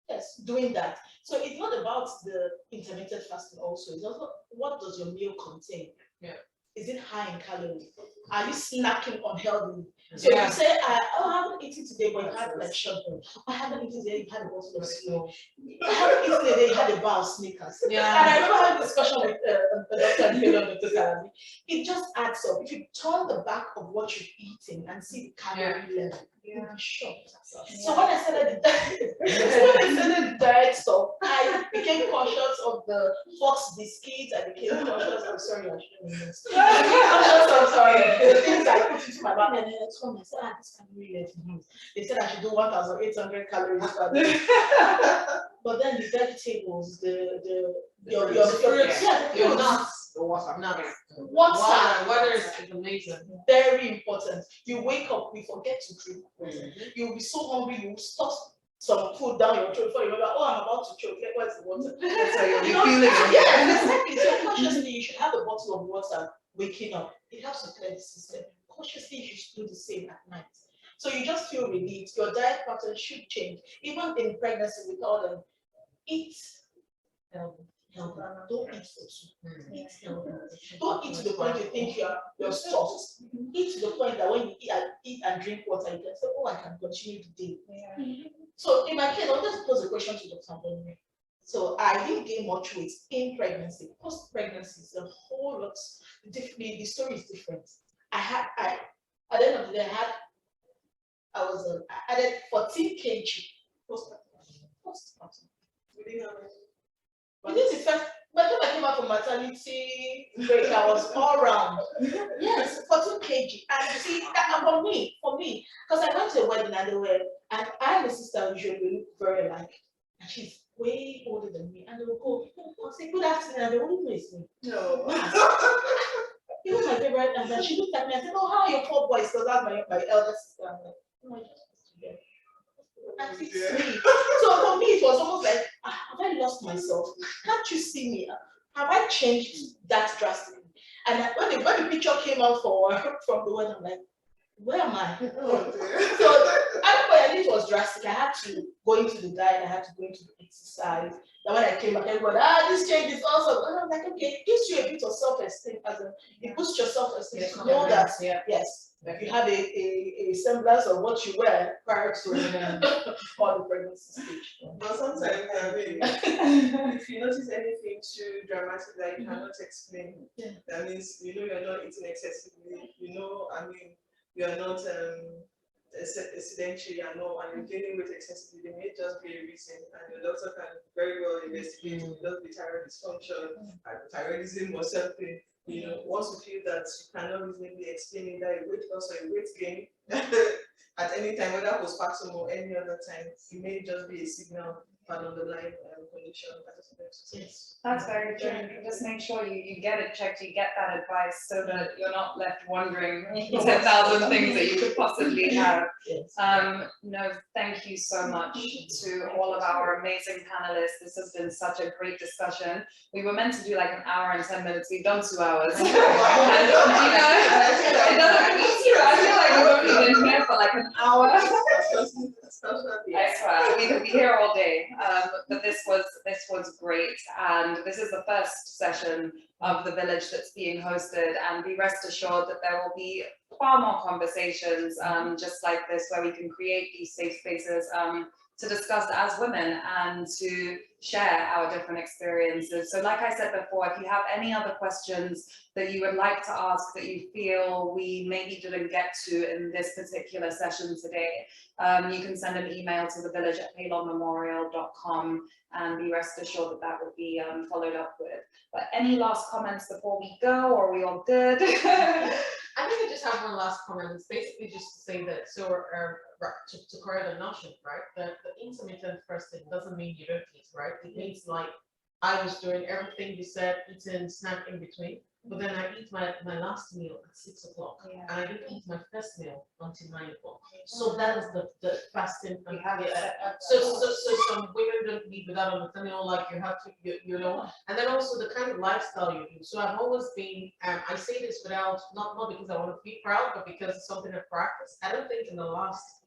Yes, doing that. So it's not about the intermittent fasting also. It's also what does your meal contain? Is it high in calories? Are you snacking unhealthy? So if you say, I haven't eaten today, but you had like shotgun. I haven't eaten today, you had a bottle of cereal. I haven't eaten today, you had a bar of Snickers. And I remember having a discussion with a doctor and Dr. Salabi. It just adds up. If you turn the back of what you've eaten and see the calorie level, you'll be shocked. So when I started the diet stuff, I became conscious of the Fox biscuits. I became conscious of the things I put into my body. And then I told myself, this calorie level. They said I should do 1,800 calories per day. But then the vegetables, your nuts, water is amazing. Very important. You wake up, we forget to drink water. You'll be so hungry, you will stuff some food down your throat before you remember, I'm about to choke. Where's the water? So you'll be feeling exactly. So consciously, you should have a bottle of water waking up. It helps to clear the system. Consciously, you should do the same at night. So you just feel relieved. Your diet pattern should change. Even in pregnancy, we tell them, eat healthy. Don't eat for two. Eat healthy. Don't eat to the point you think you're stuffed. Eat to the point that when you eat and drink water, you can say, oh, I can continue the day. So in my case, I'll just pose a question to Dr. Bonnie. So I didn't gain much weight in pregnancy. Post-pregnancy is a whole lot different. The story is different. At the end of the day, I added 14 kg postpartum. Within the first, by the time I came back from maternity break, I was all round. Yes, 14 kg. And you see, that for me, because I went to a wedding and I and my sister usually look very alike. And she's way older than me. And they will go, I'll say, good afternoon, and they won't know it's me. No. It was my favorite, and then she looked at me and said, oh, how are your 4 boys? Because that's my elder sister. I'm like, oh, I just together. And it's me. So for me, it was almost like, have I lost myself? Can't you see me? Have I changed that drastically? And when the picture came out from the wedding, I'm like, where am I? So I knew it was drastic. I had to go into the diet, I had to go into the exercise. Then when I came back, everybody, this change is awesome. And I'm like, okay, it gives you a bit of self-esteem, it boosts your self-esteem to know that yes, you have a semblance of what you were prior to all the pregnancy stage. But sometimes, if you notice anything too dramatic that you cannot explain, that means you're not eating excessively, you're not sedentary and you're gaining weight excessively, there may just be a reason, and your doctor can very well investigate it. Just be thyroid dysfunction, thyroidism or something. Once you feel that you cannot reasonably explain it, that a weight loss or a weight gain at any time, whether postpartum or any other time, it may just be a signal for an underlying condition. Yes. That's very true. Just make sure you get it checked, you get that advice so that you're not left wondering 10,000 things that you could possibly have. No, thank you so much to all of our amazing panelists. This has been such a great discussion. We were meant to do like an hour and 10 minutes. We've done 2 hours. And, it doesn't mean I feel like we've only been here for like an hour. I swear, we could be here all day, but this was great, and this is the first session of the village that's being hosted, and be rest assured that there will be far more conversations, just like this, where we can create these safe spaces, to discuss as women and to share our different experiences. So like I said before, if you have any other questions that you would like to ask that you feel we maybe didn't get to in this particular session today, you can send an email to thevillage@paylonmemorial.com, and be rest assured that that will be followed up with. But any last comments before we go, or are we all good? I think I just have one last comment. It's basically just to say that, so to correct the notion, right? That the intermittent fasting doesn't mean you don't eat, right? It means like I was doing everything you said, eating snack in between, but then I eat my last meal at 6 o'clock, Yeah. and I didn't eat my first meal until 9 o'clock. So that is the fasting. We have it set up. So some women don't eat without understanding, like you have to, you know, and then also the kind of lifestyle you do. So I've always been, I say this without, not because I want to be proud, but because it's something I practice. I don't think in the last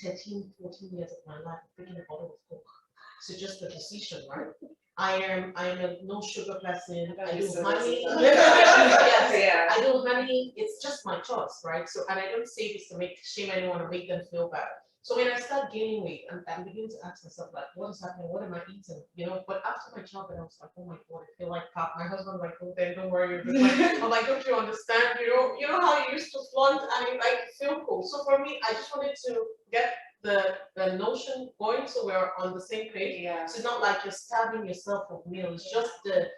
13, 14 years of my life, I'm drinking a bottle of Coke. So just a decision, right? I am a no sugar person. I do honey. Yes, Yeah. I do honey. It's just my choice, right? So, and I don't say this to shame anyone or make them feel bad. So when I start gaining weight, I'm beginning to ask myself, like, what is happening? What am I eating? You know, but after my childhood, I was like, oh my God, I feel like pop. My husband was like, oh, then don't worry. You're just like, I'm like, don't you understand? You know how you used to flaunt and like feel cool. So for me, I just wanted to get the notion going so we're on the same page. Yeah. So it's not like you're starving yourself of meals, it's just the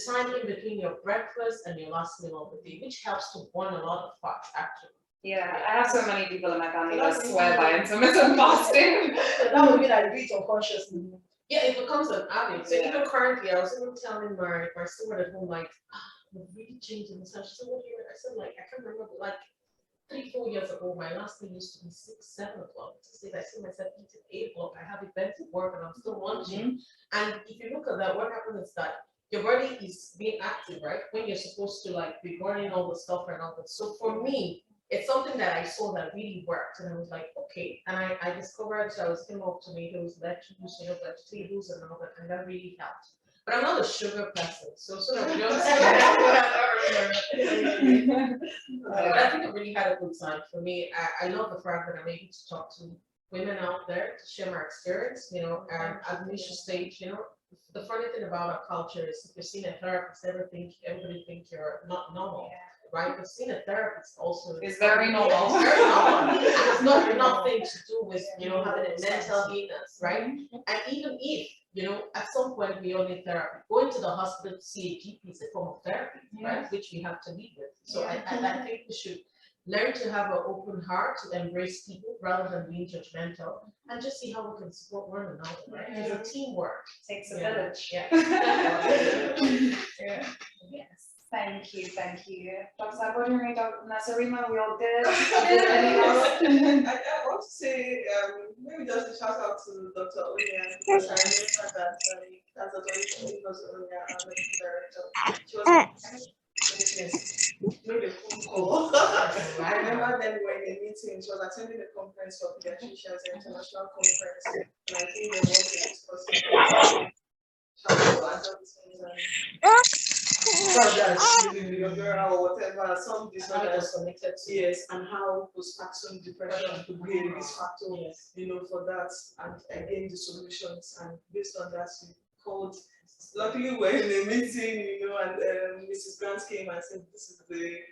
time in between your breakfast and your last meal of the day, which helps to burn a lot of fat actually. Yeah, I have so many people in my family that swear by intermittent fasting. That would mean I do it unconsciously. Yeah, it becomes an habit. So Yeah. even currently, I was even telling my steward at home, like, we're really changing this. She said, what do you? I said, like, I can't remember, like 3-4 years ago, my last meal used to be 6-7 o'clock. I see myself eating 8 o'clock. I have events at work and I'm still lunching. And if you look at that, what happens is that your body is being active, right? When you're supposed to like be burning all the stuff and all that. So for me, it's something that I saw that really worked, and I was like, okay. And I discovered, so I was eating more tomatoes, lettuce, vegetables, and all that, and that really helped. But I'm not a sugar person, so that we don't say that. But I think it really had a good time for me. I love the fact that I'm able to talk to women out there to share my experience, you know, and at the initial stage, you know, the funny thing about our culture is if you're seeing a therapist, everybody think you're not normal. Yeah. Right, but seeing a therapist also It's very normal. It's very normal. And it's not nothing to do with, you know, having a mental illness, right? And even if, you know, at some point we all need therapy, going to the hospital to see a GP is a form of therapy, right? Which we have to live with. So I think we should learn to have an open heart, to embrace people rather than being judgmental, and just see how we can support one another, right? It's a teamwork. Takes a village. Yeah. Yeah. Yes. Thank you. Dr. Abodunri, Dr. Nasarima, we all good? Anything else? I want to say, maybe just a shout out to Dr. Onya, because I remember that as Dr. Onya was medical director. She was made a phone call. I remember then we were in a meeting, she was attending a conference for pediatricians, an international conference, and I think they wanted to discuss it. Or whatever, some disorders connected to yes, and how postpartum depression could be a risk factor, you know, for that, and again the solutions. And based on that, we called. Luckily, we were in a meeting, you know, and Mrs. Grant came and said, "This is the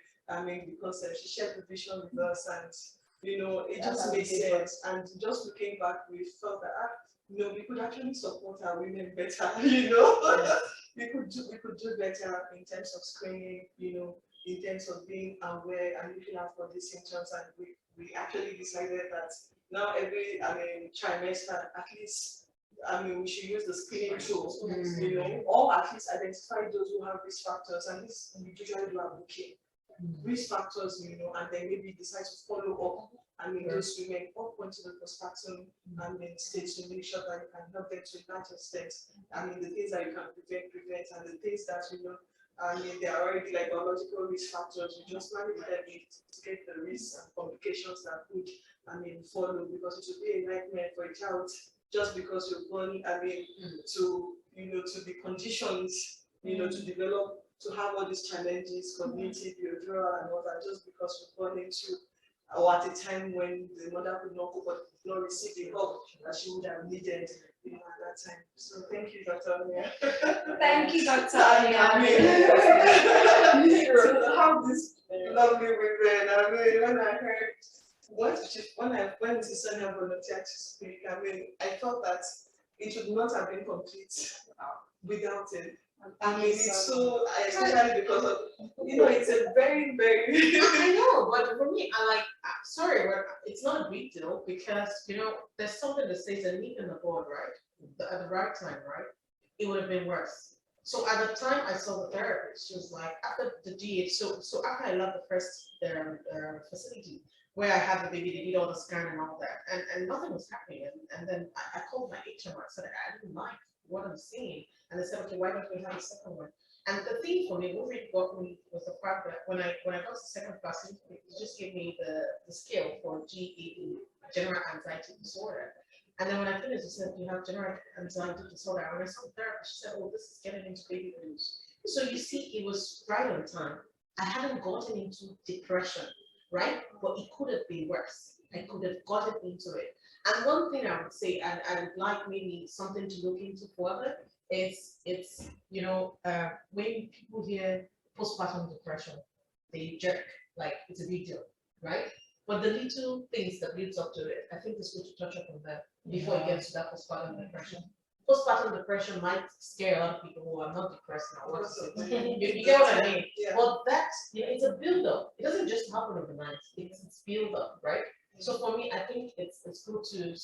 concept." She shared the vision with us, and you know, it just made sense. And just looking back, we felt that you know, we could actually support our women better, you know. We could do better in terms of screening, you know, in terms of being aware and looking out for these symptoms. And we actually decided that now every trimester, at least, we should use the screening tools, you know, or at least identify those who have risk factors. And this we usually do a booking. Risk factors, you know, and then maybe decide to follow up. Those women up onto the postpartum stage to make sure that you can help them to a large extent. The things that you can prevent, and the things that you know, they are already like biological risk factors. You just manage them to get the risks and complications that could follow, because it would be a nightmare for a child just because you're born, to, to be conditioned, to develop, to have all these challenges, cognitive, behavioral, and all that, just because you're born into, or at a time when the mother could not cope, but did not receive the help that she would have needed, at that time. So thank you, Dr. Anya. Thank you, Dr. Anya. To have this lovely women, when I heard, when Mrs. Sonia volunteered to speak, I felt that it would not have been complete without it. It's so, especially because of, it's a very, very. I know, but for me, sorry, but it's not a big deal because, there's something that says that meeting the board, right? At the right time, right? It would have been worse. So at the time I saw the therapist, she was like, after the GH, so after I left the first facility where I had the baby, they did all the scan and all that, and nothing was happening. And then I called my HM, I said, I didn't like what I'm seeing. And they said, okay, why don't we have a second one? And the thing for me, what really got me was the fact that when I got the second vaccine, it just gave me the scale for GAD, general anxiety disorder. And then when I finished, it said, you have general anxiety disorder. When I saw the therapist, she said, oh, this is getting into baby blues. So you see, it was right on time. I hadn't gotten into depression, right? But it could have been worse. I could have gotten into it. And one thing I would say, and I would like maybe something to look into further, it's when people hear postpartum depression, they jerk, like it's a big deal, right? But the little things that leads up to it, I think it's good to touch up on that before it gets to that postpartum depression. Postpartum depression might scare a lot of people who are not depressed now. What is it? You get what I mean? Yeah. Well, that's, it's a build up. It doesn't just happen overnight. It's build up, right? So for me, I think it's good to,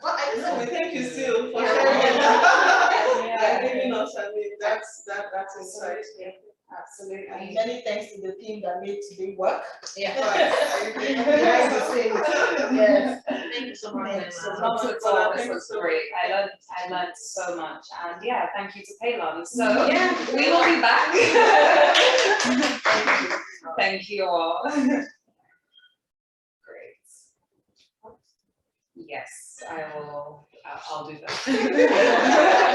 well, I No, we just thank you still for Yeah. sharing that. Yeah. And giving us, that's insight. Absolutely. And many thanks to the team that made today work. yeah. Behind the scenes. Yes. Thank you so much. Thanks so Emma. Not at all, this Thank was you so great. I learned so much, and yeah, thank you to Palon. So Yeah. we will be back. Thank you all. Great. Yes, I'll do that.